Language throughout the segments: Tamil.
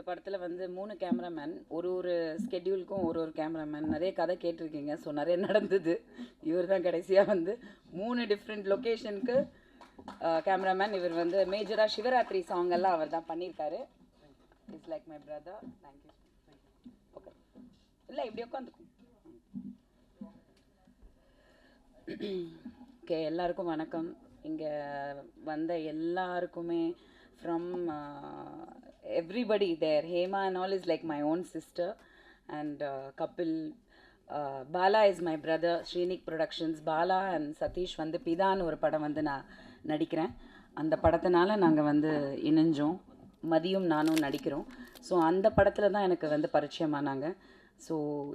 படத்தில் வந்து 3 கேமராமேன், ஒரு ஸ்கெட்யூலுக்கும் ஒரு கேமராமேன். நிறைய கதை கேட்டிருக்கீங்க. ஸோ நிறைய நடந்தது. இவர் தான் கடைசியாக வந்து 3 டிஃப்ரெண்ட் லொக்கேஷனுக்கு கேமராமேன். இவர் வந்து மேஜராக சிவராத்திரி சாங் எல்லாம் அவர் தான் பண்ணியிருக்காரு. It's like my brother. Thank you. Okay, இல்லை இப்படி உட்காந்துக்கும். ஓகே, எல்லாருக்கும் வணக்கம். இங்கே வந்த எல்லாருக்குமே from everybody there. Hema and all is like my own sister, and Kapil, Bala is my brother. Shreenik Productions, Bala and Satish வந்து பிதான் ஒரு படம் வந்து நான் நடிக்கிறேன். அந்த படத்தினால நாங்கள் வந்து இணைஞ்சோம். மதியும் நானும் நடிக்கிறோம். ஸோ அந்த படத்தில் தான் எனக்கு வந்து பரிச்சயமானாங்க. So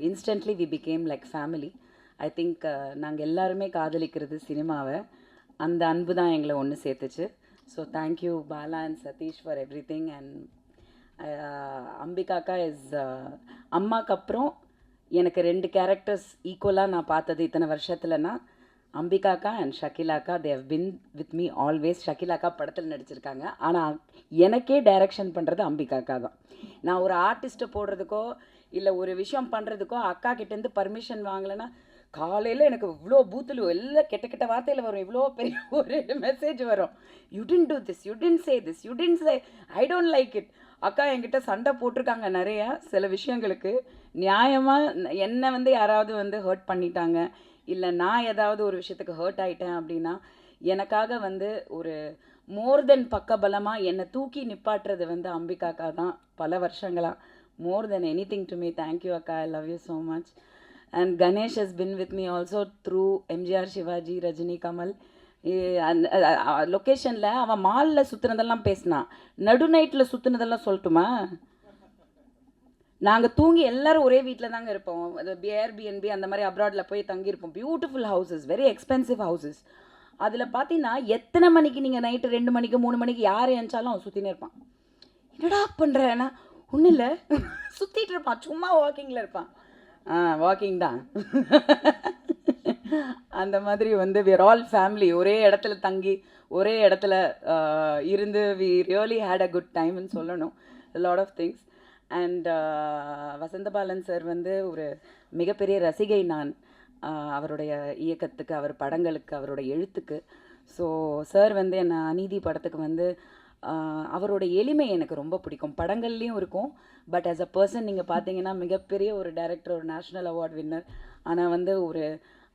instantly we became like family. I think நாங்கள் எல்லாருமே காதலிக்கிறது சினிமாவை. அந்த அன்பு தான் எங்களை ஒன்று சேர்த்துச்சு. So thank you Bala and Sathish for everything. And அம்பிகாக்கா இஸ் அம்மாக்கு அப்புறம் எனக்கு 2 கேரக்டர்ஸ் ஈக்குவலாக நான் பார்த்தது இத்தனை வருஷத்துலனா அம்பிகாக்கா அண்ட் ஷக்கிலாக்கா. They have been with me always. ஷக்கிலாக்கா படத்தில் நடிச்சிருக்காங்க, ஆனால் எனக்கே டைரக்ஷன் பண்ணுறது அம்பிகாக்கா தான். நான் ஒரு ஆர்டிஸ்ட்டை போடுறதுக்கோ இல்லை ஒரு விஷயம் பண்ணுறதுக்கோ அக்கா கிட்டேருந்து பர்மிஷன் வாங்கலைன்னா காலையில் எனக்கு இவ்வளோ பூத்தில் எல்லாம் கெட்ட கெட்ட வார்த்தையில் வரும். இவ்வளோ பெரிய ஒரு மெசேஜ் வரும். You didn't do this, you didn't say this, you didn't say, I don't like it. அக்கா என்கிட்ட சண்டை போட்டிருக்காங்க நிறையா சில விஷயங்களுக்கு. நியாயமாக என்னை வந்து யாராவது வந்து ஹர்ட் பண்ணிட்டாங்க, இல்லை நான் ஏதாவது ஒரு விஷயத்துக்கு ஹர்ட் ஆகிட்டேன் அப்படின்னா எனக்காக வந்து ஒரு மோர் தென் பக்கபலமாக என்னை தூக்கி நிப்பாட்டுறது வந்து அம்பிகாக்கா தான் பல வருஷங்களாக. More than anything to me. Thank you அக்கா, I love you so much. And Ganesh has been with me also through MGR, Shivaji, Rajini, Kamal. லொக்கேஷனில் அவன் மாலில் சுற்றுனதெல்லாம் பேசினான். நடு நைட்டில் சுற்றுனதெல்லாம் சொல்லட்டுமா? நாங்கள் தூங்கி எல்லோரும் ஒரே வீட்டில் தாங்க இருப்போம். அது ஏர்பிஎன்பி அந்த மாதிரி அப்ராடில் போய் தங்கியிருப்போம். Beautiful houses, very expensive houses. அதில் பார்த்தீங்கன்னா எத்தனை மணிக்கு நீங்கள் நைட்டு 2 மணிக்கு 3 மணிக்கு யார் ஏஞ்சாலும் அவன் சுற்றினே இருப்பான். என்னடா பண்ணுறேன்னா ஒன்றும் இல்லை, சுற்றிட்டு இருப்பான், சும்மா வாக்கிங்கில் இருப்பான். வாக்கிங் தான். அந்த மாதிரி வந்து we are all family. ஒரே இடத்துல தங்கி ஒரே இடத்துல இருந்து we really had a good timeன்னு சொல்லணும். a lot of things. and Vasanthabalan sir வந்து ஒரு மிகப்பெரிய ரசிகை நான். அவருடைய இயக்கத்துக்கு, அவர் படங்களுக்கு, அவருடைய எழுத்துக்கு. ஸோ சார் வந்து என்ன அநீதி படத்துக்கு வந்து அவரோட எளிமை எனக்கு ரொம்ப பிடிக்கும். படங்கள்லேயும் இருக்கும், பட் ஆஸ் அ பர்சன் நீங்கள் பார்த்தீங்கன்னா மிகப்பெரிய ஒரு டைரக்டர், ஒரு நேஷ்னல் அவார்ட் வின்னர். ஆனால் வந்து ஒரு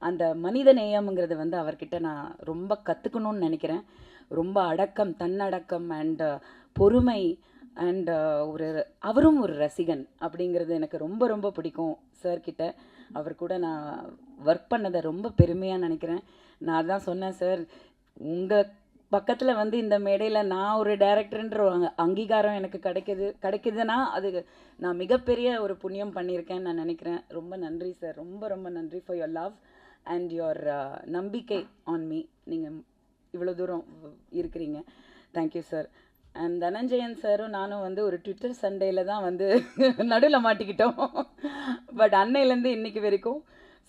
அந்த மனித நேயம்ங்கிறது வந்து அவர்கிட்ட நான் ரொம்ப கற்றுக்கணும்னு நினைக்கிறேன். ரொம்ப அடக்கம், தன்னடக்கம் அண்ட் பொறுமை அண்ட் அவரும் ஒரு ரசிகன் அப்படிங்கிறது எனக்கு ரொம்ப ரொம்ப பிடிக்கும் சார்கிட்ட. அவர் கூட நான் ஒர்க் பண்ணதை ரொம்ப பெருமையாக நினைக்கிறேன். நான் தான் சொன்னேன், சார் உங்கள் பக்கத்தில் வந்து இந்த மேடையில் நான் ஒரு டைரக்டர்ன்ற அங்கீகாரம் எனக்கு கிடைக்குதுன்னா அது நான் மிகப்பெரிய ஒரு புண்ணியம் பண்ணியிருக்கேன்னு நான் நினைக்கிறேன். ரொம்ப நன்றி சார், ரொம்ப ரொம்ப நன்றி for your love and your நம்பிக்கை ஆன் மீ. நீங்கள் இவ்வளோ தூரம் இருக்கிறீங்க. Thank you sir. அண்ட் தனஞ்சயன் சாரும் நானும் வந்து ஒரு ட்விட்டர் சண்டேயில் தான் வந்து நடுவில் மாட்டிக்கிட்டோம். பட் அன்னையிலேருந்து இன்றைக்கி வரைக்கும்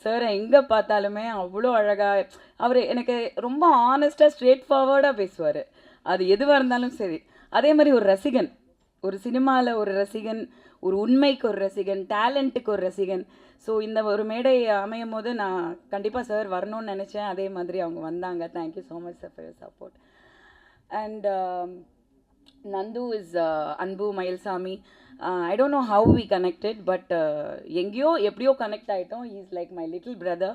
சாரை எங்கே பார்த்தாலுமே அவ்வளோ அழகாக, அவர் எனக்கு ரொம்ப ஆனஸ்ட்டாக ஸ்ட்ரெயிட் ஃபார்வர்டாக பேசுவார். அது எதுவாக இருந்தாலும் சரி. அதே மாதிரி ஒரு ரசிகன், ஒரு சினிமாவில் ஒரு ரசிகன், ஒரு உண்மைக்கு ஒரு ரசிகன், டேலண்ட்டுக்கு ஒரு ரசிகன். ஸோ இந்த ஒரு மேடை அமையும் போது நான் கண்டிப்பாக சார் வரணும்னு நினச்சேன். அதே மாதிரி அவங்க வந்தாங்க. Thank you so much sir for your support. And Nandu is அன்பு Mayilsamy. I don't know how we connected, but எங்கேயோ எப்படியோ கனெக்ட் ஆகிட்டோம். he is like my little brother.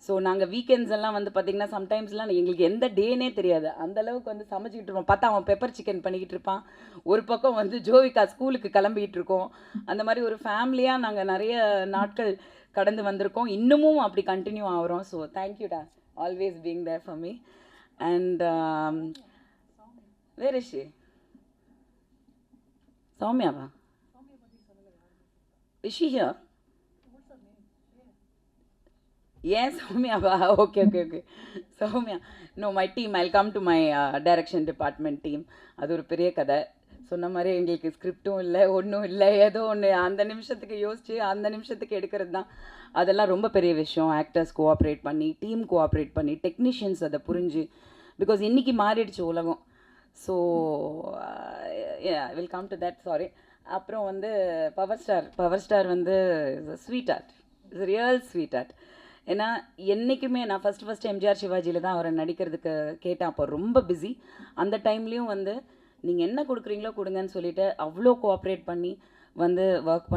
So நாங்கள் வீக்கெண்ட்ஸ் எல்லாம் வந்து பார்த்திங்கன்னா சம்டைம்ஸ்லாம் எங்களுக்கு எந்த டேனே தெரியாது. அந்தளவுக்கு வந்து சமைச்சிக்கிட்டு இருப்போம். பார்த்தா அவன் பெப்பர் சிக்கன் பண்ணிக்கிட்டு இருப்பான், ஒரு பக்கம் வந்து ஜோவிகா ஸ்கூலுக்கு கிளம்பிக்கிட்டு இருக்கோம். அந்த மாதிரி ஒரு ஃபேமிலியாக நாங்கள் நிறைய நாட்கள் கடந்து வந்திருக்கோம். இன்னமும் அப்படி கண்டினியூ ஆகிறோம். ஸோ தேங்க்யூடா, always being there for me. And where is she? சௌமியாவா? Is she here? Yes, Soumya. Okay. Soumya. No, my team. I'll come to my direction department team. அது ஒரு பெரிய கதை. சொன்ன மாதிரி எங்களுக்கு ஸ்கிரிப்டும் இல்லை, ஒன்றும் இல்லை, ஏதோ ஒன்று அந்த நிமிஷத்துக்கு யோசித்து அந்த நிமிஷத்துக்கு எடுக்கிறது தான். அதெல்லாம் ரொம்ப பெரிய விஷயம். ஆக்டர்ஸ் கோஆப்ரேட் பண்ணி, டீம் கோஆப்ரேட் பண்ணி, டெக்னீஷியன்ஸ் அதை புரிஞ்சு. பிகாஸ் இன்றைக்கி மாறிடுச்சு உலகம். So will come to that. Sorry. அப்புறம் வந்து பவர் ஸ்டார் வந்து sweet art, is real sweet art. ஏன்னா என்றைக்குமே நான் ஃபஸ்ட்டு எம்ஜிஆர் சிவாஜியில் தான் அவரை நடிக்கிறதுக்கு கேட்டேன். அப்போ ரொம்ப பிஸி. அந்த டைம்லேயும் வந்து நீங்கள் என்ன கொடுக்குறீங்களோ கொடுங்கன்னு சொல்லிவிட்டு அவ்வளோ கோஆப்ரேட் பண்ணி வந்து ஒர்க்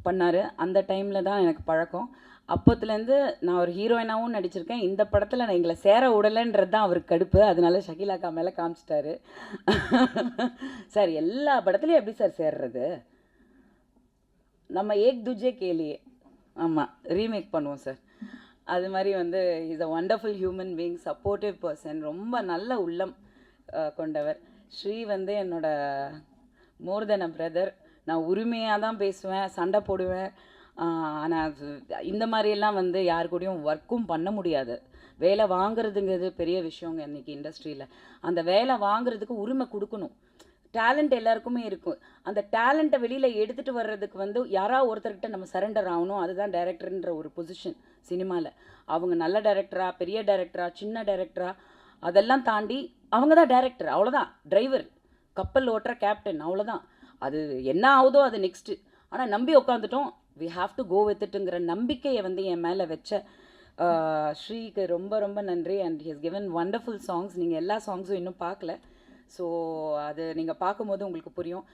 பண்ணார். அந்த டைமில் தான் எனக்கு பழக்கம். அப்போத்துலேருந்து நான் ஒரு ஹீரோயினாகவும் நடிச்சிருக்கேன். இந்த படத்தில் நான் எங்களை சேர விடலைன்றது தான் அவருக்கு கடுப்பு. அதனால ஷகிலாக்கா மேலே காமிச்சிட்டாரு. சார் எல்லா படத்துலையும் எப்படி சார் சேர்றது? நம்ம ஏக் துஜே கேலியே, ஆமாம், ரீமேக் பண்ணுவோம் சார். அது மாதிரி வந்து is a wonderful human being, supportive person, ரொம்ப நல்ல உள்ளம் கொண்டவர். ஸ்ரீ வந்து என்னோட மோர் தென் அ பிரதர். நான் உரிமையாக தான் பேசுவேன், சண்டை போடுவேன். ஆனால் இந்த மாதிரியெல்லாம் வந்து யார் கூடயும் ஒர்க்கும் பண்ண முடியாது. வேலை வாங்குறதுங்கிறது பெரிய விஷயங்க இன்றைக்கி இண்டஸ்ட்ரியில். அந்த வேலை வாங்குறதுக்கு உரிமை கொடுக்கணும். டேலண்ட் எல்லாருக்குமே இருக்கும். அந்த டேலண்ட்டை வெளியில் எடுத்துகிட்டு வர்றதுக்கு வந்து யாராவது ஒருத்தர்கிட்ட நம்ம சரண்டர் ஆகணும். அதுதான் டைரக்டர்ன்ற ஒரு பொசிஷன் சினிமாவில். அவங்க நல்ல டைரக்டரா, பெரிய டைரக்டரா, சின்ன டைரக்டரா, அதெல்லாம் தாண்டி அவங்க தான் டைரக்டர், அவ்வளோதான். டிரைவர், கப்பல் ஓட்டுற கேப்டன், அவ்வளோதான். அது என்ன ஆகுதோ அது நெக்ஸ்ட்டு. ஆனால் நம்பி உட்காந்துட்டோம், we have to go with இட்டுங்கிற நம்பிக்கையை வந்து என் மேலே வச்ச ஸ்ரீக்கு ரொம்ப ரொம்ப நன்றி. And he has given wonderful songs. நீங்கள் எல்லா சாங்ஸும் இன்னும் பார்க்கல, ஸோ அது நீங்கள் பார்க்கும்போது உங்களுக்கு புரியும்.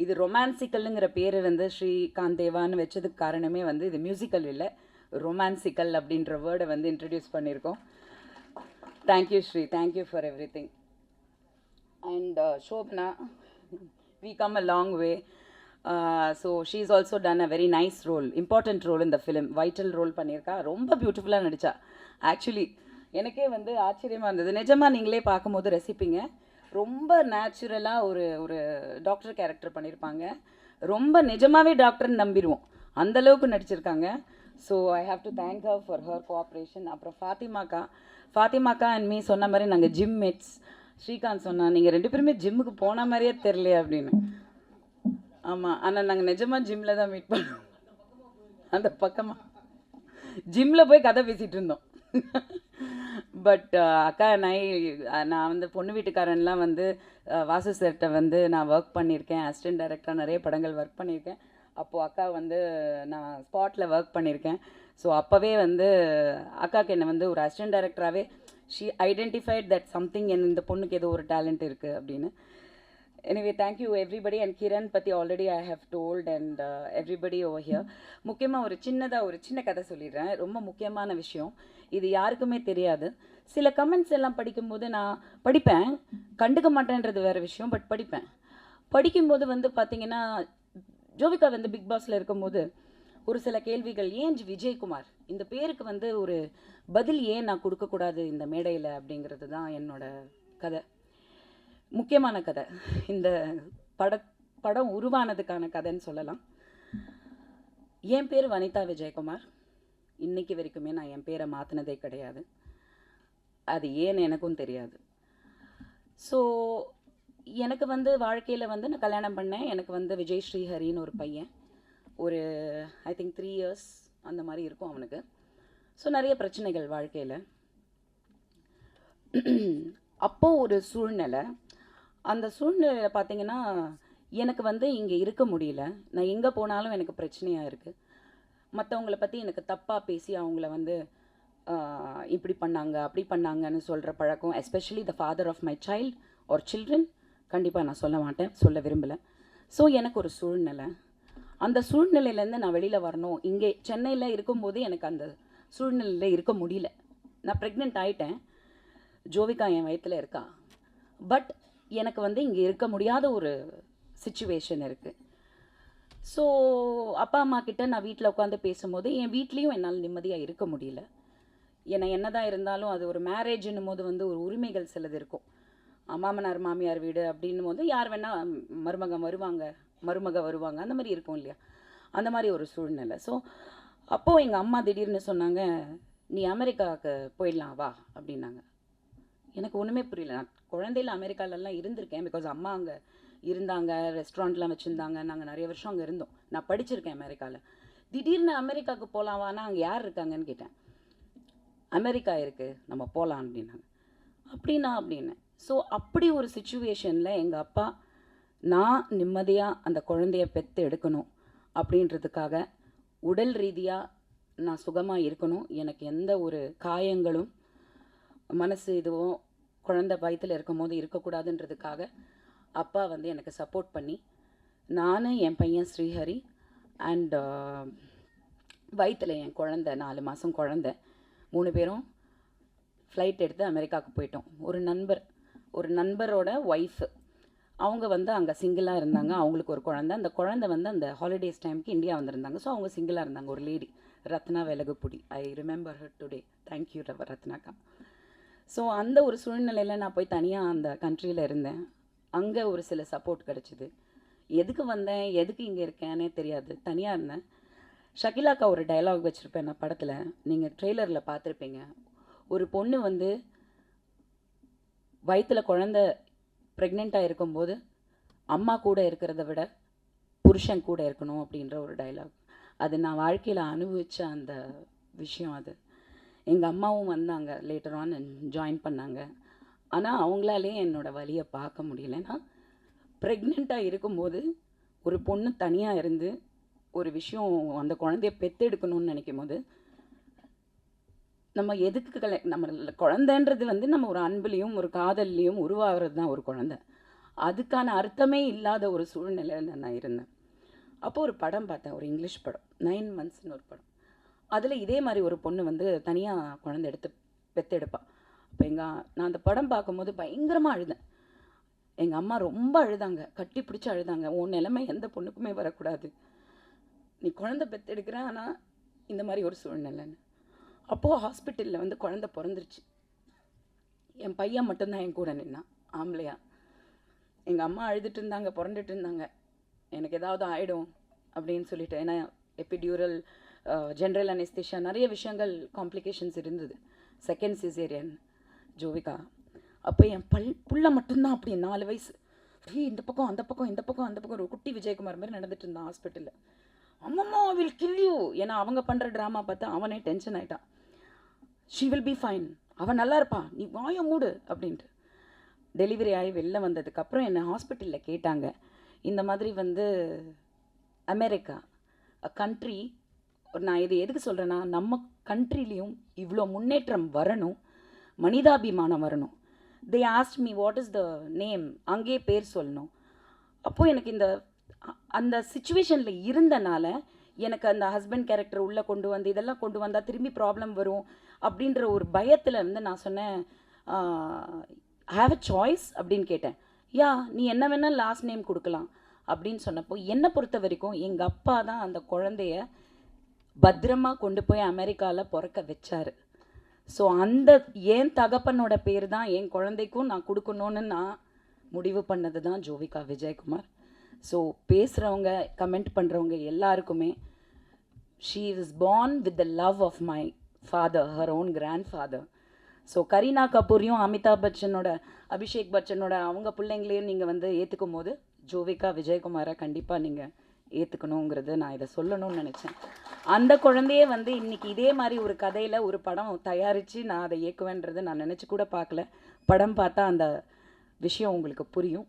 இது ரொமான்சிக்கல்ங்கிற பேர் வந்து ஸ்ரீகாந்த் தேவான்னு வச்சதுக்கு காரணமே வந்து இது மியூசிக்கல் இல்லை, ரொமான்சிக்கல் அப்படின்ற வேர்டை வந்து இன்ட்ரடியூஸ் பண்ணியிருக்கோம். Thank you Sri, thank you for everything. And Shobana, we come a long way. So she's also done a very nice role, important role in the film, vital role பண்ணியிருக்கா. ரொம்ப பியூட்டிஃபுல்லாக நடித்தா. ஆக்சுவலி எனக்கே வந்து ஆச்சரியமாக இருந்தது. நிஜமாக நீங்களே பார்க்கும்போது ரசிப்பீங்க. ரொம்ப நேச்சுரலாக ஒரு டாக்டர் கேரக்டர் பண்ணியிருப்பாங்க. ரொம்ப நிஜமாகவே டாக்டர்னு நம்பிடுவோம், அந்தளவுக்கு நடிச்சிருக்காங்க. So I have to thank her for her cooperation. அப்புறம் ஃபாத்திமாக்கா அண்ட் மீ சொன்ன மாதிரி நாங்கள் ஜிம் மேட்ஸ். ஸ்ரீகாந்த் சொன்னா, நீங்கள் 2 பேருமே ஜிம்முக்கு போன மாதிரியே தெரியலையே அப்படின்னு. ஆமாம், ஆனால் நாங்கள் நிஜமாக ஜிம்மில் தான் மீட் பண்ணோம். அந்த பக்கமாக ஜிம்மில் போய் கதை பேசிகிட்டு இருந்தோம். பட் அக்கா நான் வந்து பொண்ணு வீட்டுக்காரன்லாம் வந்து வாசு சார்கிட்ட வந்து நான் ஒர்க் பண்ணியிருக்கேன், அசிஸ்டன்ட் டைரக்டராக நிறைய படங்கள் ஒர்க் பண்ணியிருக்கேன். அப்போது அக்கா வந்து நான் ஸ்பாட்டில் ஒர்க் பண்ணியிருக்கேன். ஸோ அப்போவே வந்து அக்காவுக்கு என்னை வந்து ஒரு அசிஸ்டன்ட் டைரக்டராகவே ஷீ ஐடென்டிஃபைட் தட் சம்திங், இந்த பொண்ணுக்கு ஏதோ ஒரு டேலண்ட் இருக்குது அப்படின்னு. Anyway thank you everybody. And Kiran பற்றி already I have told and everybody over here. முக்கியமாக ஒரு சின்ன கதை சொல்லிடுறேன், ரொம்ப முக்கியமான விஷயம். இது யாருக்குமே தெரியாது. சில கமெண்ட்ஸ் எல்லாம் படிக்கும்போது நான் படிப்பேன், கண்டுக்க மாட்டேன்றது வேறு விஷயம், பட் படிக்கும்போது வந்து பார்த்திங்கன்னா, ஜோவிகா வந்து பிக் பாஸில் இருக்கும்போது ஒரு சில கேள்விகள், ஏன் விஜயகுமார் இந்த பேருக்கு வந்து ஒரு பதில் ஏன் நான் கொடுக்கக்கூடாது இந்த மேடையில் அப்படிங்கிறது தான் என்னோட கதை, முக்கியமான கதை. இந்த படம் உருவானதுக்கான கதைன்னு சொல்லலாம். என் பேர் வனிதா விஜயகுமார். இன்னைக்கு வரைக்குமே நான் என் பேரை மாற்றினதே கிடையாது. அது ஏன்னு எனக்கும் தெரியாது. ஸோ எனக்கு வந்து வாழ்க்கையில் வந்து நான் கல்யாணம் பண்ணேன். எனக்கு வந்து விஜய் ஸ்ரீஹரின்னு ஒரு பையன், ஒரு ஐ திங்க் 3 years அந்த மாதிரி இருக்கும் அவனுக்கு. ஸோ நிறைய பிரச்சனைகள் வாழ்க்கையில். அப்போது ஒரு சூழ்நிலை, அந்த சூழ்நிலையில் பார்த்திங்கன்னா எனக்கு வந்து இங்கே இருக்க முடியல. நான் எங்கே போனாலும் எனக்கு பிரச்சனையாக இருக்குது. மற்றவங்கள பற்றி எனக்கு தப்பாக பேசி அவங்கள வந்து இப்படி பண்ணாங்க அப்படி பண்ணாங்கன்னு சொல்கிற பழக்கம், especially the father of my child or children, கண்டிப்பாக நான் சொல்ல மாட்டேன், சொல்ல விரும்பலை. ஸோ எனக்கு ஒரு சூழ்நிலை, அந்த சூழ்நிலையிலேருந்து நான் வெளியில் வரணும். இங்கே சென்னையில் இருக்கும்போது எனக்கு அந்த சூழ்நிலையில் இருக்க முடியல. நான் ப்ரெக்னென்ட் ஆகிட்டேன், ஜோவிகா என் வயிற்றில் இருக்கா. பட் எனக்கு வந்து இங்கே இருக்க முடியாத ஒரு சிச்சுவேஷன் இருக்குது. ஸோ அப்பா அம்மா கிட்ட நான் வீட்டில் உட்காந்து பேசும்போது என் வீட்லேயும் என்னால் நிம்மதியாக இருக்க முடியல. ஏன்னா என்ன தான் இருந்தாலும் அது ஒரு மேரேஜ்னும் போது வந்து ஒரு உரிமைகள் சிலது இருக்கும். மாமனார் மாமியார் வீடு அப்படின்னும் போது யார் வேணால் மருமக வருவாங்க, அந்த மாதிரி இருக்கும் இல்லையா, அந்த மாதிரி ஒரு சூழ்நிலை. ஸோ அப்போது எங்கள் அம்மா திடீர்னு சொன்னாங்க, நீ அமெரிக்காவுக்கு போயிடலாம் வா அப்படின்னாங்க. எனக்கு ஒன்றுமே புரியல. நான் குழந்தையில் அமெரிக்காலெலாம் இருந்திருக்கேன், பிகாஸ் அம்மா அங்கே இருந்தாங்க, ரெஸ்டாரண்ட்லாம் வச்சுருந்தாங்க, நாங்கள் நிறைய வருஷம் அங்கே இருந்தோம், நான் படிச்சிருக்கேன் அமெரிக்காவில். திடீர்னு அமெரிக்காவுக்கு போகலாம் வானா, அங்கே யார் இருக்காங்கன்னு கேட்டேன். அமெரிக்கா இருக்குது, நம்ம போகலாம் அப்படின்னாங்க. அப்படின்னா அப்படின்னு. ஸோ அப்படி ஒரு சிச்சுவேஷனில் எங்கள் அப்பா நான் நிம்மதியாக அந்த குழந்தைய பெற்று எடுக்கணும் அப்படின்றதுக்காக உடல் ரீதியாக நான் சுகமாக இருக்கணும், எனக்கு எந்த ஒரு காயங்களும் மனசு இதுவும் குழந்தை வயிற்றில் இருக்கும் போது இருக்கக்கூடாதுன்றதுக்காக அப்பா வந்து எனக்கு சப்போர்ட் பண்ணி நான் என் பையன் ஸ்ரீஹரி அண்ட் வயிற்றில் என் குழந்தை 4 மாதம் குழந்தை 3 பேரும் ஃப்ளைட் எடுத்து அமெரிக்காவுக்கு போயிட்டோம். ஒரு நண்பரோட ஒய்ஃபு அவங்க வந்து அங்கே சிங்கிளாக இருந்தாங்க. அவங்களுக்கு ஒரு குழந்தை, அந்த குழந்தை வந்து அந்த ஹாலிடேஸ் டைமுக்கு இந்தியா வந்திருந்தாங்க. ஸோ அவங்க சிங்கிளாக இருந்தாங்க. ஒரு lady Ratna Velagapudi, I remember her today. Thank you ரத்னாக்கா. ஸோ அந்த ஒரு சூழ்நிலையில் நான் போய் தனியாக அந்த கண்ட்ரியில் இருந்தேன். அங்கே ஒரு சில சப்போர்ட் கிடச்சிது. எதுக்கு வந்தேன், எதுக்கு இங்கே இருக்கேன்னே தெரியாது, தனியாக இருந்தேன். ஷகிலாக்கா ஒரு டயலாக் வச்சுருப்பேன் நான் படத்தில், நீங்கள் ட்ரெய்லரில் பார்த்துருப்பீங்க. ஒரு பொண்ணு வந்து வயிற்றில் குழந்த ப்ரெக்னெண்ட்டாக இருக்கும்போது அம்மா கூட இருக்கிறத விட புருஷன் கூட இருக்கணும் அப்படின்ற ஒரு டயலாக். அது நான் வாழ்க்கையில் அனுபவித்த அந்த விஷயம். அது எங்கள் அம்மாவும் வந்தாங்க, லேட்டர் ஆன் ஜாயின் பண்ணாங்க. ஆனால் அவங்களாலே என்னோடய வலியை பார்க்க முடியலன்னா, ப்ரெக்னெண்ட்டாக இருக்கும்போது ஒரு பொண்ணு தனியாக இருந்து ஒரு விஷயம் அந்த குழந்தைய பெற்றெடுக்கணும்னு நினைக்கும் போது நம்ம எதுக்கு நம்ம குழந்தைன்றது வந்து நம்ம ஒரு அன்புலேயும் ஒரு காதல்லையும் உருவாகிறது தான் ஒரு குழந்தை. அதுக்கான அர்த்தமே இல்லாத ஒரு சூழ்நிலையில் நான் இருந்தேன். அப்போது ஒரு படம் பார்த்தேன், ஒரு இங்கிலீஷ் படம், 9 monthsன்னு ஒரு படம். அதில் இதே மாதிரி ஒரு பொண்ணு வந்து தனியாக குழந்தை பெற்றெடுப்பாள். அப்போ நான் அந்த படம் பார்க்கும்போது பயங்கரமாக அழுதேன். எங்கள் அம்மா ரொம்ப அழுதாங்க, கட்டி பிடிச்சி அழுதாங்க. உன் நிலைமை எந்த பொண்ணுக்குமே வரக்கூடாது, நீ குழந்தை பெற்றெடுக்கிற, ஆனால் இந்த மாதிரி ஒரு சூழ்நிலைன்னு. அப்போது ஹாஸ்பிட்டலில் வந்து குழந்தை பிறந்துருச்சு. என் பையன் மட்டும்தான் என் கூட நின்னான், ஆம்பளையா. எங்கள் அம்மா அழுதுட்டு இருந்தாங்க, புரண்டுட்டு இருந்தாங்க, எனக்கு ஏதாவது ஆகிடும் அப்படின்னு சொல்லிட்டு. ஏன்னா எபிடியூரல், ஜென்ரல் அனெஸ்தீஷியா, நிறைய விஷயங்கள் காம்ப்ளிகேஷன்ஸ் இருந்தது. Second caesarean Jovika. அப்போ என் புள்ள மட்டும்தான் அப்படி 4 வயசு இந்த பக்கம் அந்த பக்கம் இந்த பக்கம் அந்த பக்கம் ஒரு குட்டி விஜயகுமார் மாதிரி நடந்துட்டு இருந்தான் ஹாஸ்பிட்டலில். அம்மம்மா வில் கில் யூ, ஏன்னா அவங்க பண்ணுற ட்ராமா பார்த்து அவனே டென்ஷன் ஆகிட்டான். ஷீ வில் பி ஃபைன், அவன் நல்லா இருப்பான், நீ வாய மூடு அப்படின்ட்டு. டெலிவரி ஆகி வெளில வந்ததுக்கப்புறம் என்னை ஹாஸ்பிட்டலில் கேட்டாங்க, இந்த மாதிரி வந்து அமெரிக்கா கண்ட்ரி, நான் இது எதுக்கு சொல்கிறேன்னா, நம்ம கண்ட்ரிலையும் இவ்வளோ முன்னேற்றம் வரணும், மனிதாபிமானம் வரணும். தே asked me what is the name, அங்கேயே பேர் சொல்லணும். அப்போது எனக்கு அந்த சுச்சுவேஷனில் இருந்தனால எனக்கு அந்த ஹஸ்பண்ட் கேரக்டர் உள்ளே கொண்டு வந்து இதெல்லாம் கொண்டு வந்தால் திரும்பி ப்ராப்ளம் வரும் அப்படின்ற ஒரு பயத்தில் இருந்து நான் சொன்னேன், ஹாவ் அ சாய்ஸ் அப்படின்னு கேட்டேன். யா, நீ என்ன வேணால் லாஸ்ட் நேம் கொடுக்கலாம் அப்படின்னு சொன்னப்போ, என்னை பொறுத்த வரைக்கும் எங்கள் அப்பா தான் அந்த குழந்தைய பத்திரமா கொண்டு போய் அமெரிக்காவில் பிறக்க வச்சார். ஸோ அந்த என் தகப்பனோட பேர் தான் என் குழந்தைக்கும் நான் கொடுக்கணுன்னு நான் முடிவு பண்ணது தான் ஜோவிகா விஜயகுமார். ஸோ பேசுகிறவங்க, கமெண்ட் பண்ணுறவங்க எல்லாருக்குமே, she is born with the love of my father, her own grandfather. So Kareena கபூரையும் அமிதாப் பச்சனோட, அபிஷேக் பச்சனோட அவங்க பிள்ளைங்களையும் நீங்கள் வந்து ஏற்றுக்கும் போது ஜோவிகா விஜயகுமாரை கண்டிப்பாக நீங்கள் ஏற்றுக்கணுங்கிறது நான் இதை சொல்லணும்னு நினச்சேன். அந்த குழந்தையே வந்து இன்றைக்கி இதே மாதிரி ஒரு கதையில் ஒரு படம் தயாரித்து நான் அதை இயக்குவேன்றது நான் நினச்சி கூட பார்க்கல. படம் பார்த்தா அந்த விஷயம் உங்களுக்கு புரியும்.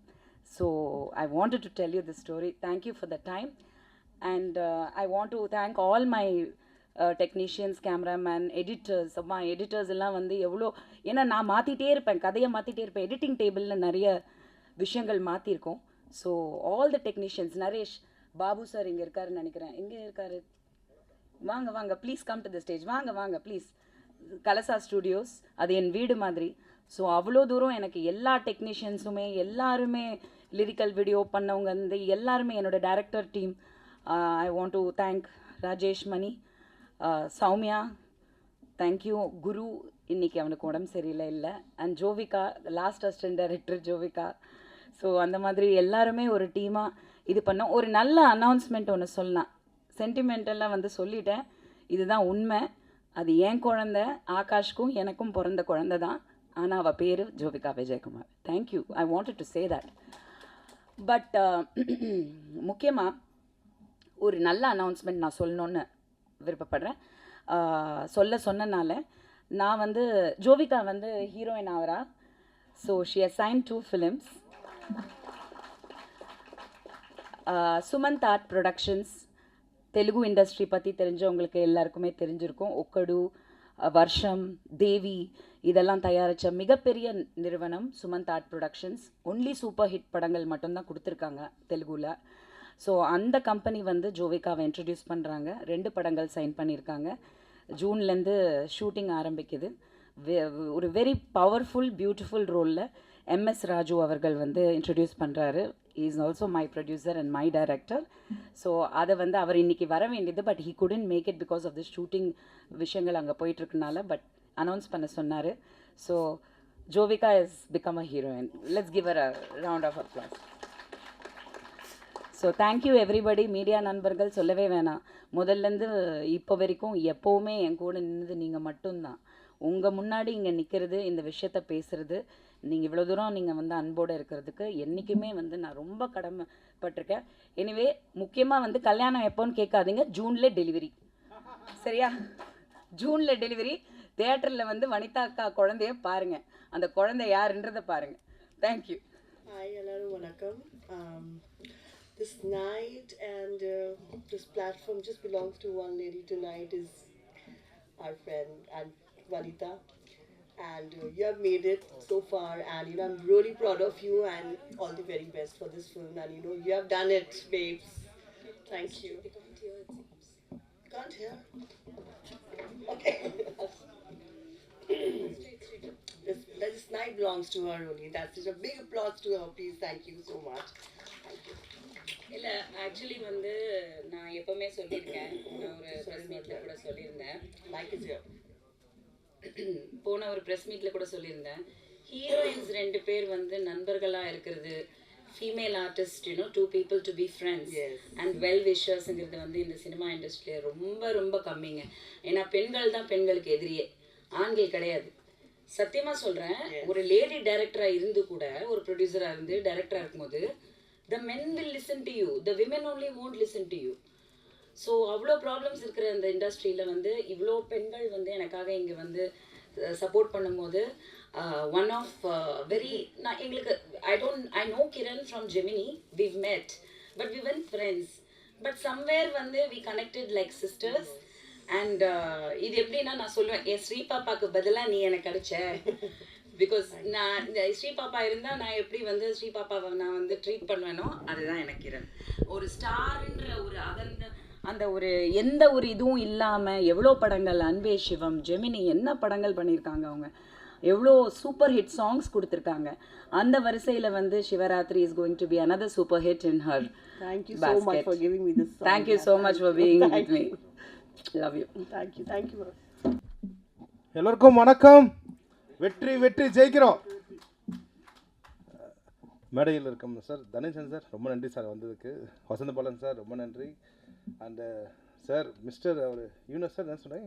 So I wanted to tell you the story. Thank you for the time and I want to thank all my technicians, cameraman, editors. அம்மா எடிட்டர்ஸ் எல்லாம் வந்து எவ்வளோ, ஏன்னா நான் மாற்றிட்டே இருப்பேன், கதையை மாற்றிட்டே இருப்பேன். எடிட்டிங் டேபிளில் நிறைய விஷயங்கள் மாற்றிருக்கோம். So all the technicians, Naresh, Babu sir இங்கே இருக்காருன்னு நினைக்கிறேன், எங்கே இருக்காரு, வாங்க வாங்க please come to the stage, வாங்க வாங்க ப்ளீஸ். கலசா ஸ்டூடியோஸ் அது என் வீடு மாதிரி. ஸோ அவ்வளோ தூரம் எனக்கு எல்லா டெக்னீஷியன்ஸுமே, எல்லாருமே லிரிக்கல் வீடியோ பண்ணவங்க வந்து எல்லாருமே, என்னோடய director team. I want to thank Rajesh Mani, Soumya, thank you. Guru இன்றைக்கி அவனுக்கு உடம்பு சரியில்லை, and Jovika, last assistant director Jovika. So அந்த மாதிரி எல்லாருமே ஒரு டீமாக இது பண்ணோம். ஒரு நல்ல அனௌன்ஸ்மெண்ட் ஒன்று சொல்லலாம், சென்டிமெண்டெல்லாம் வந்து சொல்லிட்டேன், இதுதான் உண்மை. அது என் குழந்தை, ஆகாஷ்க்கும் எனக்கும் பிறந்த குழந்தை தான், ஆனால் அவள் பேர் Jovika Vijayakumar. Thank you, I wanted to say that. But முக்கியமாக ஒரு நல்ல அனௌன்ஸ்மெண்ட் நான் சொல்லணுன்னு விருப்பப்படுறேன். சொன்னனால நான் வந்து ஜோவிகா வந்து ஹீரோயின் ஆகிறா. So she has signed 2 films. Sumanth art productions, Telugu industry பற்றி தெரிஞ்சவங்களுக்கு எல்லாருக்குமே தெரிஞ்சிருக்கும். ஒக்கடு, வர்ஷம், தேவி இதெல்லாம் தயாரித்த மிகப்பெரிய நிறுவனம் Sumanth art productions. Only super hit படங்கள் மட்டும்தான் கொடுத்துருக்காங்க தெலுங்குல. ஸோ அந்த கம்பெனி வந்து ஜோவிகாவை இன்ட்ரடியூஸ் பண்ணுறாங்க. 2 படங்கள் சைன் பண்ணியிருக்காங்க. ஜூன்லேருந்து ஷூட்டிங் ஆரம்பிக்குது. ஒரு வெரி பவர்ஃபுல் பியூட்டிஃபுல் ரோலில் MS ராஜு அவர்கள் வந்து இன்ட்ரடியூஸ் பண்ணுறாரு. Is also my producer and my director. So அதை வந்து அவர் இன்றைக்கி வர வேண்டியது, but he couldn't make it because of the shooting விஷயங்கள் அங்கே போயிட்டுருக்கனால, பட் அனௌன்ஸ் பண்ண சொன்னார். So Jovika is become a heroine. Let's give a round of applause. So thank you everybody. Media நண்பர்கள் சொல்லவே வேணாம். முதல்லேருந்து இப்போ வரைக்கும் எப்போவுமே என் கூட நின்னது நீங்கள் மட்டும்தான். உங்கள் முன்னாடி இங்கே நிற்கிறது, இந்த விஷயத்த பேசுகிறது, நீங்கள் இவ்வளோ தூரம் நீங்கள் வந்து அன்போடு இருக்கிறதுக்கு என்றைக்குமே வந்து நான் ரொம்ப கடமைப்பட்டிருக்கேன். எனிவே முக்கியமாக வந்து கல்யாணம் எப்போன்னு கேட்காதீங்க, ஜூனில் டெலிவரி. சரியா? ஜூனில் டெலிவரி. தியேட்டரில் வந்து வனிதா அக்கா குழந்தைய பாருங்கள். அந்த குழந்தை யாருன்றதை பாருங்கள். தேங்க்யூ. ஹாய், எல்லாரும் வணக்கம். This night and this platform just belongs to one lady. Tonight is our friend and Vanita, and you have made it so far, and I'm really proud of you, and all the very best for this film, and you have done it, babes. Thank you. Can't hear? Okay. This night belongs to her only. That's it. A big applause to her, please. Thank you so much. Thank you. இல்லை, ஆக்சுவலி வந்து நான் எப்போவுமே சொல்லியிருக்கேன், நான் ஒரு ப்ரெஸ் மீட்டில் கூட சொல்லியிருந்தேன், போன ஒரு ப்ரெஸ் மீட்டில் கூட சொல்லியிருந்தேன், ஹீரோயின்ஸ் 2 பேர் வந்து நண்பர்களாக இருக்கிறது, female artist 2 people to be friends and well wishers-ங்கிறது வந்து இந்த சினிமா இண்டஸ்ட்ரியில் ரொம்ப ரொம்ப கம்மிங்க. ஏன்னா பெண்கள் தான் பெண்களுக்கு எதிரியே, ஆண்கள் கிடையாது. சத்தியமாக சொல்கிறேன், ஒரு லேடி டைரக்டராக இருந்து கூட, ஒரு ப்ரொடியூசராக இருந்து டைரக்டராக இருக்கும்போது, the men will listen to you, the women only won't listen to you. So அவ்வளோ ப்ராப்ளம்ஸ் இருக்கிற இந்த இண்டஸ்ட்ரியில் வந்து இவ்வளோ பெண்கள் வந்து எனக்காக இங்கே வந்து சப்போர்ட் பண்ணும்போது, ஒன் ஆஃப் வெரி, நான் எங்களுக்கு I know Kiran from Gemini, we've met, but we weren't friends, but somewhere வந்து we connected like sisters. And இது எப்படின்னா நான் சொல்லுவேன், என் ஸ்ரீ பாப்பாவுக்கு பதிலாக நீ எனக்கு கிடைச்ச. பிகாஸ் நான் இந்த ஸ்ரீ பாப்பா இருந்தால் நான் எப்படி வந்து ஸ்ரீ பாப்பாவை நான் வந்து ட்ரீட் பண்ணுவேனோ அதுதான் எனக்கு கிரண். ஒரு ஸ்டார்ன்ற ஒரு அந்த ஒரு எந்த ஒரு இதுவும் இல்லாமல் எவ்வளோ படங்கள், அன்பே சிவம், ஜெமினி என்ன படங்கள் பண்ணியிருக்காங்க அவங்க, எவ்வளோ சூப்பர் ஹிட் சாங்ஸ் கொடுத்துருக்காங்க. அந்த வரிசையில் வந்து Shivaratri is going to be another super hit in her basket. Thank you so much for giving me this song. Thank you so much for being with me. Love you. Thank you. எல்லோருக்கும் வணக்கம். வெற்றி வெற்றி ஜெயிக்கிறோம். மேடையில் இருக்கும் சார் தனேசன் சார் ரொம்ப நன்றி சார் வந்ததுக்கு. வசந்த பாலன் சார் ரொம்ப நன்றி. அண்ட் சார் மிஸ்டர் அவர் யூனஸ் சார் என்ன சொன்னேன்,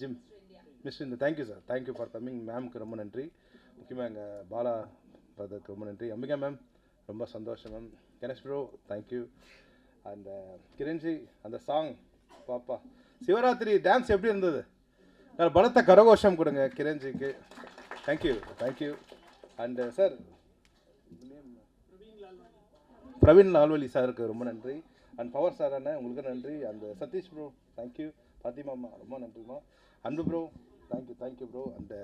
ஜிம் மிஸ்டர் இந்த thank you sir, thank you for coming. மேம்க்கு ரொம்ப நன்றி. முக்கியமாக எங்கள் பாலா பிரதருக்கு ரொம்ப நன்றி. அம்பிகா மேம் ரொம்ப சந்தோஷம் ma'am. Ganesh bro thank you. And Kiranji அந்த சாங் பாப்பா சிவராத்திரி டான்ஸ் எப்படி இருந்தது? பலத்த கரகோஷம் கொடுங்க கிரண்ஜிக்கு. Thank you thank you. And sir Praveen லால்வலி சாருக்கு ரொம்ப நன்றி. அண்ட் பவர் சார் அண்ணன் உங்களுக்கு நன்றி. அந்த சதீஷ் ப்ரோ தேங்க்யூ. பாத்திமாம்மா ரொம்ப நன்றிம்மா. அன்பு bro thank you bro. And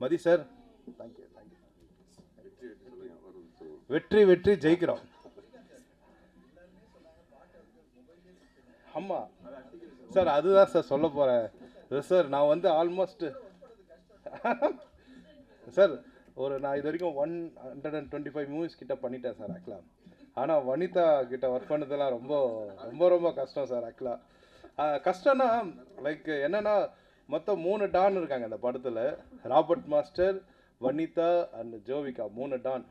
Mathi sir thank you. வெற்றி வெற்றி ஜெயிக்கிறோம். ஆமாம் சார், அதுதான் சார் சொல்ல போகிறேன் சார். நான் வந்து ஆல்மோஸ்ட் சார் நான் இது வரைக்கும் 125 மூவிஸ் கிட்ட பண்ணிட்டேன் சார் ஆக்சுவலாக. ஆனால் வனிதா கிட்ட ஒர்க் பண்ணதெல்லாம் ரொம்ப ரொம்ப ரொம்ப கஷ்டம் சார் ஆக்சுவலாக. கஷ்டம்னா லைக் என்னென்னா மொத்தம் 3 டான் இருக்காங்க அந்த படத்தில். Robert master, Vanitha and Jovika 3 don.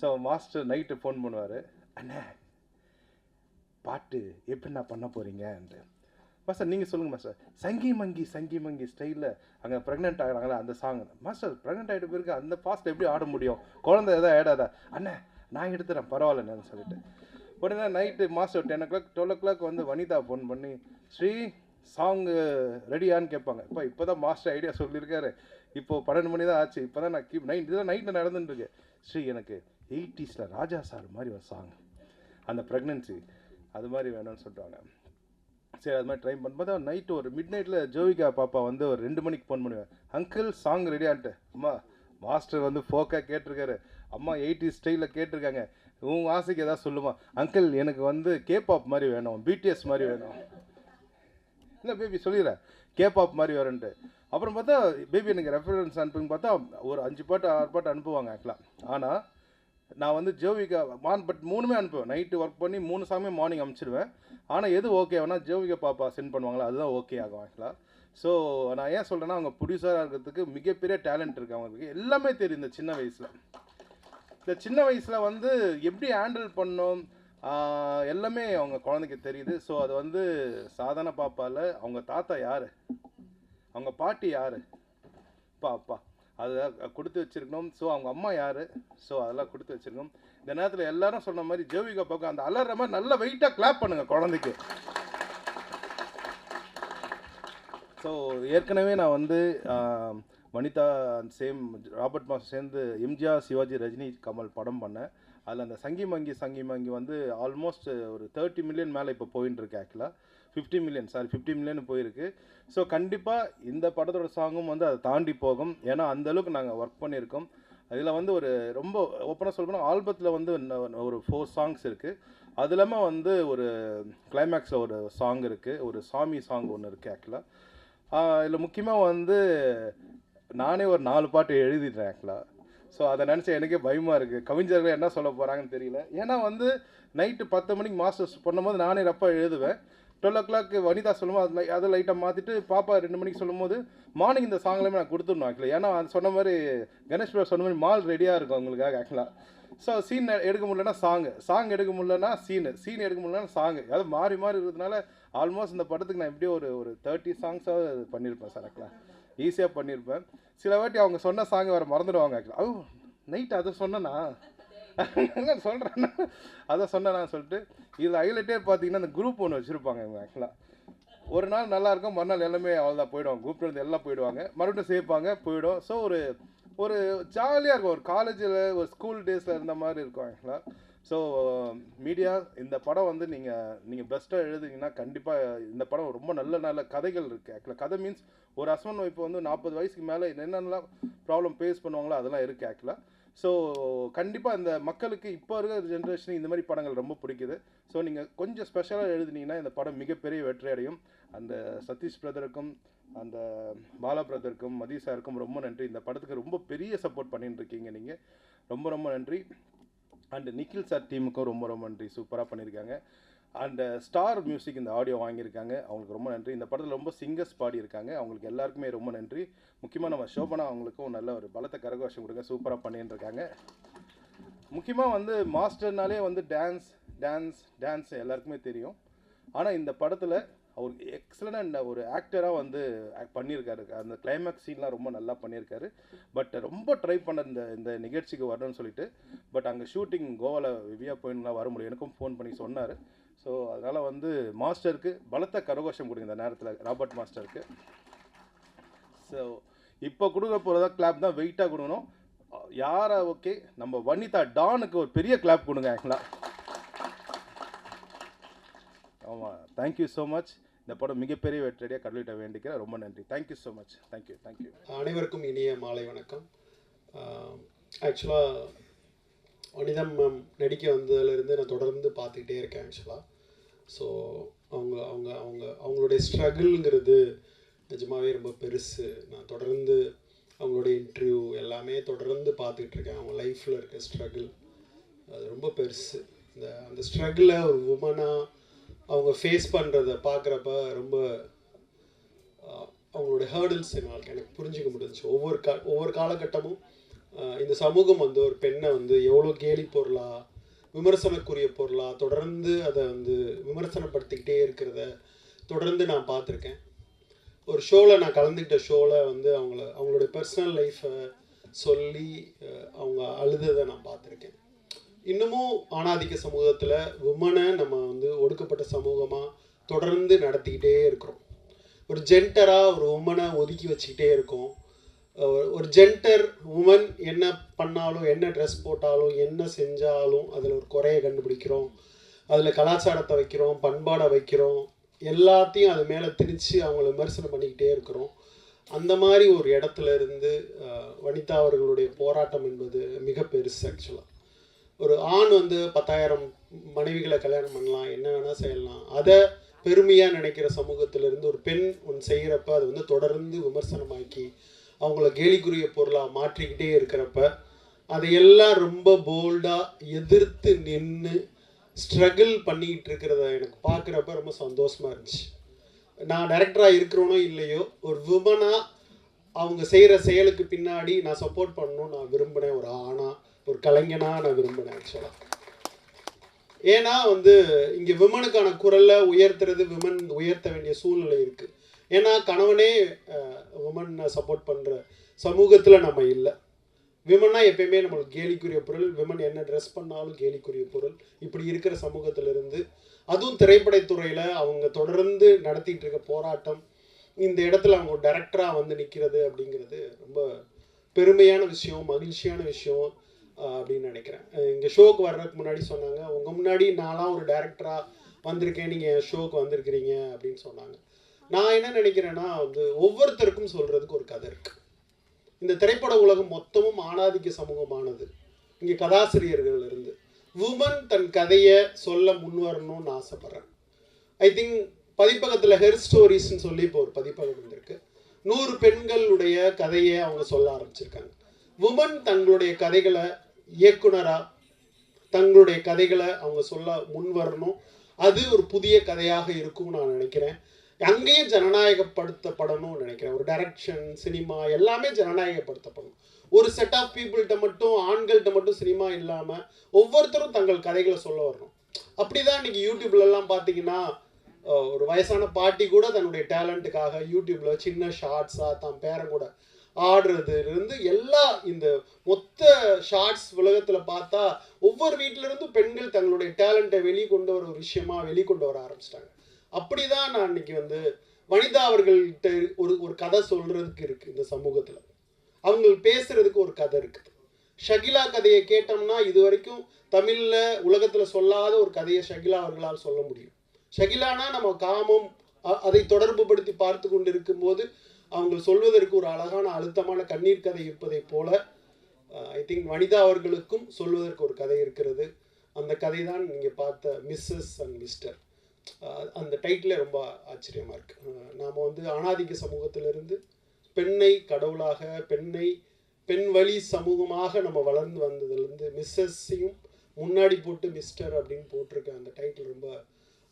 So master night phone பண்ணுவார், அண்ணே பாட்டு எப்படி நான் பண்ண போகிறீங்கன்ட்டு. மாஸ்டர் நீங்கள் சொல்லுங்கள் மாஸ்டர். சங்கி மங்கி ஸ்டைலில் அங்கே ப்ரெக்னென்ட் ஆகிறாங்களா அந்த சாங். மாஸ்டர் ப்ரெக்னென்ட் ஆகிட்டு போயிருக்கு, அந்த பாஸ்ட்டில் எப்படி ஆட முடியும், குழந்தை எதாவது ஆடாதா? அண்ணே நான் எடுத்துகிறேன் பரவாயில்லன்னு சொல்லிட்டு உடனே நைட்டு மாஸ்டர் 10 o'clock 12 o'clock வந்து வனிதா ஃபோன் பண்ணி, ஸ்ரீ சாங்கு ரெடியான்னு கேட்பாங்க. இப்போ தான் மாஸ்டர் ஐடியா சொல்லியிருக்காரு. இப்போது 12 மணி தான் ஆச்சு. இப்போ தான் நான் இதெல்லாம் நைட்டில் நடந்துட்டுருக்கு. ஸ்ரீ எனக்கு 80s ராஜா சார் மாதிரி ஒரு சாங், அந்த ப்ரெக்னென்சி அது மாதிரி வேணும்னு சொல்லிட்டாங்க. சரி அது மாதிரி ட்ரை பண்ணும்போது நைட்டு ஒரு மிட் நைட்டில் ஜோவிகா பாப்பா வந்து ஒரு 2 மணிக்கு ஃபோன் பண்ணுவேன், அங்கிள் சாங் ரெடியான்ட்டு. அம்மா மாஸ்டர் வந்து ஃபோக்காக கேட்டிருக்காரு, அம்மா 80s ஸ்டைலில் கேட்டிருக்காங்க, உன் ஆசைக்கு எதாவது சொல்லுமா. அங்கிள் எனக்கு வந்து கேபாப் மாதிரி வேணும், பிடிஎஸ் மாதிரி வேணும். இல்லை பேபி சொல்லிடுறேன் கேபாப் மாதிரி வரேன்ட்டு. அப்புறம் பார்த்தா பேபி எனக்கு ரெஃபரன்ஸ் அனுப்புன்னு பார்த்தா ஒரு 5 பாட்டு 6 பாட்டு அனுப்புவாங்க ஆக்சுவலாக. ஆனால் நான் வந்து ஜோவிகா பட் 3மே அனுப்புவேன். நைட்டு ஒர்க் பண்ணி 3 சாங்குமே மார்னிங் அனுப்பிச்சிடுவேன். ஆனால் எது ஓகே ஆனால் ஜோவிகா பாப்பா சென்ட் பண்ணுவாங்களா அதுதான் ஓகே ஆகும் ஆக்சுவலாக. ஸோ நான் ஏன் சொல்கிறேன்னா அவங்க ப்ரொடியூசராக இருக்கிறதுக்கு மிகப்பெரிய டேலண்ட் இருக்குது அவங்களுக்கு. எல்லாமே தெரியும் இந்த சின்ன வயசில். இந்த சின்ன வயசில் வந்து எப்படி ஹேண்டில் பண்ணோம் எல்லாமே அவங்க குழந்தைக்கு தெரியுது. ஸோ அது வந்து சாதாரண பாப்பாவில் அவங்க தாத்தா யார், அவங்க பாட்டி யார், அப்பா அதை கொடுத்து வச்சுருக்கணும். ஸோ அவங்க அம்மா யார், ஸோ அதெல்லாம் கொடுத்து வச்சுருக்கணும். இந்த நேரத்தில் எல்லாரும் சொன்ன மாதிரி ஜோவிகா பக்கம் அந்த அலற மாதிரி நல்ல வெயிட்டாக கிளாப் பண்ணுங்கள் குழந்தைக்கு. ஸோ ஏற்கனவே நான் வந்து வனிதா சேம் ராபர்ட் மாஸ்டர் சேர்ந்து எம்ஜிஆர் சிவாஜி ரஜினி கமல் படம் பண்ணேன். அதில் அந்த சங்கி மங்கி வந்து ஆல்மோஸ்ட் ஒரு 30 மில்லியன் மேலே இப்போ போயின்னு இருக்கு. ஆக்சுவலாக 50 மில்லியன் போயிருக்கு. ஸோ கண்டிப்பாக இந்த படத்தோட சாங்கும் வந்து அதை தாண்டி போகும். ஏன்னா அந்தளவுக்கு நாங்கள் ஒர்க் பண்ணியிருக்கோம். அதில் வந்து ஒரு ரொம்ப ஓப்பனாக சொல்லப்போனால் ஆல்பத்தில் வந்து ஒரு 4 சாங்ஸ் இருக்குது. அது இல்லாமல் வந்து ஒரு கிளைமேக்ஸில் ஒரு சாங் இருக்குது, ஒரு சாமி சாங் ஒன்று இருக்குது ஆக்சுவலாக. இதில் முக்கியமாக வந்து நானே ஒரு 4 பாட்டு எழுதிடுறேன் ஆக்சுவலாக. ஸோ அதை நினச்சா எனக்கே பயமாக இருக்குது, கவிஞர்கள் என்ன சொல்ல போகிறாங்கன்னு தெரியல. ஏன்னா வந்து நைட்டு 10 மணிக்கு மாஸ்டர்ஸ் பண்ணும்போது நானே ரப்பாக எழுதுவேன். 12 o'clock வனிதா சொல்லும்போது அதை லைட்டாக மாற்றிட்டு பாப்பா 2 மணிக்கு சொல்லும்போது மார்னிங் இந்த சாங்லேயுமே நான் கொடுத்துடணும் ஆக்சுவலாக. ஏன்னா அது சொன்ன மாதிரி கணேஷ் பிரா சொன்ன மாதிரி மால் ரெடியாக இருக்கும் அவங்களுக்காக ஆக்சுவலாக. ஸோ சீன் எடுக்க முடியலன்னா சாங் எடுக்க முடியலன்னா சீன் எடுக்க முடியலன்னா சாங்கு, அதாவது மாறி இருக்கிறதுனால ஆல்மோஸ்ட் இந்த படத்துக்கு நான் எப்படியும் ஒரு 30 சாங்ஸாவது பண்ணியிருப்பேன் சார் ஆக்சுவலாக. ஈஸியாக பண்ணியிருப்பேன். சில வாட்டி அவங்க சொன்ன சாங் வேறு மறந்துடுவாங்க ஆக்சுவலாக. நைட்டு அதை சொன்னேன்னா சொல்கிறேன்னா அதை சொன்னேன்னா சொல்லிட்டு இதில் ஹைலைட்டே பார்த்தீங்கன்னா இந்த குரூப் ஒன்று வச்சுருப்பாங்க இவங்க ஆக்சுவலாக. ஒரு நாள் நல்லாயிருக்கும், மறுநாள் எல்லாமே அவ்வளோதான் போயிடுவாங்க, குரூப்லேருந்து எல்லாம் போயிடுவாங்க, மறுபடியும் சேர்ப்பாங்க போயிடும். ஸோ ஒரு ஜாலியாக இருக்கும், ஒரு காலேஜில் ஒரு ஸ்கூல் டேஸில் இருந்த மாதிரி இருக்கும் ஆக்சுவலாக. ஸோ மீடியா இந்த படம் வந்து நீங்கள் பெஸ்ட்டாக எழுதுங்கன்னா கண்டிப்பாக இந்த படம் ரொம்ப நல்ல கதைகள் இருக்குது ஆக்சுவலாக. கதை மீன்ஸ் ஒரு ஹஸ்பண்ட் ஒய்ஃப் வந்து 40 வயசுக்கு மேலே என்னென்னலாம் ப்ராப்ளம் ஃபேஸ் பண்ணுவாங்களோ அதெல்லாம் இருக்குது ஆக்சுவலாக. ஸோ கண்டிப்பாக இந்த மக்களுக்கு இப்போ இருக்கிற ஜென்ரேஷனுக்கு இந்த மாதிரி படங்கள் ரொம்ப பிடிக்குது. ஸோ நீங்கள் கொஞ்சம் ஸ்பெஷலாக எழுதுனீங்கன்னா இந்த படம் மிகப்பெரிய வெற்றி அடையும். அந்த சதீஷ் பிரதருக்கும் அந்த பாலா பிரதருக்கும் மதி சாருக்கும் ரொம்ப நன்றி. இந்த படத்துக்கு ரொம்ப பெரிய சப்போர்ட் பண்ணிட்டு இருக்கீங்க நீங்கள், ரொம்ப நன்றி. அண்ட் நிக்கில் சார் டீமுக்கும் ரொம்ப நன்றி, சூப்பராக பண்ணியிருக்காங்க. அண்ட் ஸ்டார் மியூசிக் இந்த ஆடியோ வாங்கியிருக்காங்க, அவங்களுக்கு ரொம்ப நன்றி. இந்த படத்தில் ரொம்ப சிங்கர்ஸ் பாடியிருக்காங்க, அவங்களுக்கு எல்லாருக்குமே ரொம்ப நன்றி. முக்கியமாக நம்ம சோபனா அவங்களுக்கும் நல்ல ஒரு பலத்த கரகோஷம் கொடுங்க, சூப்பராக பண்ணிட்டு இருக்காங்க. முக்கியமாக வந்து மாஸ்டர்னாலே வந்து டான்ஸ் எல்லாருக்குமே தெரியும். ஆனால் இந்த படத்தில் அவர் எக்ஸலண்ட் ஒரு ஆக்டராக வந்து பண்ணியிருக்காரு. அந்த கிளைமேக்ஸ் சீன்லாம் ரொம்ப நல்லா பண்ணியிருக்காரு. பட் ரொம்ப ட்ரை பண்ண இந்த நிகழ்ச்சிக்கு வரணும்னு சொல்லிட்டு, பட் அங்கே ஷூட்டிங் கோவாவில் விவியா போயின்லாம் வர முடியும், எனக்கும் ஃபோன் பண்ணி சொன்னார். ஸோ அதனால் வந்து மாஸ்டருக்கு பலத்த கரகோஷம் கொடுங்க இந்த நேரத்தில், ராபர்ட் மாஸ்டருக்கு. ஸோ இப்போ கொடுக்க போகிறதா கிளாப் தான் வெயிட்டாக கொடுக்கணும். யாரை ஓகே நம்ம வனிதா டானுக்கு ஒரு பெரிய கிளாப் கொடுங்க ஆக்சுவலாக. ஆமாம், தேங்க்யூ ஸோ மச். இந்த படம் மிகப்பெரிய வெற்றியடியாக கடலிட்ட வேண்டிக்கிறேன். ரொம்ப நன்றி. Thank you so much. தேங்க்யூ. அனைவருக்கும் இனிய மாலை வணக்கம். ஆக்சுவலாக வனிதம் மேம் நடிக்க வந்ததுலேருந்து நான் தொடர்ந்து பார்த்துக்கிட்டே இருக்கேன் ஆக்சுவலாக. ஸோ அவங்களுடைய ஸ்ட்ரகிள்ங்கிறது நிஜமாகவே ரொம்ப பெருசு. நான் தொடர்ந்து அவங்களுடைய இன்டர்வியூ எல்லாமே தொடர்ந்து பார்த்துக்கிட்டு இருக்கேன். அவங்க லைஃப்பில் இருக்க ஸ்ட்ரகிள் அது ரொம்ப பெருசு. அந்த ஸ்ட்ரகிளை ஒரு உமனாக அவங்க ஃபேஸ் பண்ணுறத பார்க்குறப்ப ரொம்ப அவங்களோட ஹேர்டில்ஸ் எனக்கு புரிஞ்சிக்க முடிஞ்சிச்சு. ஒவ்வொரு காலகட்டமும் இந்த சமூகம் வந்து ஒரு பெண்ணை வந்து எவ்வளோ கேலி பொருளாக விமர்சனக்குரிய பொருளாக தொடர்ந்து அதை வந்து விமர்சனப்படுத்திக்கிட்டே இருக்கிறத தொடர்ந்து நான் பார்த்துருக்கேன். ஒரு ஷோவில் நான் கலந்துக்கிட்ட ஷோவில் வந்து அவங்களுடைய பர்சனல் லைஃப்பை சொல்லி அவங்க அழுததை நான் பார்த்துருக்கேன். இன்னமும் ஆணாதிக்க சமூகத்தில் உமனை நம்ம வந்து ஒடுக்கப்பட்ட சமூகமாக தொடர்ந்து நடத்திக்கிட்டே இருக்கிறோம். ஒரு ஜென்டராக ஒரு உமனை ஒதுக்கி வச்சுக்கிட்டே இருக்கோம். ஒரு ஜென்டர் உமன் என்ன பண்ணாலும், என்ன ட்ரெஸ் போட்டாலும், என்ன செஞ்சாலும் அதில் ஒரு குறையை கண்டுபிடிக்கிறோம். அதில் கலாச்சாரத்தை வைக்கிறோம், பண்பாடை வைக்கிறோம், எல்லாத்தையும் அது மேலே திணிச்சு அவங்கள விமர்சனம் பண்ணிக்கிட்டே இருக்கிறோம். அந்த மாதிரி ஒரு இடத்துல இருந்து வனிதா அவர்களுடைய போராட்டம் என்பது மிக பெருசு. ஆக்சுவலாக ஒரு ஆண் வந்து 10,000 மனைவிகளை கல்யாணம் பண்ணலாம், என்ன வேணால் செய்யலாம், அதை பெருமையாக நினைக்கிற சமூகத்திலிருந்து ஒரு பெண் ஒன்று செய்கிறப்ப அது வந்து தொடர்ந்து விமர்சனமாக்கி அவங்கள கேலிக்குரிய பொருளாக மாற்றிக்கிட்டே இருக்கிறப்ப அதையெல்லாம் ரொம்ப போல்டாக எதிர்த்து நின்று ஸ்ட்ரகிள் பண்ணிக்கிட்டு இருக்கிறத எனக்கு பார்க்குறப்ப ரொம்ப சந்தோஷமாக இருந்துச்சு. நான் டைரக்டராக இருக்கிறோனோ இல்லையோ ஒரு விமனாக அவங்க செய்கிற செயலுக்கு பின்னாடி நான் சப்போர்ட் பண்ணணும்னு நான் விரும்பினேன். ஒரு ஆணாக, ஒரு கலைஞனாக நான் விரும்பினேன் ஆக்சுவலாக. ஏன்னா வந்து இங்கே விமனுக்கான குரலை உயர்த்துறது, விமன் உயர்த்த வேண்டிய சூழ்நிலை இருக்குது. ஏன்னா கணவனே விமன் சப்போர்ட் பண்ணுற சமூகத்தில் நம்ம இல்லை. விமன்னா எப்பயுமே நம்மளுக்கு கேலிக்குரிய பொருள், விமன் என்ன ட்ரெஸ் பண்ணாலும் கேலிக்குரிய பொருள். இப்படி இருக்கிற சமூகத்திலிருந்து அதுவும் திரைப்படத்துறையில் அவங்க தொடர்ந்து நடத்திட்டு இருக்க போராட்டம், இந்த இடத்துல அவங்க டைரக்டராக வந்து நிற்கிறது அப்படிங்கிறது ரொம்ப பெருமையான விஷயம், மகிழ்ச்சியான விஷயம் அப்படின்னு நினைக்கிறேன். இங்கே ஷோக்கு வர்றதுக்கு முன்னாடி சொன்னாங்க, உங்கள் முன்னாடி நான்லாம் ஒரு டைரக்டராக வந்திருக்கேன், நீங்கள் என் ஷோக்கு வந்திருக்கிறீங்க அப்படின்னு சொன்னாங்க. நான் என்ன நினைக்கிறேன்னா வந்து ஒவ்வொருத்தருக்கும் சொல்கிறதுக்கு ஒரு கதை இருக்குது. இந்த திரைப்பட உலகம் மொத்தமும் ஆணாதிக்க சமூகமானது. இங்கே கதாசிரியர்கள் இருந்து உமன் தன் கதையை சொல்ல முன்வரணும்னு ஆசைப்பட்றேன். ஐ திங்க் பதிப்பகத்தில் ஹெர் ஸ்டோரிஸ்ன்னு சொல்லி இப்போ ஒரு பதிப்பகம் வந்திருக்கு. 100 பெண்களுடைய கதையை அவங்க சொல்ல ஆரம்பிச்சிருக்காங்க. உமன் தங்களுடைய கதைகளை இயக்குனராக தங்களுடைய கதைகளை அவங்க சொல்ல முன் வரணும். அது ஒரு புதிய கதையாக இருக்கும்னு நான் நினைக்கிறேன். அங்கேயும் ஜனநாயகப்படுத்தப்படணும்னு நினைக்கிறேன். ஒரு டைரக்ஷன், சினிமா எல்லாமே ஜனநாயகப்படுத்தப்படணும். ஒரு செட் ஆஃப் பீப்புள்கிட்ட மட்டும், ஆண்கள்கிட்ட மட்டும் சினிமா இல்லாமல் ஒவ்வொருத்தரும் தங்கள் கதைகளை சொல்ல வரணும். அப்படி தான் இன்றைக்கி யூடியூப்லலாம் பார்த்தீங்கன்னா ஒரு வயசான பாட்டி கூட தன்னுடைய டேலண்ட்டுக்காக யூடியூப்பில் சின்ன ஷார்ட்ஸாக தான் பேரன் கூட ஆடுறதுலேருந்து எல்லா இந்த மொத்த ஷார்ட்ஸ் உலகத்தில் பார்த்தா ஒவ்வொரு வீட்டிலேருந்து பெண்கள் தங்களுடைய டேலண்ட்டை வெளிக்கொண்டு வர ஒரு விஷயமா வெளிக்கொண்டு வர ஆரம்பிச்சிட்டாங்க. அப்படி தான் நான் இன்னைக்கு வந்து வனிதா அவர்கள்ட்ட ஒரு கதை சொல்கிறதுக்கு இருக்குது. இந்த சமூகத்தில் அவங்க பேசுகிறதுக்கு ஒரு கதை இருக்குது. ஷகிலா கதையை கேட்டோம்னா இது வரைக்கும் தமிழில் உலகத்தில் சொல்லாத ஒரு கதையை ஷகிலா அவர்களால் சொல்ல முடியும். ஷகிலானா நம்ம காமம் அதை தொடர்பு படுத்தி பார்த்து கொண்டு இருக்கும்போது அவங்க சொல்வதற்கு ஒரு அழகான அழுத்தமான கண்ணீர் கதை இருப்பதை போல ஐ திங்க் வனிதா அவர்களுக்கும் சொல்வதற்கு ஒரு கதை இருக்கிறது. அந்த கதை தான் நீங்கள் பார்த்த மிஸ்ஸஸ் அண்ட் மிஸ்டர். அந்த டைட்டிலே ரொம்ப ஆச்சரியமாக இருக்குது. நாம் வந்து ஆணாதிக்க சமூகத்திலிருந்து பெண்ணை கடவுளாக, பெண் வழி சமூகமாக நம்ம வளர்ந்து வந்ததுலேருந்து மிஸ்ஸஸையும் முன்னாடி போட்டு மிஸ்டர் அப்படின்னு போட்டிருக்க அந்த டைட்டில் ரொம்ப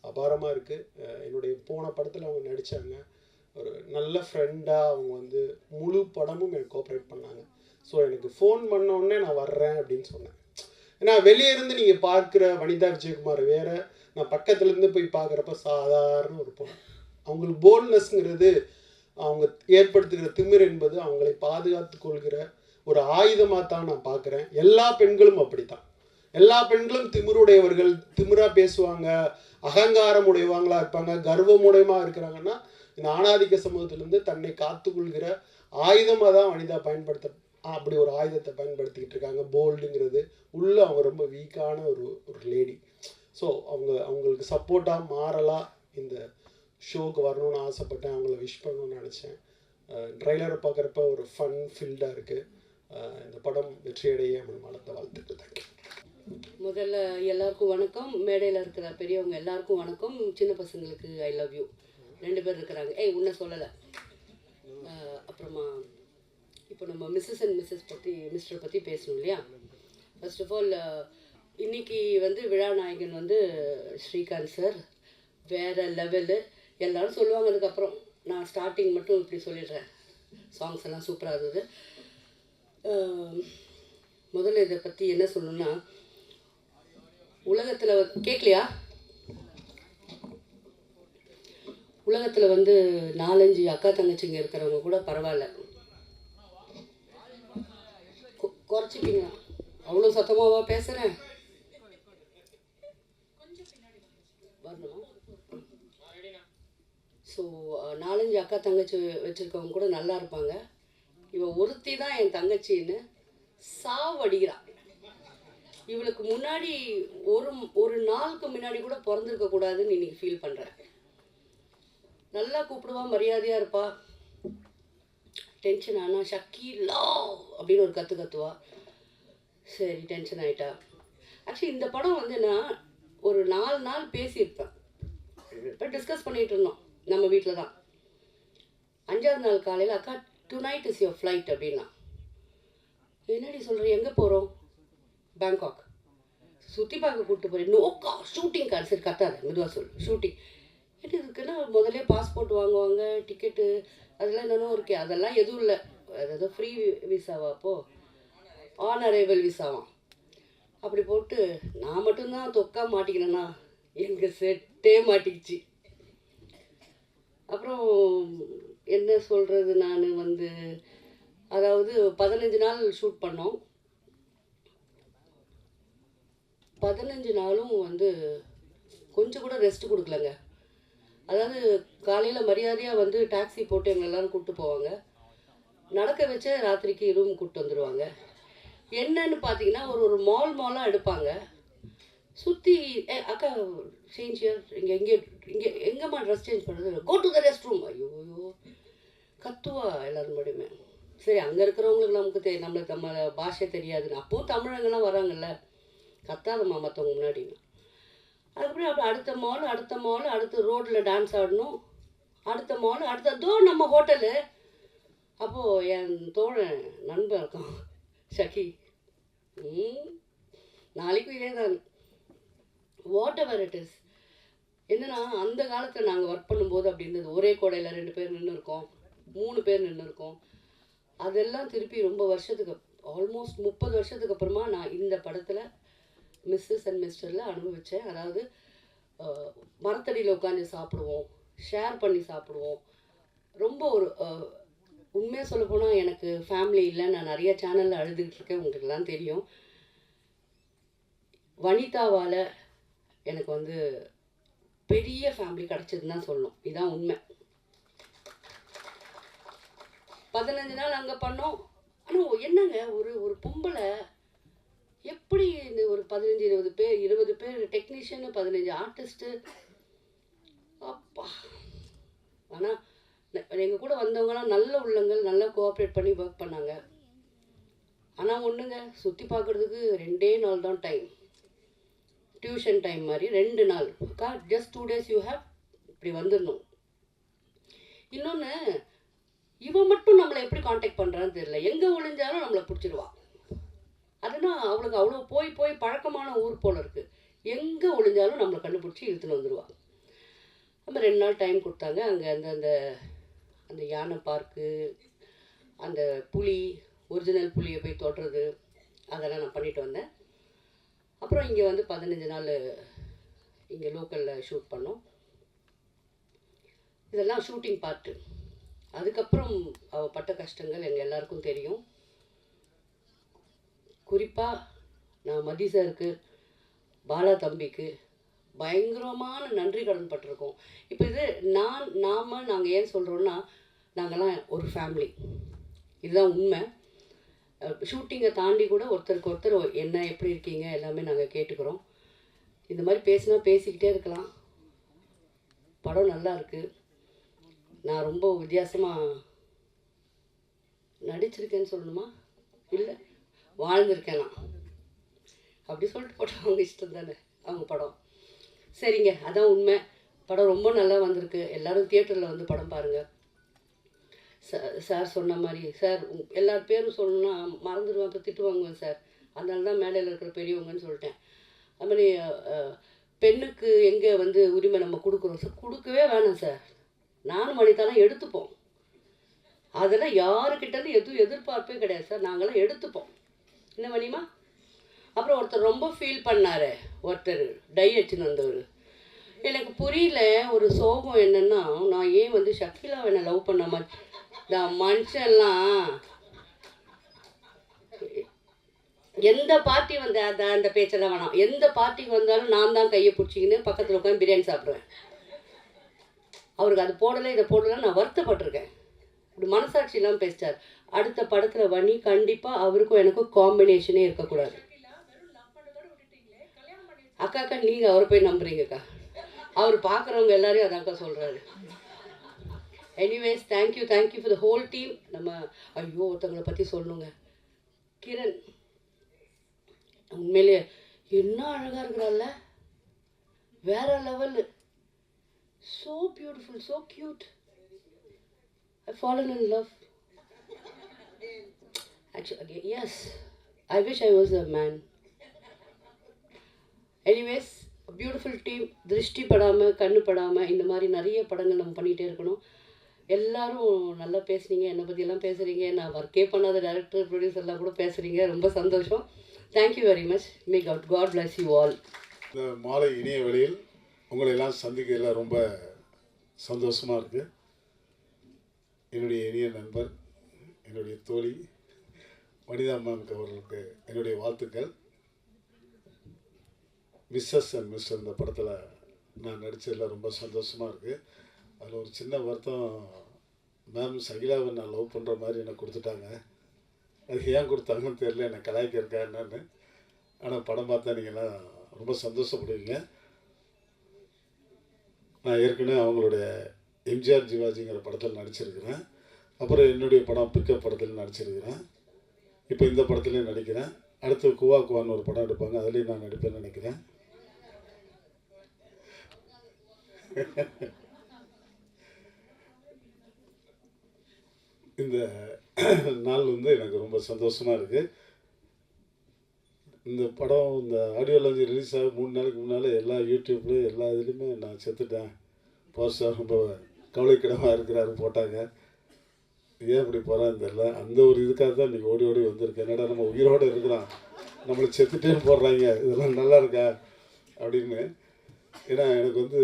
அபாரமாக இருக்குது. என்னுடைய போன படத்தில் அவங்க நடித்தாங்க. ஒரு நல்ல ஃப்ரெண்டாக அவங்க வந்து முழு படமும் எனக்கு கோஆப்ரேட் பண்ணாங்க. ஸோ எனக்கு ஃபோன் பண்ணோடனே நான் வர்றேன் அப்படின்னு சொன்னேன். ஏன்னா வெளியே இருந்து நீங்கள் பார்க்குற வனிதா விஜயகுமார் வேறு, நான் பக்கத்துலேருந்து போய் பார்க்குறப்ப சாதாரண ஒரு பொண்ணு. அவங்களுக்கு போல்ட்னஸ்ங்கிறது, அவங்க ஏற்படுத்துகிற திமிர் என்பது அவங்களை பாதுகாத்து கொள்கிற ஒரு ஆயுதமாக தான் நான் பார்க்குறேன். எல்லா பெண்களும் அப்படித்தான். எல்லா பெண்களும் திமிருடையவர்கள், திமிராக பேசுவாங்க, அகங்காரம் உடையவங்களாக இருப்பாங்க, கர்வமுடையமாக இருக்கிறாங்கன்னா இந்த ஆணாதிக்க சமூகத்திலேருந்து தன்னை காத்துக்கொள்கிற ஆயுதமாக தான் வனிதா அப்படி ஒரு ஆயுதத்தை பயன்படுத்திக்கிட்டு இருக்காங்க. போல்டுங்கிறது உள்ள அவங்க ரொம்ப வீக்கான ஒரு லேடி. ஸோ அவங்களுக்கு சப்போர்ட்டாக மாறலாம் இந்த ஷோக்கு வரணும்னு ஆசைப்பட்டேன். அவங்கள விஷ் பண்ணணும்னு நினச்சேன். ட்ரைலரை பார்க்குறப்ப ஒரு ஃபன் ஃபீல்டாக இருக்குது. இந்த படம் வெற்றியடைய மனமார்ந்த வாழ்த்துக்கள். தேங்க்யூ. முதல்ல எல்லாருக்கும் வணக்கம். மேடையில் இருக்கிற பெரியவங்க எல்லாருக்கும் வணக்கம். சின்ன பசங்களுக்கு ஐ லவ் யூ. 2 பேர் இருக்கிறாங்க. உன்னை சொல்லலை. அப்புறமா இப்போ நம்ம மிஸ்ஸஸ் அண்ட் மிஸ்டர் பற்றி பேசணும் இல்லையா? ஃபர்ஸ்ட் ஆஃப் ஆல் இன்றைக்கி வந்து விழா நாயகன் வந்து ஸ்ரீகாந்த் சார் வேறு லெவலு. எல்லோரும் சொல்லுவாங்க. அதுக்கப்புறம் நான் ஸ்டார்டிங் மட்டும் இப்படி சொல்லிடுறேன். சாங்ஸ் எல்லாம் சூப்பராக இருந்தது. முதல்ல இதை பற்றி என்ன சொல்லணும்னா, உலகத்தில் கேட்கலையா? உலகத்தில் வந்து 4-5 அக்கா தங்கச்சிங்க இருக்கிறவங்க கூட பரவாயில்ல, குறைச்சிப்பீங்க. அவ்வளோ சத்தமாவா பேசுகிறேன்? வரணுமா? ஸோ 4-5 அக்கா தங்கச்சி வச்சுருக்கவங்க கூட நல்லா இருப்பாங்க. இவன் ஒருத்தி தான் என் தங்கச்சின்னு சாவடிக்கிறான். இவளுக்கு முன்னாடி ஒரு நாளுக்கு முன்னாடி கூட பிறந்திருக்கக்கூடாதுன்னு இன்னைக்கு ஃபீல் பண்ணுறேன். நல்லா கூப்பிடுவா, மரியாதையாக இருப்பா. டென்ஷன் ஆனால் ஷக்கீலா அப்படின்னு ஒரு கத்துவா. சரி, டென்ஷன் ஆகிட்டா. ஆக்சுவலி இந்த படம் வந்து நான் ஒரு 4 நாள் பேசியிருப்பேன். இப்போ டிஸ்கஸ் பண்ணிகிட்டு இருந்தோம் நம்ம வீட்டில் தான். 5ஆவது நாள் காலையில் அக்கா டுநைட் இஸ் யுவர் ஃப்ளைட் அப்படின்னா. என்னடி சொல்கிற, எங்கே போகிறோம்? பேங்காக். சுற்றி பார்க்க கூப்பிட்டு போகிறேன். நோக்கா ஷூட்டிங் கார். சரி கத்தாத, மெதுவாக சொல். ஷூட்டிங் என்ன இருக்குன்னா முதல்ல பாஸ்போர்ட் வாங்குவாங்க, டிக்கெட்டு அதெல்லாம் என்னென்னோ இருக்கே, அதெல்லாம் எதுவும் இல்லை. அதாவது ஃப்ரீ விசாவா அப்போது, ஆன் அரைவல் விசாவாம். அப்படி போட்டு நான் மட்டும்தான் தொக்கா மாட்டிக்கிறேன்னா, எங்கள் செட்டே மாட்டிக்கிச்சு. அப்புறம் என்ன சொல்கிறது, நான் வந்து அதாவது 15 நாள் ஷூட் பண்ணோம். 15 நாளும் வந்து கொஞ்சம் கூட ரெஸ்ட் கொடுக்கலங்க. அதாவது காலையில் மரியாதையாக வந்து டாக்ஸி போட்டு எங்களை எல்லோரும் கூப்பிட்டு போவாங்க. நடக்க வச்ச ராத்திரிக்கு ரூம் கூப்பிட்டு வந்துடுவாங்க. என்னன்னு பார்த்தீங்கன்னா ஒரு மாலாக எடுப்பாங்க. சுற்றி அக்கா சேஞ்ச் எங்கேம்மா ட்ரெஸ் சேஞ்ச் பண்ணுறது, go to the restroom. ஐயோ கத்துவா எல்லாரும் முடியுமே. சரி, அங்கே இருக்கிறவங்களுக்கு நமக்கு நம்மளுக்கு நம்ம பாஷை தெரியாதுன்னு. அப்போவும் தமிழங்கெல்லாம் வராங்கல்ல, கத்தாதம்மா மற்றவங்க முன்னாடின்னு. அதுக்கப்புறம் அப்போ அடுத்த மால் அடுத்த ரோட்டில் டான்ஸ் ஆடணும். அடுத்த மால் அடுத்ததோ நம்ம ஹோட்டலு. அப்போது என் தோழன் நண்பன் இருக்கான் ஷக்கி, நாளைக்கும் இதே தான். What ever it is. என்னன்னா அந்த காலத்தில் நாங்கள் ஒர்க் பண்ணும்போது அப்படி இருந்தது. ஒரே கோடையில் 2 பேர் நின்று இருக்கோம், 3 பேர் நின்று இருக்கோம். அதெல்லாம் திருப்பி ரொம்ப வருஷத்துக்கு, ஆல்மோஸ்ட் 30 வருஷத்துக்கு அப்புறமா நான் இந்த படத்தில் மிஸ்ஸஸ் அண்ட் மிஸ்டரில் அனுபவித்தேன். அதாவது மரத்தடியில் உட்காந்து சாப்பிடுவோம், ஷேர் பண்ணி சாப்பிடுவோம். ரொம்ப ஒரு உண்மையாக சொல்லப்போனால் எனக்கு ஃபேமிலி இல்லை. நான் நிறைய சேனலில் அழுதுகிட்டு இருக்கேன், உங்களுக்குலாம் தெரியும். வனிதாவால் எனக்கு வந்து பெரிய ஃபேமிலி கிடச்சதுன்னு தான் சொல்லணும். இதுதான் உண்மை. 15 நாள் அங்கே பண்ணோம். ஆனால் என்னங்க ஒரு பொம்பளை எப்படி இந்த ஒரு 15-20 பேர் 20 பேர் டெக்னீஷியனு, 15 ஆர்டிஸ்ட்டு, அப்பா. ஆனால் எங்கள் கூட வந்தவங்களாம் நல்ல உள்ளங்கள், நல்லா கோஆப்ரேட் பண்ணி ஒர்க் பண்ணாங்க. ஆனால் ஒன்றுங்க, சுற்றி பார்க்குறதுக்கு 2 நாள் தான் டைம். டியூஷன் டைம் மாதிரி 2 நாள். ஜஸ்ட் 2 days யூ ஹேவ், இப்படி வந்துடணும். இன்னொன்று, இவன் மட்டும் நம்மளை எப்படி காண்டாக்ட் பண்ணுறான்னு தெரியல. எங்கே ஒளிஞ்சாலும் நம்மளை பிடிச்சிடுவா. அதுனா அவளுக்கு அவ்வளோ போய் பழக்கமான ஊர் போல் இருக்குது. எங்கே ஒளிஞ்சாலும் நம்மளை கண்டுபிடிச்சி இழுத்துன்னு வந்துடுவாள். நம்ம 2 நாள் டைம் கொடுத்தாங்க. அங்கே அந்த யானை பார்க்கு, அந்த புலி, ஒரிஜினல் புலியை போய் தொடுறது, அதெல்லாம் நான் பண்ணிட்டு வந்தேன். அப்புறம் இங்கே வந்து 15 நாள் இங்கே லோக்கலில் ஷூட் பண்ணோம். இதெல்லாம் ஷூட்டிங் பார்ட்டு. அதுக்கப்புறம் அவள் பட்ட கஷ்டங்கள் எங்கள் எல்லாருக்கும் தெரியும். குறிப்பாக நான் மதி சாருக்கு, பாலா தம்பிக்கு பயங்கரமான நன்றி கடன் பட்டிருக்கோம். இப்போ இது நாங்கள் ஏன் சொல்கிறோன்னா, நாங்கள்லாம் ஒரு ஃபேமிலி, இதுதான் உண்மை. ஷூட்டிங்கை தாண்டி கூட ஒருத்தருக்கு ஒருத்தர் என்ன எப்படி இருக்கீங்க எல்லாமே நாங்கள் கேட்டுக்கிறோம். இந்த மாதிரி பேசிக்கிட்டே இருக்கலாம். படம் நல்லா இருக்குது. நான் ரொம்ப வித்தியாசமாக நடிச்சிருக்கேன்னு சொல்லணுமா, இல்லை வாழ்ந்திருக்கேன் நான், அப்படி சொல்லிட்டு போட்டோம். அவங்க இஷ்டம் தானே, அவங்க படம். சரிங்க, அதான் உண்மை. படம் ரொம்ப நல்லா வந்திருக்கு. எல்லோரும் தியேட்டரில் வந்து படம் பாருங்கள். சார் சொன்ன மாதிரி, சார் எல்லார் பேரும் சொல்லணும்னா மறந்துடுவேன், அப்போ திட்டுவாங்குவேன் சார். அதனால தான் மேடையில் இருக்கிற பெரியவங்கன்னு சொல்லிட்டேன். அது மாதிரி பெண்ணுக்கு எங்கே வந்து உரிமை நம்ம கொடுக்குறோம் சார், கொடுக்கவே வேணாம் சார். நானும் மனிதாலாம் எடுத்துப்போம். அதெல்லாம் யாருக்கிட்டேருந்து எதுவும் எதிர்பார்ப்பே கிடையாது சார். நாங்களாம் எடுத்துப்போம். என்ன மணிமா? அப்புறம் ஒருத்தர் ரொம்ப ஃபீல் பண்ணார். ஒருத்தர் டை அடிச்சுன்னு வந்தவர். எனக்கு புரியல, ஒரு சோகம் என்னென்னா, நான் ஏன் வந்து ஷக்கீலா என்னை லவ் பண்ண மாதிரி, இந்த மனுஷன்லாம் எந்த பார்ட்டி வந்து அந்த பேச்செல்லாம் வேணாம். எந்த பார்ட்டிக்கு வந்தாலும் நான் தான் கையை பிடிச்சிக்கின்னு பக்கத்தில் உட்காந்து பிரியாணி சாப்பிடுவேன். அவருக்கு அது போடலை இதை போடலை, நான் வருத்தப்பட்டிருக்கேன். இப்படி மனசாட்சி இல்லாமல் பேசிட்டார். அடுத்த படத்தில் வனி கண்டிப்பாக அவருக்கும் எனக்கும் காம்பினேஷனே இருக்கக்கூடாது. அக்கா நீங்கள் அவரை போய் நம்புறீங்கக்கா, அவர் பார்க்குறவங்க எல்லாரையும் அதாக்கா சொல்கிறாரு. Anyways thank you for the whole team. நம்ம ஐயோ ஒருத்தவங்களை பற்றி சொல்லணுங்க, கிரண் உண்மையிலேயே என்ன அழகாக இருக்கிறாள்ல, வேற level, so beautiful, so cute. I fallen in love actually. Yes, I wish I was a man. Anyways beautiful team. திருஷ்டி படாமல் கண்ணு படாமல் இந்த மாதிரி நிறைய படங்கள் நம்ம பண்ணிகிட்டே இருக்கணும். எல்லாரும் நல்லா பேசுனீங்க, என்னை பற்றியெல்லாம் பேசுகிறீங்க, நான் ஒர்க்கே பண்ணாத டேரக்டர் ப்ரொடியூசர்லாம் கூட பேசுகிறீங்க, ரொம்ப சந்தோஷம். Thank you very much. May God bless you all. இந்த மாலை இனிய வேளையில் உங்களை எல்லாம் சந்திக்கிறதுல ரொம்ப சந்தோஷமாக இருக்குது. என்னுடைய இனிய நண்பர், என்னுடைய தோழி வனிதா மேம்க்கு அவர்களுக்கு என்னுடைய வாழ்த்துக்கள். மிஸ்ஸஸ் அண்ட் மிஸ்டர் இந்த படத்தில் நான் நடித்ததில் ரொம்ப சந்தோஷமாக இருக்குது. அதில் ஒரு சின்ன வருத்தம், மேம் சகிலாவை நான் லவ் பண்ணுற மாதிரி எனக்கு கொடுத்துட்டாங்க. அது ஏன் கொடுத்தாங்கன்னு தெரியல, என்னை கலாய்க்க இருக்கா என்னன்னு. ஆனால் படம் பார்த்தா நீங்கள்லாம் ரொம்ப சந்தோஷப்படுவீங்க. நான் ஏற்கனவே அவங்களுடைய எம்ஜிஆர் ஜிவாஜிங்கிற படத்தில் நடிச்சிருக்கிறேன். அப்புறம் என்னுடைய படம் பிக்கப் படத்தில் நடிச்சிருக்கிறேன். இப்போ இந்த படத்துலேயும் நடிக்கிறேன். அடுத்து குவா குவான்னு ஒரு படம் எடுப்பாங்க, அதுலேயும் நான் நடிப்பேன்னு நினைக்கிறேன். இந்த நாள் வந்து எனக்கு ரொம்ப சந்தோஷமாக இருக்குது. இந்த படம் இந்த ஆடியோ லான்ச் ரிலீஸ் ஆக 3 நாளைக்கு முன்னால் எல்லா யூடியூப்லேயும் எல்லா இதுலேயுமே நான் செத்துட்டேன், பவர் ரொம்ப கவலைக்கிடமாக இருக்கிறாரு போட்டாங்க. ஏன் இப்படி போகிறான்னு தெரில. அந்த ஒரு இதுக்காக தான் இன்றைக்கி ஓடி ஓடி வந்திருக்கேன். என்னடா நம்ம உயிரோடு இருக்கிறோம், நம்மளை செத்துட்டேன்னு போடுறாங்க, இதெல்லாம் நல்லா இருக்கா அப்படின்னு. ஏன்னா எனக்கு வந்து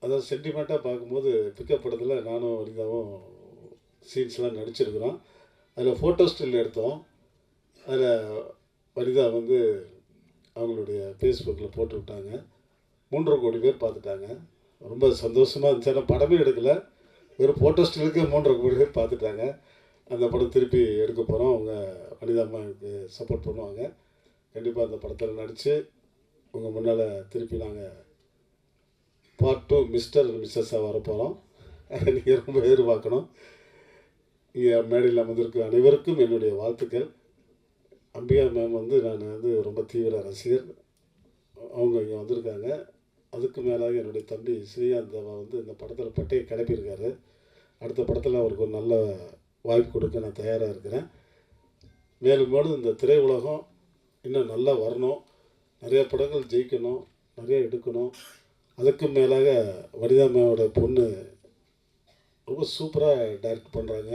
அதாவது சென்டிமெண்ட்டாக பார்க்கும்போது பிக்கப் படத்தில் நானும் வனிதாவும் சீன்ஸ்லாம் நடிச்சிருக்கிறோம். அதில் ஃபோட்டோ ஸ்டில் எடுத்தோம். அதில் வனிதா வந்து அவங்களுடைய ஃபேஸ்புக்கில் போட்டு விட்டாங்க. 3.5 கோடி பேர் பார்த்துட்டாங்க. ரொம்ப சந்தோஷமாக இருந்துச்சு. ஆனால் படமே எடுக்கலை, வெறும் ஃபோட்டோ ஸ்டிலுக்கு 3.5 கோடி பேர் பார்த்துட்டாங்க. அந்த படம் திருப்பி எடுக்க போகிறோம். அவங்க வனிதா அம்மாவுக்கு சப்போர்ட் பண்ணுவாங்க. கண்டிப்பாக அந்த படத்தில் நடித்து உங்கள் முன்னால் திருப்பி நாங்கள் பார்ட் 2 மிஸ்டர் அண்ட் மிஸ்ஸஸாக வரப்போகிறோம். அதை நீங்கள் ரொம்ப எதிர்பார்க்கணும். இங்கே மேடையில் அமர்ந்திருக்க அனைவருக்கும் என்னுடைய வாழ்த்துக்கள். அம்பிகா மேம் வந்து நான் வந்து ரொம்ப தீவிர ரசிகர். அவங்க இங்கே வந்திருக்காங்க. அதுக்கு மேலாக என்னுடைய தம்பி ஸ்ரீகாந்த் தேவா வந்து இந்த படத்தில் பட்டையை கிளப்பியிருக்காரு. அடுத்த படத்தில் அவருக்கு ஒரு நல்ல வாய்ப்பு கொடுக்க நான் தயாராக இருக்கிறேன். மேலும் மேலும் இந்த திரையுலகம் இன்னும் நல்லா வரணும், நிறைய படங்கள் ஜெயிக்கணும், நிறைய எடுக்கணும். அதுக்கு மேலாக வனிதா மேமோட பொண்ணு ரொம்ப சூப்பராக டைரக்ட் பண்ணுறாங்க.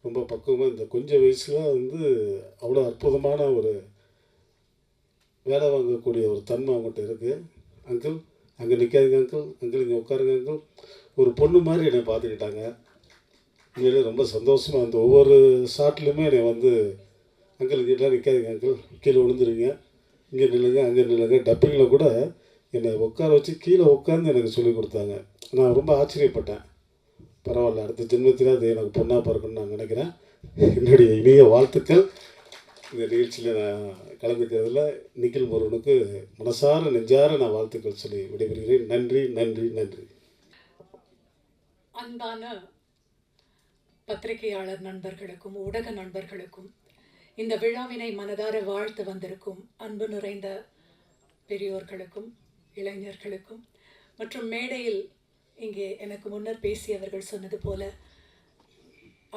ரொம்ப பக்குவமாக இந்த கொஞ்சம் வயசில் வந்து அவ்வளோ அற்புதமான ஒரு வேலை வாங்கக்கூடிய ஒரு தன்மை அவங்ககிட்ட இருக்குது. அங்கிள் அங்கே நிற்காதீங்க அங்கிள் இங்கே உட்காருங்க அங்கிள். ஒரு பொண்ணு மாதிரி என்னை பார்த்துக்கிட்டாங்க. உண்மையிலே ரொம்ப சந்தோஷமாக அந்த ஒவ்வொரு ஷாட்லேயுமே என்னை வந்து அங்கிள் இங்கெல்லாம் நிற்காதீங்க அங்கிள், கீழே விழுந்துருவீங்க, இங்கே நில்லுங்க அங்கே நில்லுங்க. டப்பிங்கில் கூட என்னை உட்கார வச்சு கீழே உட்காந்து எனக்கு சொல்லிக் கொடுத்தாங்க. நான் ரொம்ப ஆச்சரியப்பட்டேன். பரவாயில்ல, அடுத்த ஜென்மத்தில் அது எனக்கு பொண்ணாக பிறக்கணும்னு நான் நினைக்கிறேன். என்னுடைய இனிய வாழ்த்துக்கள். இந்த நிகழ்ச்சியில் நான் கலந்துக்கிறதுல நிக்கில் முருகனுக்கு மனசார நெஞ்சார நான் வாழ்த்துக்கள் சொல்லி விடைபெறுகிறேன். நன்றி நன்றி நன்றி. அன்பான பத்திரிகையாளர் நண்பர்களுக்கும் ஊடக நண்பர்களுக்கும் இந்த விழாவினை மனதார வாழ்த்து வந்திருக்கும் அன்பு நிறைந்த பெரியோர்களுக்கும் இளைஞர்களுக்கும் மற்றும் மேடையில் இங்கே எனக்கு முன்னர் பேசியவர்கள் சொன்னது போல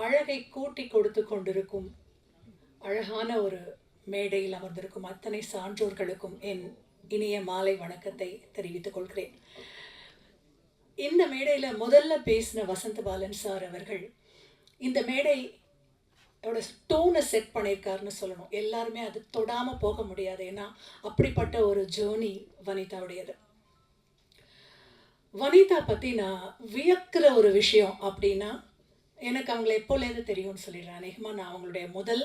அழகை கூட்டி கொடுத்து கொண்டிருக்கும் அழகான ஒரு மேடையில் அமர்ந்திருக்கும் அத்தனை சான்றோர்களுக்கும் என் இனிய மாலை வணக்கத்தை தெரிவித்துக் கொள்கிறேன். இந்த மேடையில் முதல்ல பேசின வசந்தபாலன் சார் அவர்கள் இந்த மேடையோட டோனை செட் பண்ணியிருக்காருன்னு சொல்லணும். எல்லாருமே அது தொடாமல் போக முடியாது. ஏன்னா அப்படிப்பட்ட ஒரு ஜேர்னி வனிதாவுடையது. வனிதா பற்றி நான் வியக்கிற ஒரு விஷயம் அப்படின்னா, எனக்கு அவங்கள எப்போலேருந்து தெரியும்னு சொல்லிடுறேன். அநேகமாக நான் அவங்களுடைய முதல்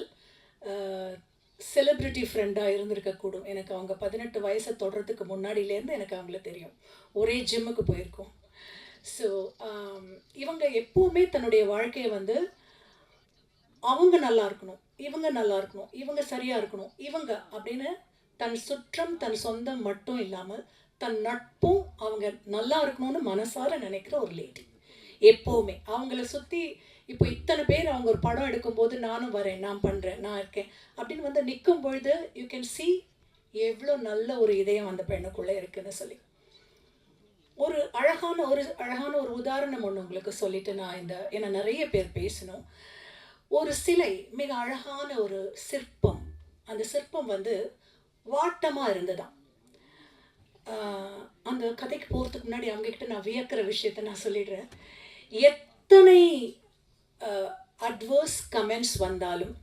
செலிப்ரிட்டி ஃப்ரெண்டாக இருந்திருக்கக்கூடும். எனக்கு அவங்க 18 வயசை தொடர்றதுக்கு முன்னாடியிலேருந்து எனக்கு அவங்கள தெரியும். ஒரே ஜிம்முக்கு போயிருக்கோம். ஸோ இவங்க எப்போவுமே தன்னுடைய வாழ்க்கையை வந்து அவங்க நல்லா இருக்கணும், இவங்க நல்லா இருக்கணும், இவங்க சரியாக இருக்கணும், இவங்க அப்படின்னு தன் சுற்றம் தன் சொந்தம் மட்டும் இல்லாமல் தன் நட்பும் அவங்க நல்லா இருக்கணும்னு மனசார நினைக்கிற ஒரு லேடி. எப்போவுமே அவங்கள சுற்றி இப்போ இத்தனை பேர் அவங்க ஒரு படம் எடுக்கும்போது நானும் வரேன், நான் பண்ணுறேன், நான் இருக்கேன் அப்படின்னு வந்து நிற்கும் பொழுது யூ கேன் see எவ்வளோ நல்ல ஒரு இதயம் அந்த பெண்ணுக்குள்ளே இருக்குன்னு சொல்லி. ஒரு அழகான ஒரு உதாரணம் ஒன்று உங்களுக்கு சொல்லிட்டு நான் ஏன்னா நிறைய பேர் பேசணும். ஒரு சிலை, மிக அழகான ஒரு சிற்பம், அந்த சிற்பம் வந்து வாட்டமாக இருந்ததாம். அந்த கதைக்கு போகிறதுக்கு முன்னாடி அவங்கக்கிட்ட நான் வியக்கிற விஷயத்த நான் சொல்லிடுறேன். எத்தனை அட்வர்ஸ் கமெண்ட்ஸ் வந்தாலும்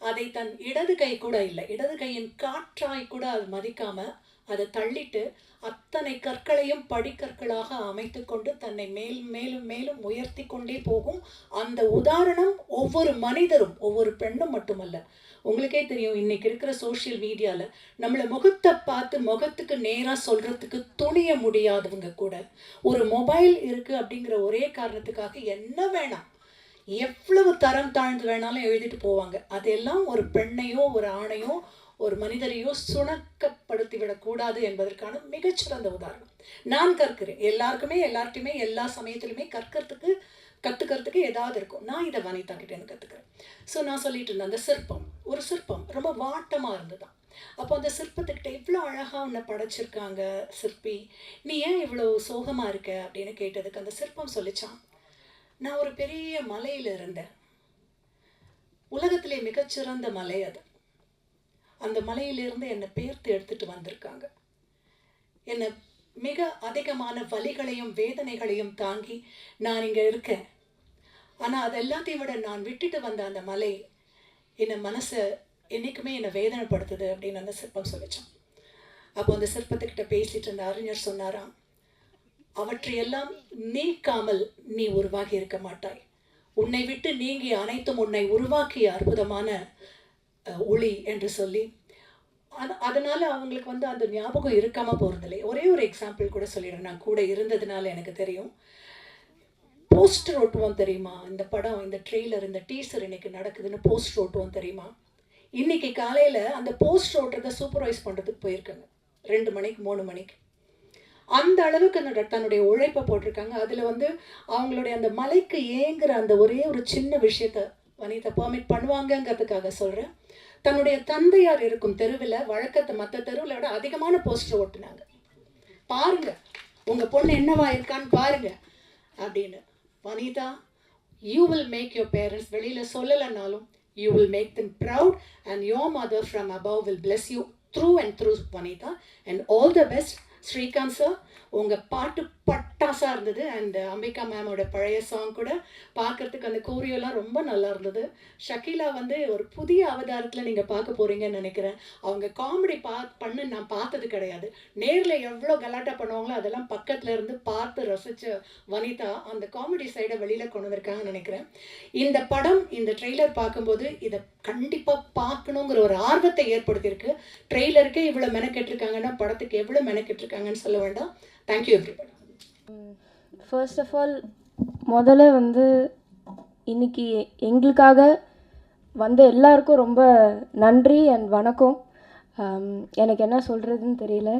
அதை தன் இடது கை கூட இல்லை, இடது கையின் காற்றாய் கூட அது மதிக்காமல் அதை தள்ளிட்டு அத்தனை கற்களையும் படிக்கற்களாக அமைத்து கொண்டு தன்னை மேலும் மேலும் மேலும் உயர்த்தி கொண்டே போகும் அந்த உதாரணம் ஒவ்வொரு மனிதரும், ஒவ்வொரு பெண்ணும் மட்டுமல்ல. உங்களுக்கே தெரியும், இன்னைக்கு இருக்கிற சோஷியல் மீடியாவில் நம்மளை முகத்தை பார்த்து முகத்துக்கு நேராக சொல்கிறதுக்கு துணிய முடியாதவங்க கூட ஒரு மொபைல் இருக்குது அப்படிங்கிற ஒரே காரணத்துக்காக என்ன வேணாம், எவ்வளவு தரம் தாழ்ந்து வேணாலும் எழுதிட்டு போவாங்க. அதெல்லாம் ஒரு பெண்ணையோ ஒரு ஆணையோ ஒரு மனிதரையோ சுணக்கப்படுத்தி விடக்கூடாது என்பதற்கான மிகச்சிறந்த உதாரணம். நான் கற்கிறேன், எல்லார்ட்டையுமே எல்லா சமயத்திலுமே கற்றுக்கிறதுக்கு ஏதாவது இருக்கும். நான் இதை வனிதா கிட்டேன்னு கற்றுக்கிறேன். ஸோ நான் சொல்லிட்டு இருந்தேன், அந்த ஒரு சிற்பம் ரொம்ப வாட்டமாக இருந்ததுதான். அப்போ அந்த சிற்பத்துக்கிட்ட இவ்வளோ அழகாக உன்னை படைச்சிருக்காங்க சிற்பி, நீ ஏன் இவ்வளோ சோகமாக இருக்க அப்படின்னு கேட்டதுக்கு அந்த சிற்பம் சொல்லிச்சான், நான் ஒரு பெரிய மலையில் இருந்தேன், உலகத்திலே மிகச்சிறந்த மலை அது. அந்த மலையிலிருந்து என்னை பேர்த்து எடுத்துட்டு வந்திருக்காங்க. என்னை மிக அதிகமான வலிகளையும் வேதனைகளையும் தாங்கி நான் இங்கே இருக்கேன். ஆனால் அது எல்லாத்தையும் விட நான் விட்டுட்டு வந்த அந்த மலை என்னை மனசை என்றைக்குமே என்னை வேதனைப்படுத்துது அப்படின்னு அந்த சிற்பம் சொல்லிச்சான். அப்போ அந்த சிற்பத்துக்கிட்ட பேசிட்டு இருந்த அறிஞர் சொன்னாராம், அவற்றையெல்லாம் நீக்காமல் நீ உருவாகி இருக்க மாட்டாய், உன்னை விட்டு நீங்கி அனைத்தும் உன்னை உருவாக்கிய அற்புதமான ஒளி என்று சொல்லி அதனால் அவங்களுக்கு வந்து அந்த ஞாபகம் இருக்காமல் போகிறதில்லை. ஒரே ஒரு எக்ஸாம்பிள் கூட சொல்லிடுறேன், நான் கூட இருந்ததுனால எனக்கு தெரியும். போஸ்டர் ஓட்டுவோம் தெரியுமா, இந்த படம், இந்த ட்ரெய்லர், இந்த டீசர் இன்னைக்கு நடக்குதுன்னு போஸ்டர் ஓட்டுவோம் தெரியுமா. இன்னைக்கு காலையில் அந்த போஸ்டர் ஓட்டுறதை சூப்பர்வைஸ் பண்ணுறதுக்கு போயிருக்காங்க 2 மணிக்கு 3 மணிக்கு. அந்த அளவுக்கு தன்னுடைய உழைப்பை போட்டிருக்காங்க. அதில் வந்து அவங்களுடைய அந்த மலைக்கு ஏங்குற அந்த ஒரே ஒரு சின்ன விஷயத்த வனிதா பெர்மிட் பண்ணுவாங்கங்கிறதுக்காக சொல்கிறேன். தன்னுடைய தந்தையார் இருக்கும் தெருவில் வழக்கத்தை மற்ற தெருவில் விட அதிகமான போஸ்டர் ஓட்டுனாங்க. பாருங்க உங்கள் பொண்ணு என்னவா இருக்கான்னு பாருங்க அப்படின்னு. Vanitha, you will make your parents, வெளியில் சொல்லலைனாலும் you will make them proud and your mother from above will bless you through and through, Vanitha, and all the best. Srikanth sir, உங்கள் பாட்டு பட்டாசாக இருந்தது. அண்ட் அம்பிகா மேமோட பழைய சாங் கூட பார்க்குறதுக்கு அந்த கோரியோலாம் ரொம்ப நல்லா இருந்தது. ஷக்கீலா வந்து ஒரு புதிய அவதாரத்தில் நீங்கள் பார்க்க போகிறீங்கன்னு நினைக்கிறேன். அவங்க காமெடி பண்ண நான் பார்த்தது கிடையாது. நேரில் எவ்வளோ கலாட்டா பண்ணுவாங்களோ அதெல்லாம் பக்கத்தில் இருந்து பார்த்து ரசித்த வனிதா அந்த காமெடி சைடை வெளியில் கொண்டு வந்திருக்காங்கன்னு நினைக்கிறேன். இந்த படம், இந்த ட்ரெய்லர் பார்க்கும்போது இதை கண்டிப்பாக பார்க்கணுங்கிற ஒரு ஆர்வத்தை ஏற்படுத்தியிருக்கு. ட்ரெய்லருக்கே இவ்வளோ மெனக்கெட்டிருக்காங்கன்னா படத்துக்கு எவ்வளோ மெனக்கெட்டிருக்காங்கன்னு சொல்ல வேண்டாம். Thank you everybody. First of all முதல்ல வந்து இன்னைக்கு எங்களுக்காக வந்த எல்லாருக்கும் ரொம்ப நன்றி அண்ட் வணக்கம். எனக்கு என்ன சொல்கிறதுன்னு தெரியல.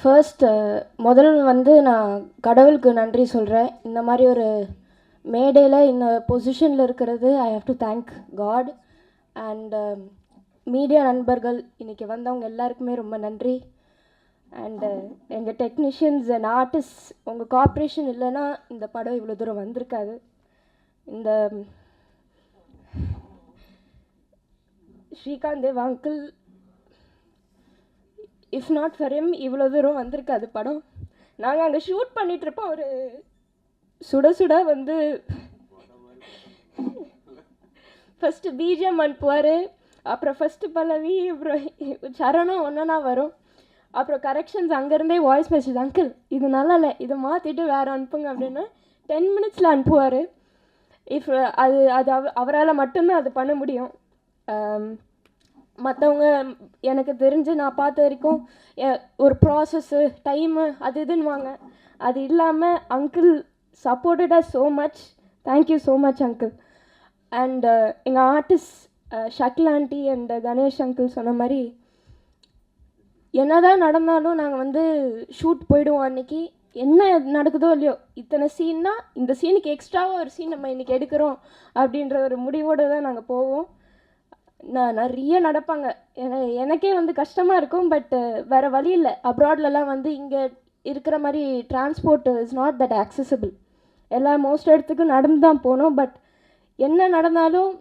ஃபர்ஸ்ட் முதல்ல வந்து நான் கடவுளுக்கு நன்றி சொல்கிறேன். இந்த மாதிரி ஒரு மேடையில் இந்த பொசிஷனில் இருக்கிறது I have to thank God. And media நண்பர்கள் இன்றைக்கி வந்தவங்க எல்லாருக்குமே ரொம்ப நன்றி. அண்டு எங்கள் டெக்னீஷியன்ஸ் அண்ட் ஆர்டிஸ்ட், உங்கள் கோஆப்ரேஷன் இல்லைன்னா இந்த படம் இவ்வளோ தூரம் வந்திருக்காது. இந்த Srikanth Dev uncle, if not for him இவ்வளோ தூரம் வந்திருக்காது படம். நாங்கள் அங்கே ஷூட் பண்ணிகிட்ருப்போம், ஒரு சுட சுட வந்து ஃபஸ்ட்டு பிஜிஎம் அனுப்புவார், அப்புறம் ஃபஸ்ட்டு பல்லவி, அப்புறம் சரணம் ஒன்றா வரும், அப்புறம் கரெக்ஷன்ஸ் அங்கேருந்தே வாய்ஸ் மெசேஜ், அங்கிள் இது நல்லா இல்லை, இதை மாற்றிட்டு வேறு அனுப்புங்க அப்படின்னு 10 மினிட்ஸில் அனுப்புவார். இஃப் அது அவரால் மட்டும்தான் அது பண்ண முடியும். மற்றவங்க எனக்கு தெரிஞ்சு நான் பார்த்த வரைக்கும் ஒரு ப்ராசஸ்ஸு டைமு அது இதுன்னுவாங்க. அது இல்லாமல் uncle supported us so much. Thank you so much uncle. And எங்கள் artist Shakeel aunty and Ganesh uncle சொன்ன மாதிரி என்னதான் நடந்தாலும் நாங்கள் வந்து ஷூட் போயிடுவோம் அன்றைக்கி. என்ன நடக்குதோ இல்லையோ, இத்தனை சீன்னா இந்த சீனுக்கு எக்ஸ்ட்ராவாக ஒரு சீன் நம்ம இன்றைக்கி எடுக்கிறோம் அப்படின்ற ஒரு முடிவோடு தான் நாங்கள் போவோம். நிறைய நடப்பாங்க. எனக்கே வந்து கஷ்டமாக இருக்கும். பட் வேறு வழி இல்லை. அப்ராட்லலாம் வந்து இங்கே இருக்கிற மாதிரி transport is not that accessible. Most இடத்துக்கும் நடந்து தான் போனோம். பட் என்ன நடந்தாலும்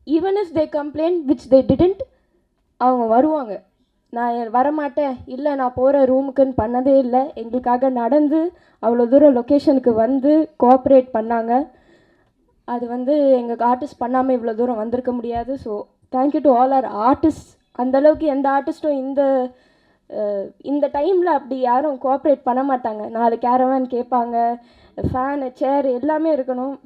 even if they complaint which they didn't, அவங்க வருவாங்க. நான் வரமாட்டேன், இல்லை நான் போகிற ரூமுக்குன்னு பண்ணதே இல்லை. எங்களுக்காக நடந்து அவ்வளோ தூரம் லொக்கேஷனுக்கு வந்து கோஆப்ரேட் பண்ணாங்க. அது வந்து எங்கள் ஆர்டிஸ்ட் பண்ணாமல் இவ்வளோ தூரம் வந்திருக்க முடியாது. So thank you to all our artist. அந்தளவுக்கு எந்த ஆர்டிஸ்ட்டும் இந்த டைமில் அப்படி யாரும் கோஆப்ரேட் பண்ண மாட்டாங்க. 4 கேரவான் கேட்பாங்க, ஃபேனு சேர் எல்லாமே இருக்கணும்,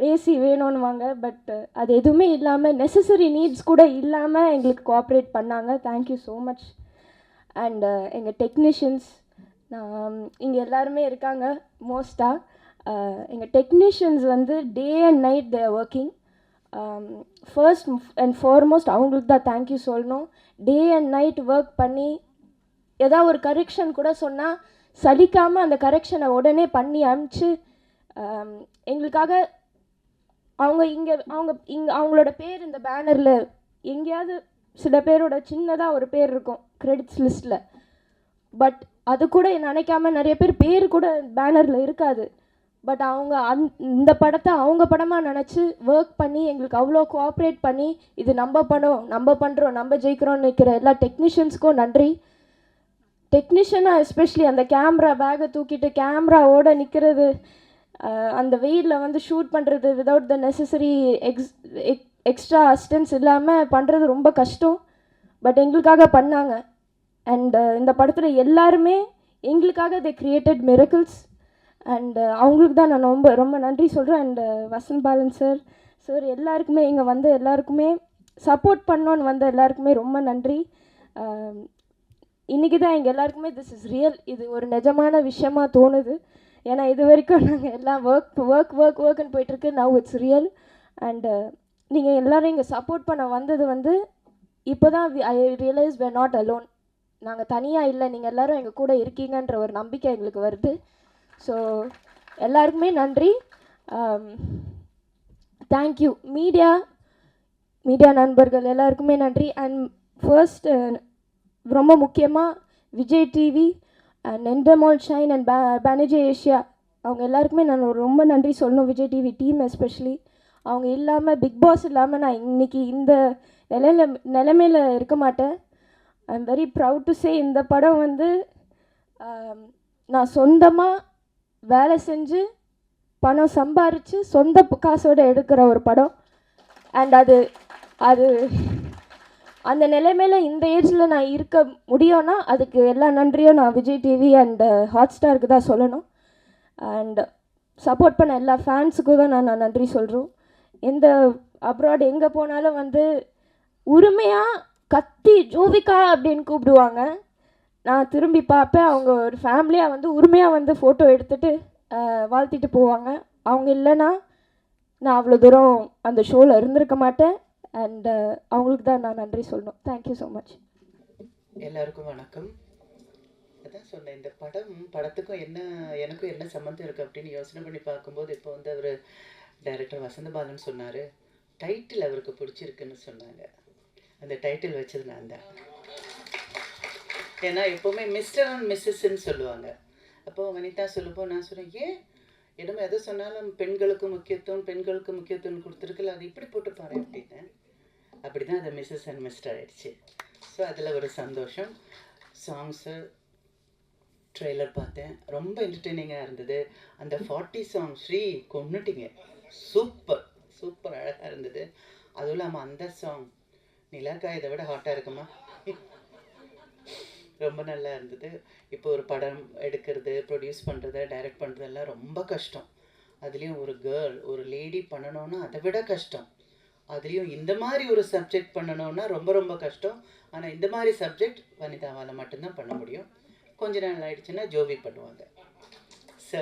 ஏசி வேணும்னுவாங்க. பட் அது எதுவுமே இல்லாமல், நெசசரி நீட்ஸ் கூட இல்லாமல் எங்களுக்கு கோஆப்ரேட் பண்ணாங்க. Thank you so much. அண்ட் எங்கள் டெக்னீஷியன்ஸ், இங்கே எல்லாருமே இருக்காங்க மோஸ்ட்டாக. எங்கள் டெக்னீஷியன்ஸ் வந்து day and night they are working. First and foremost அவங்களுக்கு தான் தேங்க்யூ சொல்லணும். டே அண்ட் நைட் ஒர்க் பண்ணி ஏதாவது ஒரு கரெக்ஷன் கூட சொன்னால் சலிக்காமல் அந்த கரெக்ஷனை உடனே பண்ணி அனுப்பிச்சு எங்களுக்காக அவங்களோட பேர் இந்த பேனரில் எங்கேயாவது சில பேரோட சின்னதாக ஒரு பேர் இருக்கும் கிரெடிட்ஸ் லிஸ்ட்டில். பட் அது கூட நினைக்காம நிறைய பேர் கூட பேனரில் இருக்காது. பட் அவங்க இந்த படத்தை அவங்க படமாக நினச்சி ஒர்க் பண்ணி எங்களுக்கு அவ்வளோ கோஆப்ரேட் பண்ணி இது நம்ம படம், நம்ம பண்ணுறோம், நம்ம ஜெயிக்கிறோம்னு நிற்கிற எல்லா டெக்னீஷியன்ஸ்க்கும் நன்றி. டெக்னீஷியனாக எஸ்பெஷலி அந்த கேமரா பேக்கை தூக்கிட்டு கேமராவோட நிற்கிறது, அந்த வெயிலில் வந்து ஷூட் பண்ணுறது without the necessary extra assistance இல்லாமல் பண்ணுறது ரொம்ப கஷ்டம். பட் எங்களுக்காக பண்ணாங்க. அண்ட் இந்த படத்தில் எல்லாருமே எங்களுக்காக தே கிரியேட்டட் மிரக்கிள்ஸ். அண்ட் அவங்களுக்கு தான் நான் ரொம்ப ரொம்ப நன்றி சொல்கிறேன். அண்ட் வசந்த் பாலன் சார் எல்லாருக்குமே, இங்கே வந்த எல்லாருக்குமே, சப்போர்ட் பண்ணோன்னு வந்த எல்லாருக்குமே ரொம்ப நன்றி. இன்றைக்கி தான் எங்கள் எல்லாருக்குமே திஸ் இஸ் ரியல், இது ஒரு நிஜமான விஷயமாக தோணுது. ஏன்னா இது வரைக்கும் நாங்கள் எல்லாம் ஒர்க்குன்னு போயிட்டுருக்கு. Now it's real. அண்டு நீங்கள் எல்லோரும் இங்கே சப்போர்ட் பண்ண வந்தது வந்து இப்போ தான் ஐ realise we are not alone. நாங்கள் தனியாக இல்லை, நீங்கள் எல்லோரும் எங்கள் கூட இருக்கீங்கன்ற ஒரு நம்பிக்கை எங்களுக்கு வருது. ஸோ எல்லாருக்குமே நன்றி. தேங்க்யூ மீடியா நண்பர்கள் எல்லாருக்குமே நன்றி. அண்ட் ஃபர்ஸ்ட் ரொம்ப முக்கியமாக Vijay TV and Endemol Shine and Banijay Asia அவங்க எல்லாருக்குமே நான் ரொம்ப நன்றி சொல்லணும். Vijay TV team especially. அவங்க இல்லாமல், பிக் பாஸ் இல்லாமல் நான் இன்றைக்கி இந்த நிலைமையில் இருக்க மாட்டேன். I am very proud to say இந்த படம் வந்து நான் சொந்தமாக வேலை செஞ்சு பணம் சம்பாரித்து சொந்த காசோடு எடுக்கிற ஒரு படம். அண்ட் அது அந்த நிலைமையில் இந்த ஏஜில் நான் இருக்க முடியும்னா அதுக்கு எல்லா நன்றியும் நான் விஜய் டிவி அண்ட் ஹாட்ஸ்டாருக்கு தான் சொல்லணும். அண்ட் சப்போர்ட் பண்ண எல்லா ஃபேன்ஸுக்கும் தான் நான் நன்றி சொல்கிறோம். எந்த அப்ராட் எங்கே போனாலும் வந்து உரிமையாக கத்தி ஜோவிகா அப்படின்னு கூப்பிடுவாங்க. நான் திரும்பி பார்ப்பேன், அவங்க ஒரு ஃபேமிலியாக வந்து உரிமையாக வந்து ஃபோட்டோ எடுத்துகிட்டு வாழ்த்திட்டு போவாங்க. அவங்க இல்லைன்னா நான் அவ்வளோ தூரம் அந்த ஷோவில் இருந்திருக்க மாட்டேன். அண்ட் அவங்களுக்கு தான் நான் நன்றி சொல்லணும். Thank you so much. எல்லாருக்கும் வணக்கம். அதான் சொன்னேன், இந்த படத்துக்கும் எனக்கும் என்ன சம்மந்தம் இருக்குது அப்படின்னு யோசனை பண்ணி பார்க்கும்போது இப்போ வந்து அவர் டைரக்டர் வசந்த பாலன் சொன்னார், டைட்டில் அவருக்கு பிடிச்சிருக்குன்னு சொன்னாங்க. அந்த டைட்டில் வச்சது நான் தான். ஏன்னா எப்போவுமே மிஸ்டர் அண்ட் மிஸ்ஸஸ்ன்னு சொல்லுவாங்க. அப்போது வனிதா சொல்லும்போது நான் சொன்னேன், ஏன் என்னமோ எதை சொன்னாலும் பெண்களுக்கு முக்கியத்துவம் கொடுத்துருக்குல்ல, அது இப்படி போட்டு பாரு அப்படின்னு. அப்படி தான் அது மிஸ்ஸஸ் அண்ட் மிஸ்டர் ஆயிடுச்சு. ஸோ அதில் ஒரு சந்தோஷம். சாங்ஸு ட்ரெய்லர் பார்த்தேன், ரொம்ப என்டர்டெய்னிங்காக இருந்தது. அந்த 40 சாங் ஸ்ரீ கொன்னுட்டிங்க, சூப்பர் அழகாக இருந்தது. அதுவும் இல்லாமல் அந்த சாங் நிலாக்கா இதை விட ஹாட்டாக இருக்குமா, ரொம்ப நல்லா இருந்தது. இப்போ ஒரு படம் எடுக்கிறது, ப்ரொடியூஸ் பண்ணுறது, டைரக்ட் பண்ணுறதெல்லாம் ரொம்ப கஷ்டம். அதுலேயும் ஒரு லேடி பண்ணணுன்னா அதை விட கஷ்டம். அதுலேயும் இந்த மாதிரி ஒரு சப்ஜெக்ட் பண்ணணுன்னா ரொம்ப ரொம்ப கஷ்டம். ஆனால் இந்த மாதிரி சப்ஜெக்ட் வனிதாவால் மட்டும்தான் பண்ண முடியும். கொஞ்ச நாள் ஆயிடுச்சுன்னா ஜோவி பண்ணுவாங்க. ஸோ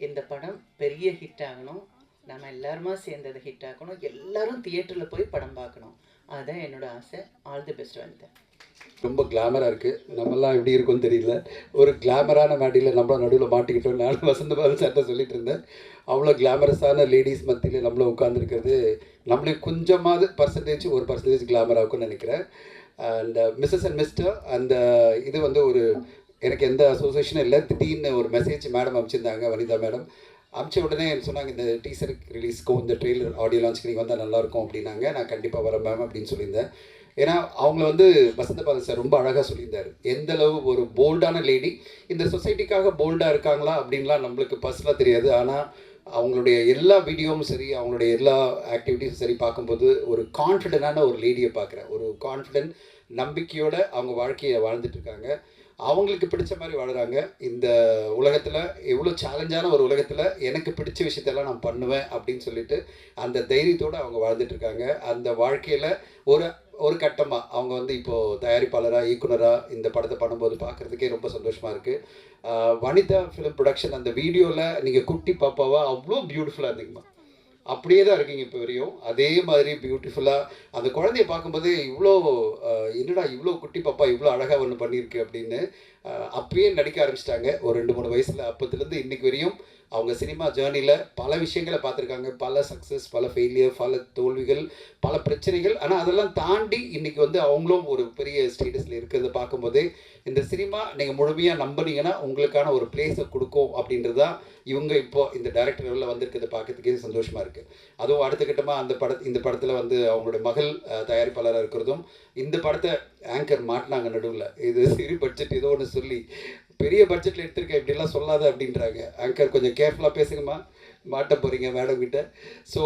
இந்த படம் பெரிய ஹிட் ஆகணும். நம்ம எல்லாருமா சேர்ந்து அதை ஹிட் ஆக்கணும், எல்லாரும் தியேட்டரில் போய் படம் பார்க்கணும். அதுதான் என்னோட ஆசை. All the best Vanitha. ரொம்ப கிளாமராக இருக்குது. நம்மலாம் எப்படி இருக்கும்னு தெரியல. ஒரு கிளாமரான மேடையில் நம்மளும் நடுவில் மாட்டிக்கிட்டோம். நானும் வசந்தபாலன் சார்ட்ட சொல்லிட்டு இருந்தேன். அவ்வளோ கிளாமரஸான லேடிஸ் மத்தியில் நம்மளும் உட்காந்துருக்கிறது நம்மளே கொஞ்சமாவது ஒரு பர்சன்டேஜ் கிளாமராக இருக்கும்னு நினைக்கிறேன். அண்ட் மிஸ்ஸஸ் அண்ட் மிஸ்டர் அந்த இது வந்து ஒரு எனக்கு எந்த அசோசியேஷனும் இல்லை. திடீர்னு ஒரு மெசேஜ் மேடம் அனுப்பிச்சிருந்தாங்க, வனிதா மேடம். அனுப்பிச்ச உடனே சொன்னாங்க, இந்த டீசர் ரிலீஸ்க்கும் இந்த ட்ரெய்லர் ஆடியோ லான்ச்சுக்கு நீங்கள் வந்தால் நல்லாயிருக்கும் அப்படின்னாங்க. நான் கண்டிப்பாக வரேன் மேம் அப்படின்னு சொல்லியிருந்தேன். ஏன்னா அவங்கள வந்து வசந்தபாலன் சார் ரொம்ப அழகாக சொல்லியிருந்தார். எந்தளவு ஒரு போல்டான லேடி, இந்த சொசைட்டிக்காக போல்டாக இருக்காங்களா அப்படின்லாம் நம்மளுக்கு பர்சனலாக தெரியாது. ஆனால் அவங்களுடைய எல்லா வீடியோவும் சரி, அவங்களுடைய எல்லா ஆக்டிவிட்டீஸும் சரி பார்க்கும்போது ஒரு கான்ஃபிடென்டான ஒரு லேடியை பார்க்குறேன். ஒரு கான்ஃபிடென்ட் நம்பிக்கையோடு அவங்க வாழ்க்கையை வாழ்ந்துட்டுருக்காங்க. அவங்களுக்கு பிடிச்ச மாதிரி வாழுறாங்க. இந்த உலகத்தில் எவ்வளோ சேலஞ்சான ஒரு உலகத்தில் எனக்கு பிடிச்ச விஷயத்தெல்லாம் நான் பண்ணுவேன் அப்படின்னு சொல்லிட்டு அந்த தைரியத்தோடு அவங்க வாழ்ந்துட்டுருக்காங்க. அந்த வாழ்க்கையில் ஒரு கட்டமாக அவங்க வந்து இப்போது தயாரிப்பாளராக இயக்குனராக இந்த படத்தை பண்ணும்போது பார்க்குறதுக்கே ரொம்ப சந்தோஷமாக இருக்குது. வனிதா ஃபிலிம் ப்ரொடக்ஷன் அந்த வீடியோவில் நீங்கள் குட்டி பாப்பாவா அவ்வளோ பியூட்டிஃபுல்லாக இருந்தீங்கம்மா. அப்படியே தான் இருக்கீங்க இப்போ வரையும். அதே மாதிரி பியூட்டிஃபுல்லாக அந்த குழந்தைய பார்க்கும்போது இவ்வளோ என்னடா இவ்வளோ குட்டி பாப்பா இவ்வளோ அழகாக ஒன்று பண்ணியிருக்கு அப்படின்னு அப்பயே நடிக்க ஆரம்பிச்சிட்டாங்க ஒரு 2-3 வயசில். அப்போதுலேருந்து இன்றைக்கு வரையும் அவங்க சினிமா ஜேர்னியில் பல விஷயங்களை பார்த்துருக்காங்க. பல சக்ஸஸ், பல ஃபெயிலியர், பல தோல்விகள், பல பிரச்சனைகள். ஆனால் அதெல்லாம் தாண்டி இன்றைக்கி வந்து அவங்களும் ஒரு பெரிய ஸ்டேட்டஸில் இருக்கிறத பார்க்கும்போதே இந்த சினிமா நீங்கள் முழுமையாக நம்பினீங்கன்னா உங்களுக்கான ஒரு பிளேஸை கொடுக்கும் அப்படின்றது தான் இவங்க இப்போது இந்த டைரக்டரில் வந்திருக்கிறத பார்க்கறதுக்கே சந்தோஷமாக இருக்குது. அதுவும் அடுத்த கட்டமாக இந்த படத்தில் வந்து அவங்களுடைய மகள் தயாரிப்பாளராக இருக்கிறதும் இந்த படத்தை ஆங்கர் மாட்டினாங்க நடுவில். இது சிறு பட்ஜெட் ஏதோ ஒன்று சொல்லி பெரிய பட்ஜெட்டில் எடுத்திருக்கேன் இப்படிலாம் சொல்லாத அப்படின்றாங்க. ஆங்கர் கொஞ்சம் கேர்ஃபுல்லாக பேசுங்கம்மா, மாட்ட போகிறீங்க மேடம் கிட்ட. ஸோ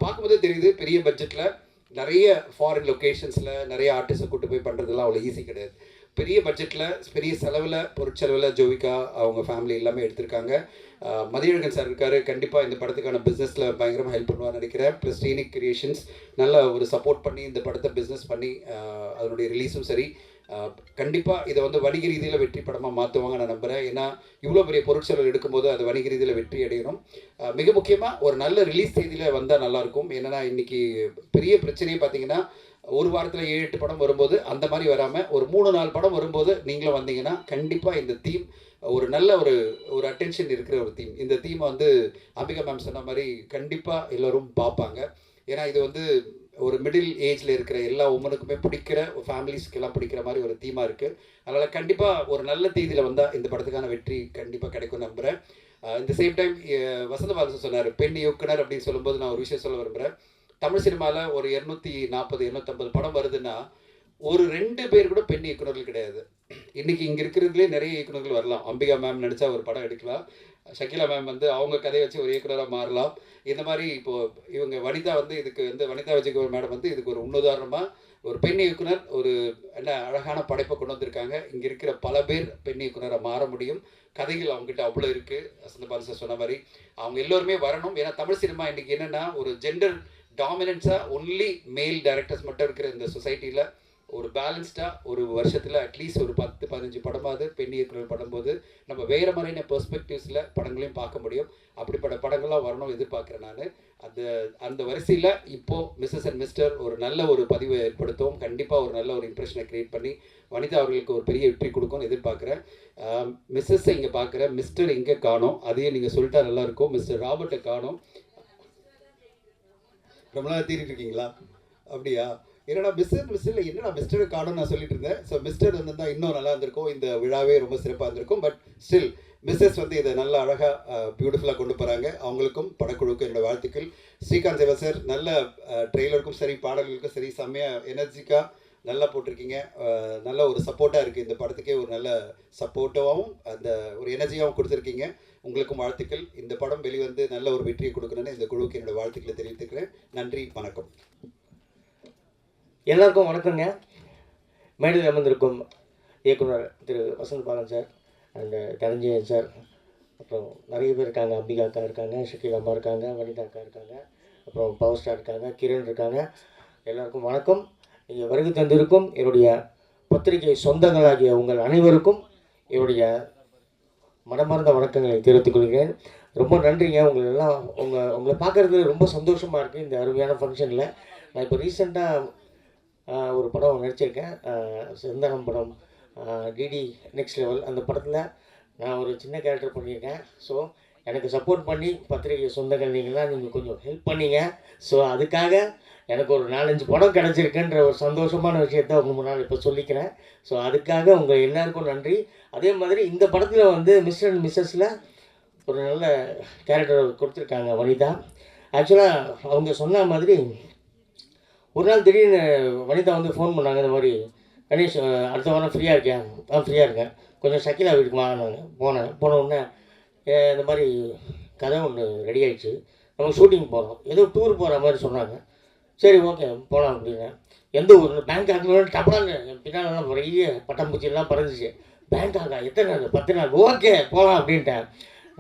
பார்க்கும்போதே தெரியுது பெரிய பட்ஜெட்டில் நிறைய ஃபாரின் லொக்கேஷன்ஸில் நிறைய ஆர்டிஸ்ட்டை கூட்டு போய் பண்ணுறதுலாம் அவ்வளோ ஈஸி கிடையாது. பெரிய பட்ஜெட்டில் பெரிய செலவில் பொருட்செலவில் ஜோவிகா அவங்க ஃபேமிலி எல்லாமே எடுத்திருக்காங்க. மதியழகன் சார் இருக்கார், கண்டிப்பாக இந்த படத்துக்கான பிஸ்னஸில் பயங்கரமாக ஹெல்ப் பண்ணுவார்னு நினைக்கிறேன். ப்ளஸ் ஸ்ரீனிக் கிரியேஷன்ஸ் நல்ல ஒரு சப்போர்ட் பண்ணி இந்த படத்தை பிஸ்னஸ் பண்ணி அதனுடைய ரிலீஸும் சரி கண்டிப்பாக இதை வந்து வணிக ரீதியில் வெற்றி படமாக மாற்றுவாங்க நான் நம்புகிறேன். ஏன்னா இவ்வளோ பெரிய பொருட்செலவு எடுக்கும்போது அது வணிக ரீதியில் வெற்றி அடையணும். மிக முக்கியமாக ஒரு நல்ல ரிலீஸ் தேதியில் வந்தால் நல்லாயிருக்கும். என்னென்னா இன்றைக்கி பெரிய பிரச்சனையே பார்த்தீங்கன்னா ஒரு வாரத்தில் 7-8 படம் வரும்போது அந்த மாதிரி வராமல் ஒரு 3-4 படம் வரும்போது நீங்களும் வந்தீங்கன்னா கண்டிப்பாக இந்த தீம் ஒரு நல்ல ஒரு அட்டென்ஷன் இருக்கிற ஒரு தீம். இந்த தீமை வந்து அம்பிகா மேம் சொன்ன மாதிரி கண்டிப்பாக எல்லோரும் பார்ப்பாங்க. ஏன்னா இது வந்து ஒரு மிடில் ஏஜில் இருக்கிற எல்லா உமனுக்குமே பிடிக்கிற ஃபேமிலிஸ்க்கெல்லாம் பிடிக்கிற மாதிரி ஒரு தீமாக இருக்குது. அதனால் கண்டிப்பாக ஒரு நல்ல தேதியில் வந்தால் இந்த படத்துக்கான வெற்றி கண்டிப்பாக கிடைக்கும் நம்புகிறேன். இந்த சேம் டைம் வசந்தபாலன் சொன்னார் பெண் இயக்குனர் அப்படின்னு சொல்லும்போது நான் ஒரு விஷயம் சொல்ல விரும்புகிறேன். தமிழ் சினிமாவில் ஒரு 240-250 படம் வருதுன்னா ஒரு 2 பேர் கூட பெண் இயக்குநர்கள் கிடையாது. இன்றைக்கி இங்கே இருக்கிறதுலே நிறைய இயக்குநர்கள் வரலாம். அம்பிகா மேம் நினச்சா ஒரு படம் எடுக்கலாம். ஷக்கீலா மேம் வந்து அவங்க கதையை வச்சு ஒரு இயக்குனராக மாறலாம். இந்த மாதிரி இப்போது இவங்க வனிதா வந்து இதுக்கு வந்து வனிதா விஜயகுமார் மேடம் வந்து இதுக்கு ஒரு முன்னுதாரணமாக ஒரு பெண் இயக்குனர் ஒரு என்ன அழகான படைப்பை கொண்டு வந்திருக்காங்க. இங்கே இருக்கிற பல பேர் பெண் இயக்குனராக மாற முடியும். கதைகள் அவங்ககிட்ட அவ்வளோ இருக்குது. வசந்தபாலன் சார் சொன்ன மாதிரி அவங்க எல்லோருமே வரணும். ஏன்னா தமிழ் சினிமா இன்றைக்கி என்னென்னா ஒரு ஜெண்டர் டாமினன்ஸாக ஒன்லி மேல் டைரக்டர்ஸ் மட்டும் இருக்கிற இந்த சொசைட்டியில் ஒரு பேலன்ஸ்டாக ஒரு வருஷத்தில் அட்லீஸ்ட் ஒரு 10-15 படமாவது பெண் இயக்குனர் படும்போது நம்ம வேறு மாதிரியான பெர்ஸ்பெக்டிவ்ஸில் படங்களையும் பார்க்க முடியும். அப்படிப்பட்ட படங்கள்லாம் வரணும் எதிர்பார்க்குறேன் நான். அந்த வரிசையில் இப்போது மிஸ்ஸஸ் அண்ட் மிஸ்டர் ஒரு நல்ல ஒரு பதிவை ஏற்படுத்தும். கண்டிப்பாக ஒரு நல்ல ஒரு இம்ப்ரெஷனை க்ரியேட் பண்ணி வனிதா அவர்களுக்கு ஒரு பெரிய வெற்றி கொடுக்கும்னு எதிர்பார்க்குறேன். மிஸ்ஸஸை இங்கே பார்க்குறேன், மிஸ்டர் இங்கே காணோம். அதையும் நீங்கள் சொல்லிட்டா நல்லாயிருக்கும். மிஸ்டர் ராபர்ட்டை காணோம். ரொம்ப நாள் தேடிட்டு இருக்கீங்களா? அப்படியா? என்னடா மிஸ்டரில் என்னடா மிஸ்டரை காணும் நான் சொல்லிட்டு இருந்தேன். ஸோ மிஸ்டர் வந்திருந்தால் இன்னும் நல்லா இருந்திருக்கும். இந்த விழாவே ரொம்ப சிறப்பாக இருந்திருக்கும். பட் ஸ்டில் மிஸ்ஸஸ் வந்து இதை நல்லா அழகாக பியூட்டிஃபுல்லாக கொண்டு போகிறாங்க. அவங்களுக்கும் படக்குழுவுக்கும் என்னோடய வாழ்த்துக்கள். ஸ்ரீகாந்த் சேவா சார் நல்ல ட்ரெய்லருக்கும் சரி பாடல்களுக்கும் சரி செம்மையாக எனர்ஜிக்காக நல்லா போட்டிருக்கீங்க. நல்ல ஒரு சப்போர்ட்டாக இருக்குது இந்த படத்துக்கே. ஒரு நல்ல சப்போர்ட்டாகவும் அந்த ஒரு எனர்ஜியாகவும் கொடுத்துருக்கீங்க. உங்களுக்கும் வாழ்த்துக்கள். இந்த படம் வெளிவந்து நல்ல ஒரு வெற்றியை கொடுக்கணுன்னு இந்த குழுவுக்கு என்னோடய வாழ்த்துக்களை தெரிவித்துக்கிறேன். நன்றி, வணக்கம். எல்லாருக்கும் வணக்கங்க. மேடையில் அமர்ந்திருக்கும் இயக்குனர் Thiru Vasanthabalan sir and Dhananjayan sir, அப்புறம் நிறைய பேர் இருக்காங்க. அம்பிகா அக்கா இருக்காங்க, ஷக்கீல் அம்மா இருக்காங்க, வனிதா அக்கா இருக்காங்க, அப்புறம் பவர் ஸ்டார் இருக்காங்க, கிரண் இருக்காங்க. எல்லாருக்கும் வணக்கம். இங்கே வருகை தந்திருக்கும் என்னுடைய பத்திரிகை சொந்தங்களாகிய உங்கள் அனைவருக்கும் என்னுடைய மனமார்ந்த வணக்கங்களை தெரிவித்துக் கொள்கிறேன். ரொம்ப நன்றிங்க. உங்களெல்லாம் உங்களை பார்க்குறது ரொம்ப சந்தோஷமாக இருக்குது இந்த அருமையான ஃபங்க்ஷனில். நான் இப்போ ரீசெண்டாக ஒரு படம் நடிச்சிருக்கேன், செந்தானம் படம், டிடி நெக்ஸ்ட் லெவல். அந்த படத்தில் நான் ஒரு சின்ன கேரக்டர் பண்ணியிருக்கேன். ஸோ எனக்கு சப்போர்ட் பண்ணி பத்திரிகை சொந்தங்கள் நீங்கள் கொஞ்சம் ஹெல்ப் பண்ணீங்க. ஸோ அதுக்காக எனக்கு ஒரு 4-5 படம் கிடச்சிருக்குன்ற ஒரு சந்தோஷமான விஷயத்த உங்கள் முன்னால் இப்போ சொல்லிக்கிறேன். ஸோ அதுக்காக உங்கள் எல்லாருக்கும் நன்றி. அதே மாதிரி இந்த படத்தில் வந்து மிஸ்டர் அண்ட் மிஸ்ஸஸில் ஒரு நல்ல கேரக்டர் கொடுத்துருக்காங்க வனிதா. ஆக்சுவலாக அவங்க சொன்ன மாதிரி ஒரு நாள் திடீர்னு வனிதா வந்து ஃபோன் பண்ணாங்க, இந்த மாதிரி கணேஷ் அடுத்த வாரம் ஃப்ரீயாக இருக்கேன். ஃப்ரீயாக இருக்கேன், கொஞ்சம் ஷக்கிலா வீட்டுக்கு வாங்கினாங்க. போன உடனே இந்த மாதிரி கதை ஒன்று ரெடி ஆகிடுச்சு, நம்ம ஷூட்டிங் போகிறோம், ஏதோ டூர் போகிற மாதிரி சொன்னாங்க. சரி ஓகே போகலாம் அப்படின்னு. எந்த ஊர்? பேங்காக்னு டப்பலான்னு என் பின்னாலெல்லாம் நிறைய பட்டாம்பூச்சியெல்லாம் பறந்துச்சு. பேங்காக்கா? எத்தனை நாள்? 10 நாள். ஓகே போகலாம் அப்படின்ட்டேன்.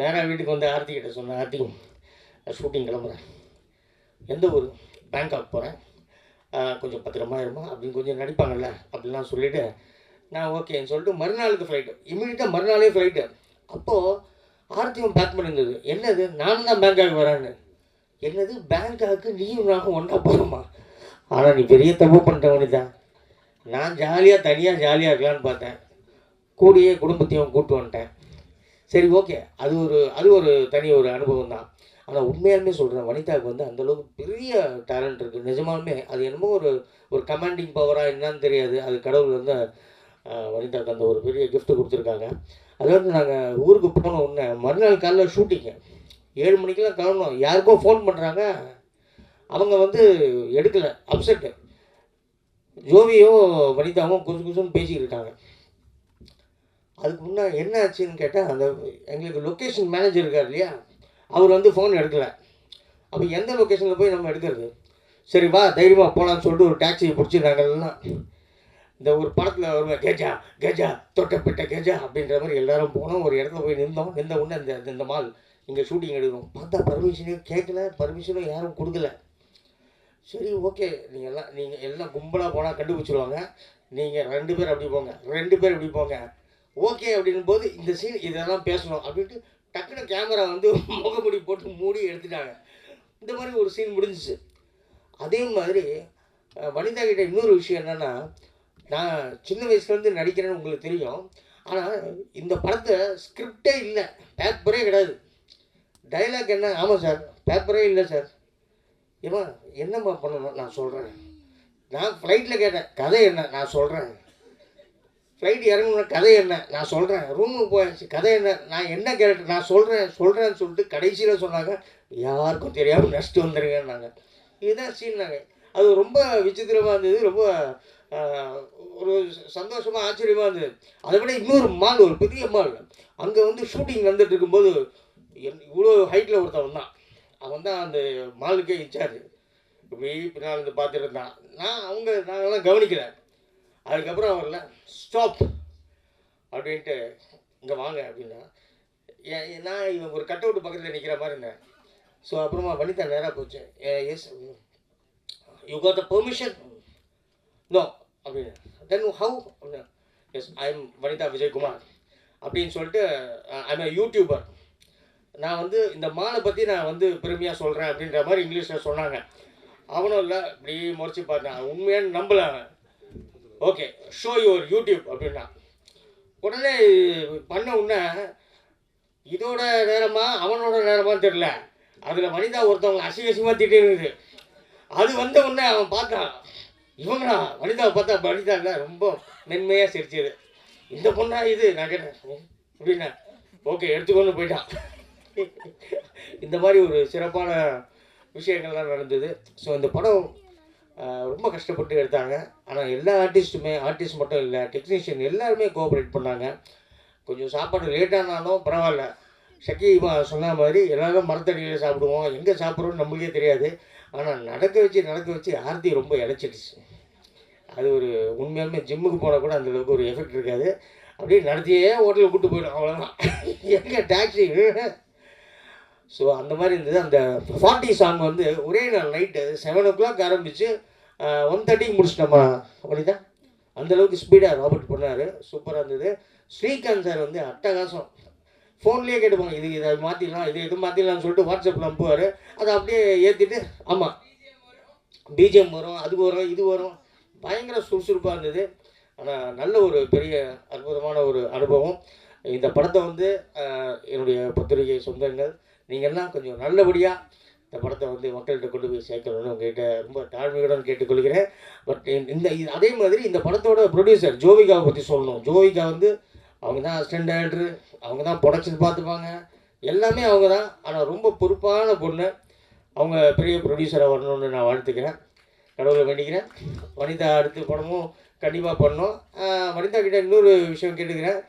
நேராக வீட்டுக்கு வந்து ஆர்த்தி கிட்ட சொன்னேன், ஆர்த்தி ஷூட்டிங் கிளம்புறேன். எந்த ஊர்? பேங்காக் போகிறேன், கொஞ்சம் பத்திரமா இருமா அப்படின்னு கொஞ்சம் நடிப்பாங்கல்ல அப்படின்லாம் சொல்லிவிட்டு நான் ஓகேன்னு சொல்லிட்டு மறுநாளுக்கு ஃப்ளைட்டு, இமீடியட்டாக மறுநாளே ஃப்ளைட்டு. அப்போது ஆர்த்தியும் பேக் பண்ணியிருந்தது. என்னது, நானும் தான் பேங்காக் வரேன்னு. என்னது பேங்காக்கு நீயும் நானும் ஒன்றா போகிறோமா? ஆனால் நீ பெரிய தப்பு பண்ணிட்டவனி தான். நான் தனியாக ஜாலியாக இருக்கலான்னு பார்த்தேன், கூடியே குடும்பத்தையும் கூப்பிட்டு வந்துட்டேன். சரி ஓகே, அது ஒரு தனி ஒரு அனுபவம் தான். ஆனால் உண்மையாலுமே சொல்கிறேன், வனிதாவுக்கு வந்து அந்தளவுக்கு பெரிய டேலண்ட் இருக்குது நிஜமாலுமே. அது என்னமோ ஒரு கமாண்டிங் பவராக என்னன்னு தெரியாது, அது கடவுள் வந்து வனிதாவுக்கு அந்த ஒரு பெரிய கிஃப்ட்டு கொடுத்துருக்காங்க. அதாவது நாங்கள் ஊருக்கு போன உடனே மறுநாள் காலையில் ஷூட்டிங்கு 7 மணிக்கெலாம் கிளம்பணும். யாருக்கோ ஃபோன் பண்ணுறாங்க, அவங்க வந்து எடுக்கலை, அப்செட்டு. ஜோவியும் வனிதாவும் குசுன்னு பேசிக்கிட்டு இருக்காங்க. அதுக்கு முன்னே என்ன ஆச்சுன்னு கேட்டால், அந்த எங்களுக்கு லொக்கேஷன் மேனேஜர் இருக்கார் இல்லையா, அவர் வந்து ஃபோன் எடுக்கலை. அப்போ எந்த லொக்கேஷனில் போய் நம்ம எடுக்கிறது? சரி வா தைரியமாக போகலான்னு சொல்லிட்டு ஒரு டாக்ஸியை பிடிச்சி நாங்கள்லாம் இந்த ஒரு படத்தில் வருவேன், கெஜா கெஜா தொட்டப்பட்ட கெஜா அப்படின்ற மாதிரி எல்லாரும் போனோம். ஒரு இடத்துல போய் நின்ற உடனே இந்த மால் இங்கே ஷூட்டிங் எடுக்கணும். பார்த்தா பர்மிஷனே கேட்கல, பர்மிஷனும் யாரும் கொடுக்கல. சரி ஓகே, நீங்கள் எல்லாம் கும்பலாக போனால் கண்டுபிடிச்சிடுவாங்க, நீங்கள் 2 பேர் அப்படி போங்க, 2 பேர் இப்படி போங்க, ஓகே அப்படின் போது இந்த சீன் இதெல்லாம் பேசணும் அப்படின்ட்டு டக்குன்னு கேமரா வந்து முகமுடி போட்டு மூடி எடுத்துட்டாங்க. இந்த மாதிரி ஒரு சீன் முடிஞ்சிச்சு. அதே மாதிரி வனிதா கிட்ட இன்னொரு விஷயம் என்னென்னா, நான் சின்ன வயசுலேருந்து நடிக்கிறேன்னு உங்களுக்கு தெரியும். ஆனால் இந்த படத்தை ஸ்கிரிப்டே இல்லை, பேப்பரே கிடையாது. டைலாக் என்ன? ஆமாம் சார் பேப்பரே இல்லை சார். ஏமா என்னம்மா பண்ணணும்? நான் சொல்கிறேன். நான் ஃப்ளைட்டில் கேட்டேன், கதை என்ன? நான் சொல்கிறேன். ஃப்ளைட் இறங்கணும்னா கதை என்ன? நான் சொல்கிறேன். ரூமுக்கு போயாச்சு, கதை என்ன? நான் என்ன கேரக்டர்? நான் சொல்கிறேன்னு சொல்லிட்டு கடைசியில் சொன்னாங்க, யாருக்கும் தெரியாமல் நஷ்டம் வந்துடுங்கன்னாங்க. இதுதான் சீன்னாங்க. அது ரொம்ப விசித்திரமாக இருந்தது, ரொம்ப ஒரு சந்தோஷமாக ஆச்சரியமாக இருந்தது. அதை விட இன்னொரு மால், ஒரு பெரிய மால், அங்கே வந்து ஷூட்டிங் வந்துட்டு இருக்கும்போது இவ்வளோ ஹைட்டில் ஒருத்தன் தான், அவன் தான் அந்த மாலுக்கே இன்சார்ஜ். இப்படி பின்னால் இருந்து பார்த்துட்டு இருந்தான். நாங்கள்லாம் கவனிக்கலை. அதுக்கப்புறம் அவர்ல ஸ்டாப் அப்படின்ட்டு இங்கே வாங்க அப்படின்னா, நான் இவன் ஒரு கட் அவுட் பக்கத்தில் நிற்கிற மாதிரி இருந்தேன். ஸோ அப்புறமா வனிதா நேராக போச்சு. Yes you got the permission? No அப்படின்னு. Then how? Yes I am Vanitha Vijayakumar அப்படின்னு சொல்லிட்டு, ஐ எம் யூடியூபர். நான் வந்து இந்த மாலை பற்றி நான் வந்து பெருமையாக சொல்கிறேன் அப்படின்ற மாதிரி இங்கிலீஷில் சொன்னாங்க. அவனும் இல்லை, இப்படி முறைச்சி பார்த்தான், உண்மையான நம்பலை. ஓகே ஷோ யுவர் யூடியூப் அப்படின்னா, உடனே பண்ண உடனே இதோட நேரமா அவனோட நேரமான்னு தெரில, அதில் வனிதா ஒருத்தவங்க அசிங்கமாக திட்டிருக்குது. அது வந்த உடனே அவன் பார்த்தான், இவங்களா வனிதாவை பார்த்தா வனிதா இல்லை, ரொம்ப மென்மையாக சிரிச்சது. இந்த பொண்ணா இது? நான் கேட்டேன் அப்படின்னா, ஓகே எடுத்துக்கொண்டு போயிட்டான். இந்த மாதிரி ஒரு சிறப்பான விஷயங்கள்லாம் நடந்தது. ஸோ இந்த படம் ரொம்ப கஷ்டப்பட்டு எடுத்தாங்க. ஆனால் எல்லா ஆர்டிஸ்ட் மட்டும் இல்லை, டெக்னீஷியன் எல்லாருமே கோஆப்ரேட் பண்ணாங்க. கொஞ்சம் சாப்பாடு லேட்டானாலும் பரவாயில்ல. ஷக்கீமா சொன்ன மாதிரி எல்லோரும் மரத்தடியில் சாப்பிடுவோம், எங்கே சாப்பிட்றோன்னு நம்மளுக்கே தெரியாது. ஆனால் நடக்க வச்சு ஆர்த்தி ரொம்ப இழைச்சிடுச்சு. அது ஒரு உண்மையாலுமே ஜிம்முக்கு போனால் கூட அந்தளவுக்கு ஒரு எஃபெக்ட் இருக்காது. அப்படியே நடத்தியே ஹோட்டலுக்கு கூப்பிட்டு போயிடும், அவ்வளோதான். எங்கே டாக்ஸி? ஸோ அந்த மாதிரி இருந்தது. அந்த 40 சாங் வந்து ஒரே நாள் நைட்டு 7 o'clock ஆரம்பித்து 1:30 முடிச்சிட்டோமா வனிதா. அந்தளவுக்கு ஸ்பீடாக ராபர்ட் பண்ணார், சூப்பராக இருந்தது. ஸ்ரீகாந்த் சார் வந்து அட்டகாசம். ஃபோன்லேயே கேட்டுப்பாங்க, இதை மாற்றிடலாம், இது மாற்றிடலாம்னு சொல்லிட்டு வாட்ஸ்அப்பில் அனுப்புவார். அதை அப்படியே ஏற்றிட்டு ஆமாம் பிஜிஎம் வரும், அது வரும், இது வரும். பயங்கர சுறுசுறுப்பாக இருந்தது. ஆனால் நல்ல ஒரு பெரிய அற்புதமான ஒரு அனுபவம். இந்த படத்தை வந்து என்னுடைய பத்திரிகை சொந்தங்கள் நீங்கள்லாம் கொஞ்சம் நல்லபடியாக இந்த படத்தை வந்து மக்கள்கிட்ட கொண்டு போய் சேர்க்கணும்னு உங்கள்கிட்ட ரொம்ப தாழ்மையுடன் கேட்டுக்கொள்கிறேன். பட் அதே மாதிரி இந்த படத்தோட ப்ரொடியூசர் ஜோவிகாவை பற்றி சொல்லணும். ஜோவிகா வந்து அவங்க தான் அசிஸ்டன்ட் டைரக்டர், அவங்க தான் ப்ரொடக்ஷன் பார்த்துப்பாங்க, எல்லாமே அவங்க தான். ஆனால் ரொம்ப பொறுப்பான பொண்ணு. அவங்க பெரிய ப்ரொடியூசராக வரணும்னு நான் வாழ்த்துக்கிறேன், கடவுளை வேண்டிக்கிறேன். வனிதா அடுத்த படமும் கண்டிப்பாக பண்ணோம். வனிதா கிட்ட இன்னொரு விஷயம் கேட்டுக்கிறேன்.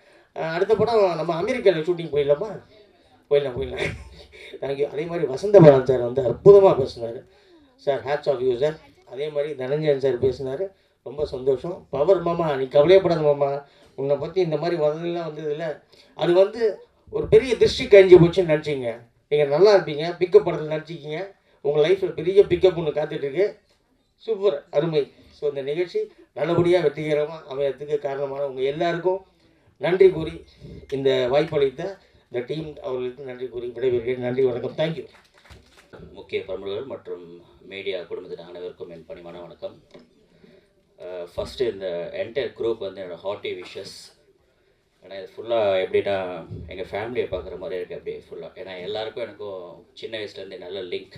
அடுத்த படம் நம்ம அமெரிக்காவில் ஷூட்டிங் போயிடலாமா? போயிடலாம். தேங்க்யூ. அதே மாதிரி வசந்த பாலன் சார் வந்து அற்புதமாக பேசினார் sir. Hats off you sir. அதே மாதிரி தனஞ்சயன் சார் பேசினார், ரொம்ப சந்தோஷம். பவர் மாமா, நீ கவலையப்படாத மாமா, உன்னை பற்றி இந்த மாதிரி வரலாம் வந்ததில்ல, அது வந்து ஒரு பெரிய திருஷ்டி கழிஞ்சு போச்சுன்னு நினச்சிங்க. நீங்கள் நல்லா இருப்பீங்க, பிக்கப் படத்தில் நினச்சிக்கிங்க. உங்கள் லைஃப்பில் பெரிய பிக்கப் ஒன்று காத்துட்ருக்கு. சூப்பர், அருமை. ஸோ இந்த நிகழ்ச்சி நல்லபடியாக வெற்றிகரமாக அமையறதுக்கு காரணமான உங்கள் எல்லாருக்கும் நன்றி கூறி, இந்த வாய்ப்பளித்த இந்த டீம் அவர்களுக்கு நன்றி கூறி விடைபெறுகிறேன். நன்றி, வணக்கம், தேங்க்யூ. முக்கிய பிரமுகர்கள் மற்றும் மீடியா குடும்பத்தின் அனைவருக்கும் என் பணிவான வணக்கம். ஃபஸ்ட்டு இந்த என்டையர் குரூப் வந்து என்னோடய ஹார்ட்டி விஷஸ். ஏன்னா இது ஃபுல்லாக எப்படின்னா எங்கள் ஃபேமிலியை பார்க்குற மாதிரி இருக்குது அப்படியே ஃபுல்லாக. ஏன்னா எல்லாருக்கும் எனக்கும் சின்ன வயசுலேருந்து நல்ல link.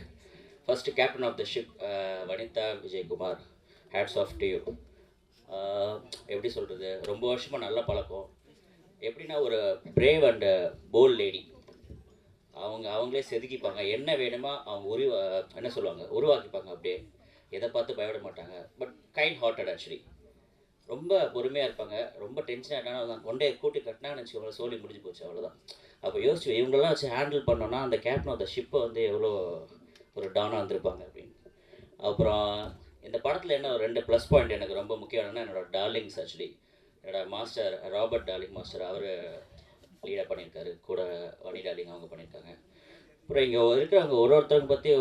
First captain of the ship Vanitha Vijayakumar, hats off to you. எப்படி சொல்கிறது, ரொம்ப வருஷமாக நல்ல பழக்கம். எப்படின்னா ஒரு பிரேவ் அண்ட் போல்ட் லேடி. அவங்களே செதுக்கிப்பாங்க, என்ன வேணுமா அவங்க என்ன சொல்லுவாங்க, உருவாக்கிப்பாங்க. அப்படியே எதை பார்த்து பயப்பட மாட்டாங்க. But kind hearted actually. ரொம்ப பொறுமையாக இருப்பாங்க. ரொம்ப டென்ஷனாக இருந்தாலும் நான் கொண்டே கூட்டி கட்டினான்னு வச்சுக்கோங்களேன், சோலி முடிஞ்சு போச்சு, அவ்வளோதான். அப்போ யோசிச்சு இவங்களெல்லாம் வச்சு ஹேண்டில் பண்ணோன்னா அந்த கேப்டன் ஆஃப் த ஷிப்பை வந்து எவ்வளோ ஒரு டானாக வந்திருப்பாங்க அப்படின்னு. அப்புறம் இந்த படத்தில் என்ன ஒரு 2 ப்ளஸ் பாயிண்ட் எனக்கு ரொம்ப முக்கியம்னா என்னோடய டார்லிங்ஸ். ஆக்சுவலி என்னோடய மாஸ்டர் ராபர்ட் டார்லிங் மாஸ்டர், அவர் லீடாக பண்ணியிருக்காரு, கூட வனி டார்லிங் அவங்க பண்ணியிருக்காங்க. அப்புறம் இங்கே இருக்கிறவங்க ஒருத்தவங்க பற்றி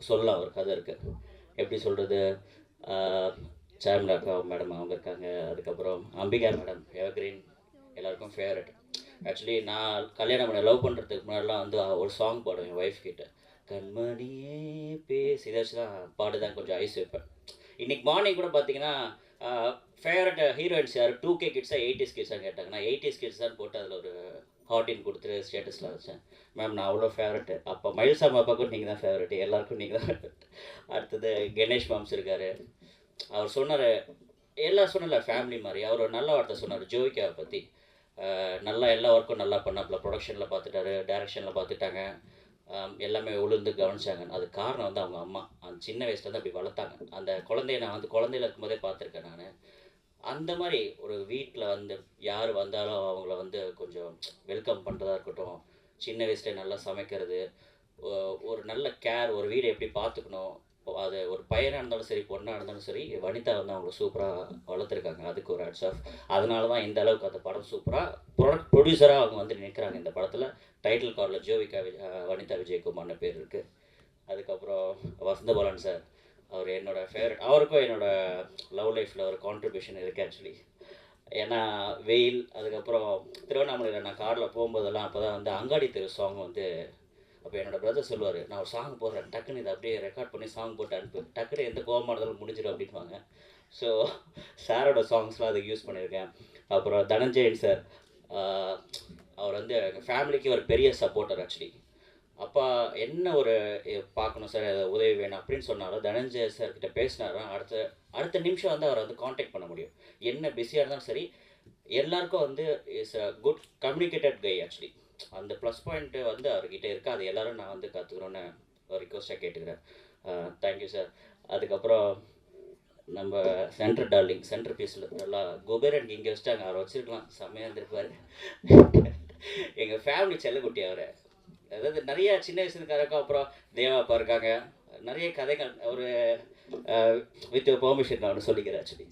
சொல்லலாம், ஒரு கதை இருக்குது. எப்படி சொல்கிறது, சாம்லாக்கா மேடம் அவங்க இருக்காங்க. அதுக்கப்புறம் அம்பிகா மேடம், எவர்கிரீன், எல்லாருக்கும் ஃபேவரட். ஆக்சுவலி நான் கல்யாணம் பண்ண லவ் பண்ணுறதுக்கு முன்னாடிலாம் வந்து ஒரு சாங் பாடுவேன் என் ஒய்ஃப் கிட்ட, கண்மணியே பேசி. இதை வச்சு தான் பாடுதான் கொஞ்சம் ஐஸ் வைப்பேன். இன்றைக்கி மார்னிங் கூட பார்த்தீங்கன்னா ஃபேவரட் ஹீரோயின்ஸ் யார், 2K கிட்ஸாக 80s கிட்ஸாக கேட்டாங்க. நான் 80s கிட்ஸ் தான் போட்டு அதில் ஒரு ஹார்டின் கொடுத்துட்டு ஸ்டேட்டஸில் வச்சேன். மேம் நான் அவ்வளோ ஃபேவரெட்டு. அப்போ மயில்சாமி அப்பாவுக்கும் நீங்கள் தான் ஃபேவரெட்டு, எல்லாருக்கும் நீங்கள் தான் ஃபேவரெட். அடுத்தது கணேஷ் மாம்ஸ் இருக்கார். அவர் சொன்னார், எல்லாம் சொன்னல ஃபேமிலி மாதிரி. அவர் ஒரு நல்ல வார்த்தை சொன்னார் ஜோவிகாவை பற்றி. நல்லா எல்லா ஒர்க்கும் நல்லா பண்ணாப்புல, ப்ரொடக்ஷனில் பார்த்துட்டாரு, டைரக்ஷனில் பார்த்துட்டாங்க, எல்லாமே உளுந்து கவனிச்சாங்க. அது காரணம் வந்து அவங்க அம்மா அந்த சின்ன வயசுலேருந்து அப்படி வளர்த்தாங்க. அந்த குழந்தைய நான் வந்து குழந்தையில இருக்கும்போதே பார்த்துருக்கேன் நான். அந்த மாதிரி ஒரு வீட்டில் வந்து யார் வந்தாலும் அவங்கள வந்து கொஞ்சம் வெல்கம் பண்ணுறதா இருக்கட்டும், சின்ன வயசுலேயே நல்லா சமைக்கிறது, ஒரு நல்ல கேர், ஒரு வீடை எப்படி பார்த்துக்கணும், அது ஒரு பையனாக இருந்தாலும் சரி பொண்ணாக இருந்தாலும் சரி, வனிதா வந்து அவங்க சூப்பராக வளர்த்துருக்காங்க. அதுக்கு ஒரு ஹேட்ஸ் ஆஃப். அதனால தான் இந்த அளவுக்கு அந்த படம் சூப்பராக ப்ரொடியூசராக அவங்க வந்து நிற்கிறாங்க. இந்த படத்தில் டைட்டில் கார்டில் ஜோவிகா வனிதா விஜயகுமார்னு பேர் இருக்குது. அதுக்கப்புறம் வசந்த பாலன் சார், அவர் என்னோடய ஃபேவரட். அவருக்கும் என்னோடய லவ் லைஃப்பில் ஒரு கான்ட்ரிபியூஷன் இருக்குது ஆக்சுவலி. ஏன்னா வெயில், அதுக்கப்புறம் திருவண்ணாமலையில் நான் காரில் போகும்போதெல்லாம் அப்போ தான் வந்து அங்காடி தெரு சாங் வந்து, அப்போ என்னோடய பிரதர் சொல்லுவார், நான் ஒரு சாங் போடுறேன், டக்குன்னு இதை அப்படியே ரெக்கார்ட் பண்ணி சாங் போட்டு அனுப்பு, டக்குன்னு எந்த கோவமாக இருந்தாலும் முடிஞ்சிடும் அப்படின்வாங்க. ஸோ சாரோட சாங்ஸ்லாம் அதுக்கு யூஸ் பண்ணியிருக்கேன். அப்புறம் தனஞ்சயன் சார், அவர் வந்து எங்கள் ஃபேமிலிக்கு ஒரு பெரிய சப்போர்ட்டர் ஆக்சுவலி. அப்பா என்ன ஒரு பார்க்கணும் சார், உதவி வேணும் அப்படின்னு சொன்னாலும் தனஞ்சய் சார்கிட்ட பேசினாரா அடுத்த நிமிஷம் வந்து அவரை வந்து காண்டாக்ட் பண்ண முடியும். என்ன பிஸியாக இருந்தாலும் சரி, எல்லாருக்கும் வந்து is a good communicated guy actually. அந்த ப்ளஸ் பாயிண்ட்டு வந்து அவர்கிட்ட இருக்குது. அது எல்லோரும் நான் வந்து கற்றுக்கணுன்னு ஒரு ரிக்வஸ்ட்டாக கேட்டுக்கிறேன். Thank you sir. அதுக்கப்புறம் நம்ம சென்டர் டார்லிங், சென்டர் பீஸில் நல்லா குபேரன் இங்கே வச்சுட்டாங்க, அவரை வச்சுருக்கலாம், செம்மையாக இருந்திருப்பார். எங்கள் ஃபேமிலி செல்லக்குட்டி அவர். அதாவது நிறைய சின்ன வயசுக்காரருக்கும், அப்புறம் தேவாப்பா இருக்காங்க, நிறைய கதைகள். ஒரு வித் பெர்மிஷன் நான் ஒன்று சொல்லிக்கிறேன் ஆக்சுவலி.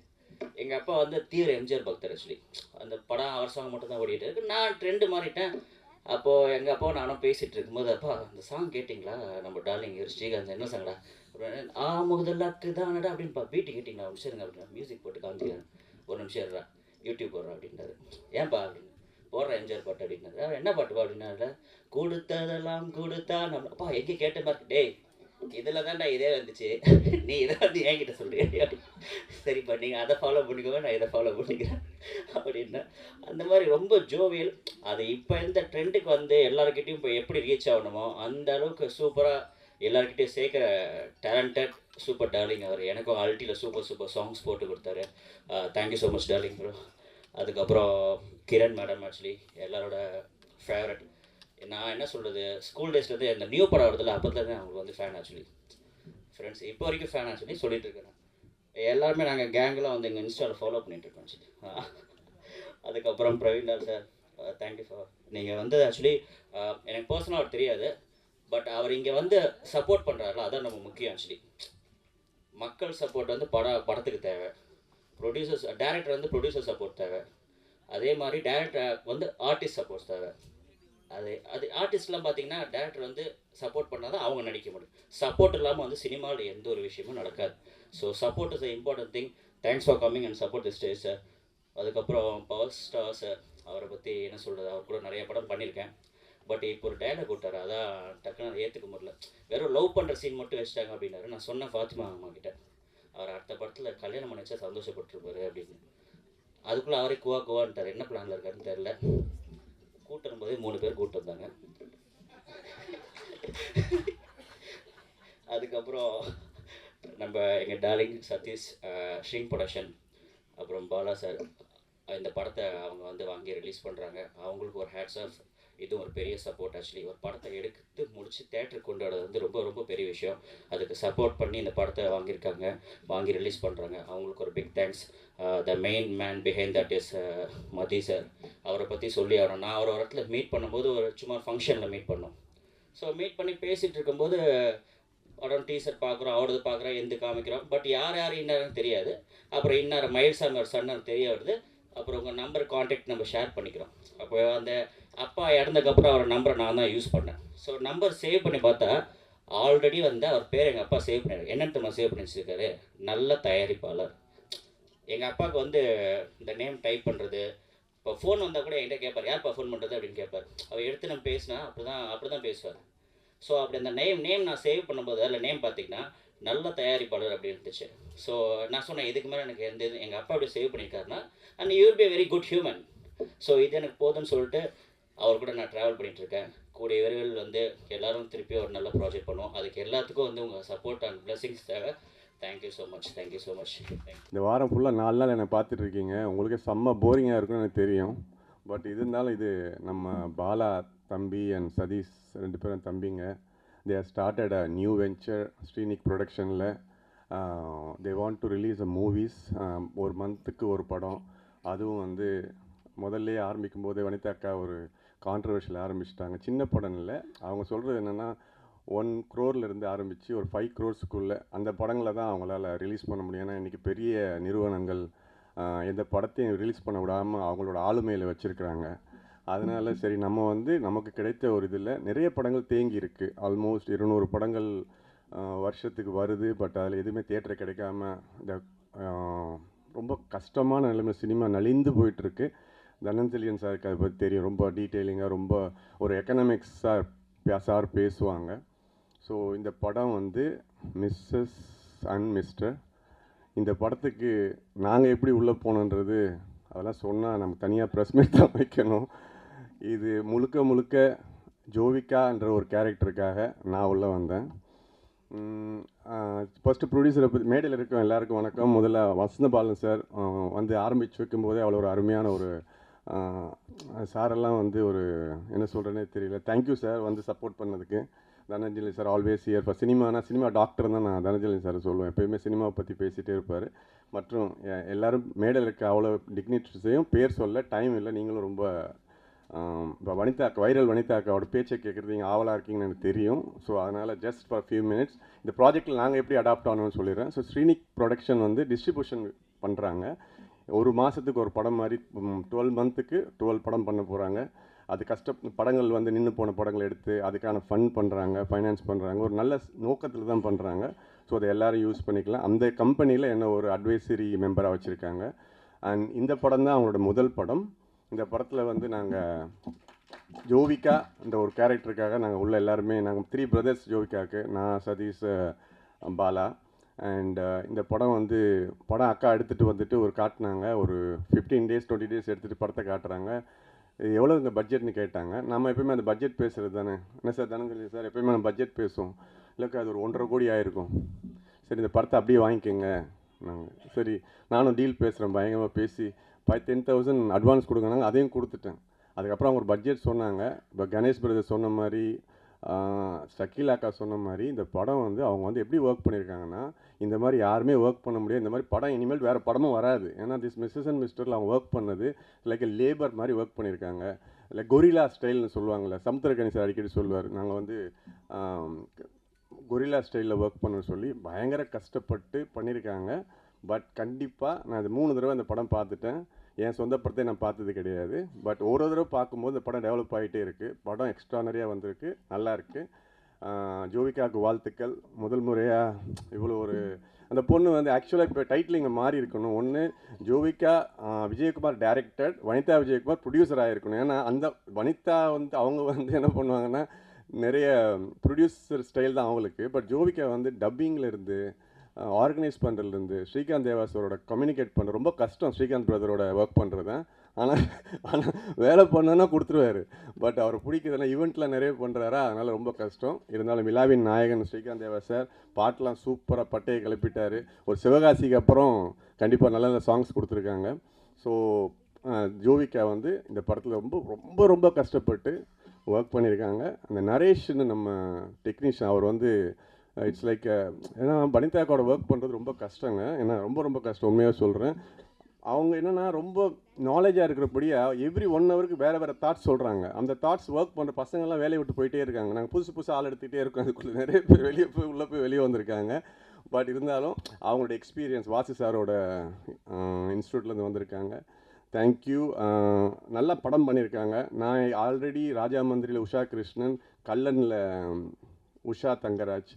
எங்கள் அப்பா வந்து தீவிர எம்ஜிஆர் பக்தர் ஆக்சுவலி. அந்த படம் அவர் சாங் மட்டும் தான் ஓடிட்டு இருக்கு. நான் ட்ரெண்டு மாறிட்டேன். அப்போது எங்கள் அப்பா நானும் பேசிகிட்டு இருக்கும்போது, அப்பா அந்த சாங் கேட்டிங்களா, நம்ம டார்லிங் ஸ்ரீகாந்த், என்ன சாங்கடா, முதலாக்கு தானடா அப்படின்ப்பா, வீட்டு கேட்டிங்களா, ஒரு நிமிஷம் இருங்க அப்படின்னா மியூசிக் போட்டு காமிச்சிக்கிறேன், ஒரு நிமிஷம் இருடா யூடியூப் போடுறா அப்படின்றாரு. ஏன்ப்பா அப்படின்னு, போடுற எம்ஜிஆர் பாட்டு அப்படின்னாரு. அவர் என்ன பாட்டுப்பா அப்படின்னாரு, கொடுத்ததெல்லாம் கொடுத்தா நம்ம அப்பா எங்கே கேட்ட மாதிரி டேய் இதில் தான்டா இதே வந்துச்சு, நீ இதை வந்து என்கிட்ட சொல்கிறீங்க. சரிப்பா நீங்கள் அதை ஃபாலோ பண்ணிக்கோங்க, நான் இதை ஃபாலோ பண்ணிக்கிறேன் அப்படின்னா அந்த மாதிரி ரொம்ப ஜோவியல். அது இப்போ இந்த ட்ரெண்டுக்கு வந்து எல்லாருக்கிட்டையும் இப்போ எப்படி ரீச் ஆகணுமோ அந்த அளவுக்கு சூப்பராக எல்லாருக்கிட்டையும் சேர்க்குற டேலண்டட் சூப்பர் டார்லிங் அவர். எனக்கும் அல்ட்டியில் சூப்பர் சாங்ஸ் போட்டு கொடுத்தாரு. Thank you so much darling bro. அதுக்கப்புறம் கிரண் மேடம் ஆக்சுவலி எல்லாரோட ஃபேவரட். நான் என்ன சொல்கிறது, ஸ்கூல் டேஸ்லேருந்து இந்த நியூ படம் வருதில்ல அப்போதுலேருந்து அவங்களுக்கு வந்து ஃபேன் ஆக்சுவலி, ஃப்ரெண்ட்ஸ் இப்போ வரைக்கும் ஃபேன் ஆக்சுவலி சொல்லிட்டு இருக்கிறேன். எல்லாருமே நாங்கள் கேங்கெலாம் வந்து எங்கள் இன்ஸ்டாவில் ஃபாலோ பண்ணிகிட்ருக்கோம் ஆக்சுவலி. அதுக்கப்புறம் Praveen Lal sir thank you for நீங்கள் வந்து ஆக்சுவலி எனக்கு பர்சனலாக அவர் தெரியாது, பட் அவர் இங்கே வந்து சப்போர்ட் பண்ணுறாருல அதான் நம்ம முக்கியம் ஆக்சுவலி. மக்கள் சப்போர்ட் வந்து படத்துக்கு தேவை, ப்ரொடியூசர்ஸ் டேரக்டர் வந்து ப்ரொடியூசர் சப்போர்ட் தேவை, அதே மாதிரி டேரக்டர் வந்து ஆர்டிஸ்ட் சப்போர்ட் தேவை. அது ஆர்டிஸ்ட்லாம் பார்த்தீங்கன்னா டேரக்டர் வந்து சப்போர்ட் பண்ணால் தான் அவங்க நடிக்க முடியும். சப்போர்ட் இல்லாமல் வந்து சினிமாவில் எந்த ஒரு விஷயமும் நடக்காது. So support is a important thing. Thanks for coming and support the stage sir. அதுக்கப்புறம் பவர் ஸ்டார் சார், அவரை பற்றி என்ன சொல்கிறது, அவர் கூட நிறைய படம் பண்ணியிருக்கேன். பட் இப்போ ஒரு டைலாக் விட்டார், அதான் டக்குன்னு அதை ஏற்றுக்க முடியல. வெறும் லவ் பண்ணுற சீன் மட்டும் வச்சுட்டாங்க அப்படின்னாரு. நான் சொன்னேன் ஃபாத்திமா அம்மா கிட்ட, அவர் அடுத்த படத்தில் கல்யாணம் பண்ணி வச்சா சந்தோஷப்பட்டுருப்பாரு அப்படின்னு. அதுக்குள்ளே அவரே குவான்ட்டார். என்ன பிளானில் இருக்காருன்னு தெரில. கூட்டம் போதே 3 பேர் கூப்பிட்டு வந்தாங்க. அதுக்கப்புறம் நம்ம எங்கள் டார்லிங் சதீஷ் ஷ்ரிங் ப்ரொடக்ஷன், அப்புறம் பாலா சார் இந்த படத்தை அவங்க வந்து வாங்கி ரிலீஸ் பண்ணுறாங்க. அவங்களுக்கு ஒரு ஹேட்ஸ் ஆஃப். இதுவும் ஒரு பெரிய சப்போர்ட் ஆக்சுவலி. ஒரு படத்தை எடுத்து முடித்து தேட்டருக்கு கொண்டு வரது வந்து ரொம்ப ரொம்ப பெரிய விஷயம். அதுக்கு சப்போர்ட் பண்ணி இந்த படத்தை வாங்கி ரிலீஸ் பண்ணுறாங்க. அவங்களுக்கு ஒரு big thanks. The main man behind that is Mathi sir. அவரை பற்றி சொல்லி ஆகணும். நான் ஒரு இடத்துல மீட் பண்ணும்போது ஒரு சும்மா ஃபங்க்ஷனில் மீட் பண்ணோம். ஸோ மீட் பண்ணி பேசிகிட்டு இருக்கும்போது படம் டீசர்ட் பார்க்குறோம், அவரது பார்க்குறோம், எந்த காமிக்கிறோம். பட் யார் இன்னாருன்னு தெரியாது. அப்புறம் இன்னார் மயில்சாமி ஒரு சன்னு தெரிய வருது. அப்புறம் உங்கள் நம்பர் கான்டாக்ட் நம்ம ஷேர் பண்ணிக்கிறோம். அப்போ அந்த அப்பா இறந்ததுக்கப்புறம் அவர் நம்பரை நான் தான் யூஸ் பண்ணேன். ஸோ நம்பர் சேவ் பண்ணி பார்த்தா ஆல்ரெடி வந்து அவர் பேர் எங்கள் அப்பா சேவ் பண்ணிடுறாரு. என்னென்னு சேவ் பண்ணி வச்சுருக்காரு, நல்ல தயாரிப்பாளர். எங்கள் அப்பாவுக்கு வந்து இந்த நேம் டைப் பண்ணுறது, இப்போ ஃபோன் வந்தால் கூட என்கிட்ட கேட்பார், யார்ப்பா ஃபோன் பண்ணுறது அப்படின்னு கேட்பார். அவர் எடுத்து நம்ம பேசினா அப்படி தான் பேசுவார். ஸோ அப்படி அந்த நேம் நான் சேவ் பண்ணும்போது அதில் நேம் பார்த்திங்கன்னா நல்ல தயாரிப்பாளர் அப்படி இருந்துச்சு. ஸோ நான் சொன்னேன், இதுக்கு மேலே எனக்கு எந்த இது எங்கள் அப்பா அப்படி சேவ் பண்ணியிருக்காருன்னா and you will be very good human. So இது எனக்கு போதும்னு சொல்லிட்டு அவர் கூட நான் ட்ராவல் பண்ணிகிட்ருக்கேன். கூடிய விரைவில் வந்து எல்லோரும் திருப்பி ஒரு நல்ல ப்ராஜெக்ட் பண்ணுவோம். அதுக்கு எல்லாத்துக்கும் வந்து உங்கள் சப்போர்ட் அண்ட் பிளெஸிங்ஸ் தேவை. Thank you so much. Thank you so much. இந்த வாரம் ஃபுல்லாக 4 நாள் என்னை பார்த்துட்ருக்கீங்க. உங்களுக்கே செம்ம போரிங்காக இருக்குன்னு எனக்கு தெரியும். பட் இருந்தாலும் இது நம்ம பாலா தம்பி அண்ட் சதீஷ் 2 பேரும் தம்பிங்க. They are started a new venture Srinik ப்ரொடக்ஷனில். They want to release a movies. ஒரு மந்த்துக்கு ஒரு படம். அதுவும் வந்து முதல்ல ஆரம்பிக்கும் போதே வனிதா அக்கா ஒரு கான்ட்ரவர்ஷியல் ஆரம்பிச்சிட்டாங்க. சின்ன படம் இல்லை, அவங்க சொல்கிறது என்னென்னா 1 crore ஆரம்பித்து ஒரு 5 crore அந்த படங்களை தான் அவங்களால ரிலீஸ் பண்ண முடியும். ஏன்னா இன்றைக்கி பெரிய நிறுவனங்கள் எந்த படத்தையும் ரிலீஸ் பண்ண விடாமல் அவங்களோட ஆளுமையில் வச்சுருக்கிறாங்க. அதனால் சரி நம்ம வந்து நமக்கு கிடைத்த ஒரு இதில் நிறைய படங்கள் தேங்கி இருக்குது. ஆல்மோஸ்ட் 200 படங்கள் வருஷத்துக்கு வருது. பட் அதில் எதுவுமே தியேட்டர் கிடைக்காம இந்த ரொம்ப கஷ்டமான நிலைமை சினிமா நலிந்து போயிட்டுருக்கு. தனஞ்சலியன் சாருக்கு அதை பற்றி தெரியும். ரொம்ப டீட்டெயிலிங்காக ரொம்ப ஒரு எக்கனாமிக்ஸாக சார் பேசுவாங்க. ஸோ இந்த படம் வந்து மிஸ்ஸஸ் அண்ட் மிஸ்டர். இந்த படத்துக்கு நாங்கள் எப்படி உள்ளே போனோன்றது அதெல்லாம் சொன்னால் நமக்கு தனியாக ப்ரெஸ் மீட் தான் வைக்கணும். இது முழுக்க ஜோவிகான்ற ஒரு கேரக்டருக்காக நான் உள்ளே வந்தேன். ஃபஸ்ட்டு ப்ரொடியூசரை பற்றி மேடையில் இருக்கோம் எல்லாருக்கும் வணக்கம். முதல்ல வசந்த பாலன் சார் வந்து ஆரம்பித்து வைக்கும்போதே அவ்வளோ ஒரு அருமையான ஒரு சாரெல்லாம் வந்து ஒரு என்ன சொல்கிறேன்னே தெரியல. தேங்க்யூ சார் வந்து சப்போர்ட் பண்ணதுக்கு. தனஞ்சலி sir always here for cinema doctor தான் நான் தனஞ்சலி சார் சொல்லுவேன். எப்போயுமே சினிமாவை பற்றி பேசிகிட்டே இருப்பார். மற்றும் எல்லோரும் மேடையில் இருக்க அவ்வளோ டிக்னிட்டரிஸையும் பேர் சொல்ல டைம் இல்லை. நீங்களும் ரொம்ப இப்போ வைரல் வனிதா அக்காவோட பேச்சை கேட்குறது நீங்கள் ஆவலாக இருக்கீங்கன்னு எனக்கு தெரியும். ஸோ அதனால் ஜஸ்ட் ஃபார் ஃபியூ மினிட்ஸ் இந்த ப்ராஜெக்டில் நாங்கள் எப்படி அடாப்ட் ஆனோம்னு சொல்லிடுறேன். ஸோ ஸ்ரீனிக் ப்ரொடக்ஷன் வந்து டிஸ்ட்ரிபியூஷன் பண்ணுறாங்க. ஒரு மாதத்துக்கு ஒரு படம் மாதிரி 12 மந்த்துக்கு 12 படம் பண்ண போகிறாங்க. அது படங்கள் வந்து நின்று போன படங்கள் எடுத்து அதுக்கான ஃபண்ட் பண்ணுறாங்க, ஃபைனான்ஸ் பண்ணுறாங்க. ஒரு நல்ல நோக்கத்தில் தான் பண்ணுறாங்க. ஸோ அதை எல்லோரும் யூஸ் பண்ணிக்கலாம். அந்த கம்பெனியில் என்ன ஒரு அட்வைசரி மெம்பராக வச்சுருக்காங்க. அண்ட் இந்த படம் தான் அவங்களோட முதல் படம். இந்த படத்தில் வந்து நாங்கள் ஜோவிகா என்ற ஒரு கேரக்டருக்காக நாங்கள் உள்ள எல்லாருமே நாங்கள் 3 brothers ஜோவிகாவுக்கு, நான், சதீஷ், பாலா. அண்ட் இந்த படம் வந்து அக்கா எடுத்துகிட்டு வந்துட்டு ஒரு காட்டினாங்க. ஒரு 15 days 20 days எடுத்துகிட்டு படத்தை காட்டுறாங்க. இது எவ்வளோ இந்த பட்ஜெட்னு கேட்டாங்க. நம்ம எப்பயுமே அந்த பட்ஜெட் பேசுகிறது தானே. என்ன சார் தனஞ்சலி சார் எப்பயுமே நம்ம பட்ஜெட் பேசுவோம். இல்லைக்கா அது ஒரு 1.5 கோடி ஆயிருக்கும். சரி இந்த படத்தை அப்படியே வாங்கிக்கோங்க நாங்கள். சரி நானும் டீல் பேசுகிறேன், பயங்கரமாக பேசி 10,000 அட்வான்ஸ் கொடுங்கனாங்க. அதையும் கொடுத்துட்டேன். அதுக்கப்புறம் அவங்க ஒரு பட்ஜெட் சொன்னாங்க. இப்போ கணேஷ் பிரதர் சொன்ன மாதிரி, ஷக்கீல் அக்கா சொன்ன மாதிரி, இந்த படம் வந்து அவங்க வந்து எப்படி ஒர்க் பண்ணியிருக்காங்கன்னா, இந்த மாதிரி யாருமே ஒர்க் பண்ண முடியாது. இந்த மாதிரி படம் இனிமேல் வேறு படமும் வராது. ஏன்னா திஸ் மிஸ்ஸஸ் அண்ட் மிஸ்டரில் அவங்க ஒர்க் பண்ணது லைக் லேபர் மாதிரி ஒர்க் பண்ணியிருக்காங்க. லைக் கொரில்லா ஸ்டைல்னு சொல்லுவாங்கள்ல, சமுத்திரக்கனி சார் அடிக்கடி சொல்லுவார், நாங்கள் வந்து கொரில்லா ஸ்டைலில் ஒர்க் பண்ண சொல்லி பயங்கர கஷ்டப்பட்டு பண்ணியிருக்காங்க. பட் கண்டிப்பாக நான் இது 3 தடவை அந்த படம் பார்த்துட்டேன். என் சொந்த படத்தை நான் பார்த்தது கிடையாது. பட் ஒரு தடவை பார்க்கும்போது இந்த படம் டெவலப் ஆகிட்டே இருக்குது. படம் எக்ஸ்ட்ரானரியாக வந்திருக்கு, நல்லா இருக்குது. ஜோவிகாவுக்கு வாழ்த்துக்கள். முதல் முறையாக இவ்வளோ ஒரு அந்த பொண்ணு வந்து ஆக்சுவலாக இப்போ டைட்டில் இங்கே மாறி இருக்கணும். ஒன்று ஜோவிகா விஜயகுமார் டைரக்டர், வனிதா விஜயகுமார் ப்ரொடியூசர் ஆகிருக்கணும். ஏன்னா அந்த வனிதா வந்து அவங்க வந்து என்ன பண்ணுவாங்கன்னா நிறைய ப்ரொடியூசர் ஸ்டைல் தான் அவங்களுக்கு. பட் ஜோவிகா வந்து டப்பிங்கில் இருந்து ஆர்கனைஸ் பண்ணுறதுலேருந்து ஸ்ரீகாந்த் தேவாசரோட கம்யூனிகேட் பண்ணுற ரொம்ப கஷ்டம். ஸ்ரீகாந்த் பிரதரோட ஒர்க் பண்ணுறது ஆனால் வேலை பண்ணனா கொடுத்துருவாரு. பட் அவர் பிடிக்குதுன்னா ஈவெண்ட்டில் நிறைய பண்ணுறாரா, அதனால் ரொம்ப கஷ்டம். இருந்தாலும் விழாவின் நாயகன் ஸ்ரீகாந்த் தேவா சார் பாட்டெலாம் சூப்பராக பட்டையை கிளப்பிட்டார். ஒரு சிவகாசிக்கு அப்புறம் கண்டிப்பாக நல்ல நல்ல சாங்ஸ் கொடுத்துருக்காங்க. ஸோ ஜோவிகா வந்து இந்த படத்தில் ரொம்ப ரொம்ப ரொம்ப கஷ்டப்பட்டு ஒர்க் பண்ணியிருக்காங்க. அந்த நரேஷ்னு நம்ம டெக்னீஷியன், அவர் வந்து இட்ஸ் லைக் ஏன்னா வனிதாக்கோட ஒர்க் பண்ணுறது ரொம்ப கஷ்டங்க. ஏன்னா ரொம்ப ரொம்ப கஷ்டம், உண்மையாக சொல்கிறேன். அவங்க என்னென்னா ரொம்ப நாலேஜாக இருக்கிறபடியாக எவ்ரி 1 ஹவருக்கு வேறு வேறு தாட்ஸ் சொல்கிறாங்க. அந்த தாட்ஸ் ஒர்க் பண்ணுற பசங்கள்லாம் வேலையை விட்டு போயிட்டே இருக்காங்க. நாங்கள் புதுசு ஆள் எடுத்துகிட்டே இருக்கோம். அதுக்குள்ளே நிறைய பேர் வெளியே போய் உள்ளே போய் வெளியே வந்திருக்காங்க. பட் இருந்தாலும் அவங்களோட எக்ஸ்பீரியன்ஸ், வாசி சாரோட இன்ஸ்டியூட்லேருந்து வந்திருக்காங்க. தேங்க்யூ. நல்லா படம் பண்ணியிருக்காங்க. நான் ஆல்ரெடி ராஜா மந்திரியில் உஷா கிருஷ்ணன், கல்லனில் உஷா தங்கராஜ்,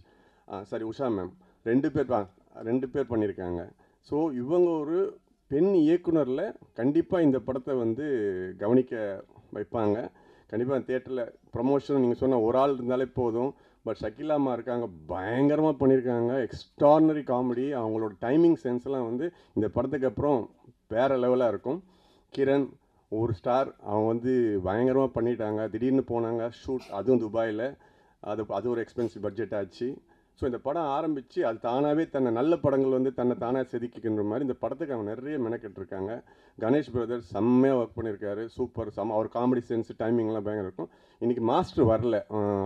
உஷா மேம் 2 பேர் பண்ணியிருக்காங்க. ஸோ இவங்க ஒரு பெண் இயக்குனரில் கண்டிப்பாக இந்த படத்தை வந்து கவனிக்க வைப்பாங்க. கண்டிப்பாக தியேட்டரில் ப்ரமோஷன் நீங்கள் சொன்ன ஒரு ஆள் இருந்தாலே போதும். பட் ஷக்கீலாமா இருக்காங்க, பயங்கரமாக பண்ணியிருக்காங்க. Extraordinary comedy. அவங்களோட டைமிங் சென்ஸ்லாம் வந்து இந்த படத்துக்கு அப்புறம் வேறு லெவலாக இருக்கும். கிரண் ஒரு ஸ்டார், அவங்க வந்து பயங்கரமாக பண்ணிட்டாங்க. திடீர்னு போனாங்க ஷூட், அதுவும் துபாயில். அது ஒரு எக்ஸ்பென்சிவ் பட்ஜெட் ஆச்சு. ஸோ இந்த படம் ஆரம்பித்து அது தானாகவே நல்ல படங்கள் வந்து தன்னை தானாக செதுக்கிக்கின்ற மாதிரி இந்த படத்துக்கு அவங்க நிறைய மெனக்கெட்டுருக்காங்க. கணேஷ் பிரதர் செம்மையாக ஒர்க் பண்ணியிருக்காரு. சூப்பர் அவர் காமெடி சென்ஸ் டைமிங்லாம் பயங்கர இருக்கும். இன்றைக்கி மாஸ்டர் வரல.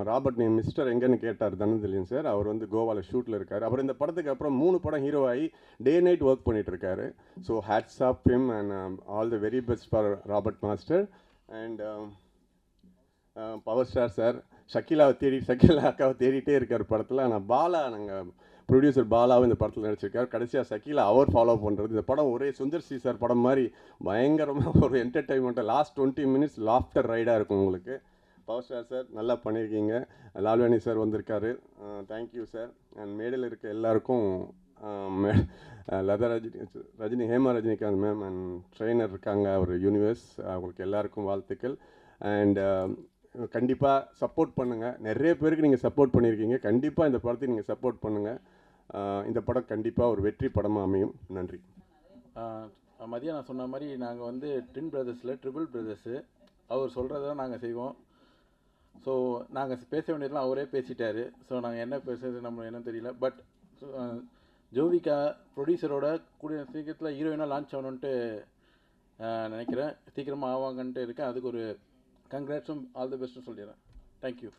ராபர்ட் மிஸ்டர் எங்கன்னு கேட்டார் தனஞ்சலியன் சார். அவர் வந்து கோவாவில் ஷூட்டில் இருக்கார். அவர் இந்த படத்துக்கு அப்புறம் 3 படம் ஹீரோ ஆகி டே நைட் ஒர்க் பண்ணிகிட்ருக்காரு. So hats off him and all the very best for Robert master. And power star sir Shakeela அக்காவை தேடிட்டே இருக்கார் படத்தில். ஆனால் பாலா, நாங்கள் ப்ரொடியூசர் பாலாவும் இந்த படத்தில் நடிச்சிருக்கார். கடைசியாக ஷக்கீலா அவர் ஃபாலோ பண்ணுறது. இந்த படம் ஒரே சுந்தர் சி சார் படம் மாதிரி பயங்கரமாக ஒரு என்டர்டைன்மெண்ட்டாக லாஸ்ட் 20 minutes லாஃப்டர் ரைடாக இருக்கும் உங்களுக்கு. பவர் ஸ்டார் சார் நல்லா பண்ணியிருக்கீங்க. லால்வாணி சார் வந்திருக்காரு, தேங்க்யூ சார். அண்ட் மேடையில் இருக்க எல்லாருக்கும் Latha Rajini Hema Rajinikanth ma'am and trainer இருக்காங்க ஒரு யூனிவர்ஸ், அவங்களுக்கு எல்லாருக்கும் வாழ்த்துக்கள். அண்ட் கண்டிப்பாக சப்போர்ட் பண்ணுங்கள். நிறைய பேருக்கு நீங்கள் சப்போர்ட் பண்ணியிருக்கீங்க. கண்டிப்பாக இந்த படத்தை நீங்கள் சப்போர்ட் பண்ணுங்கள். இந்த படம் கண்டிப்பாக ஒரு வெற்றி படமாக அமையும். நன்றி. மதியம் நான் சொன்ன மாதிரி நாங்கள் வந்து ட்வின் பிரதர்ஸில் ட்ரிபிள் பிரதர்ஸு. அவர் சொல்கிறத நாங்கள் செய்வோம். ஸோ நாங்கள் பேச வேண்டியதெல்லாம் அவரே பேசிட்டார். ஸோ நாங்கள் என்ன பேசுறது நம்ம என்ன தெரியல. பட் ஜோவிகா ப்ரொடியூசரோட கூடிய சீக்கிரத்தில் ஹீரோயினாக லான்ச் ஆகணுன்ட்டு நினைக்கிறேன். சீக்கிரமாக ஆவாங்கன்ட்டு இருக்கேன். அதுக்கு ஒரு கங்க்ராட்ஸும் ஆல் தி பெஸ்ட்டும் சொல்லிடுறேன். தேங்க்யூ.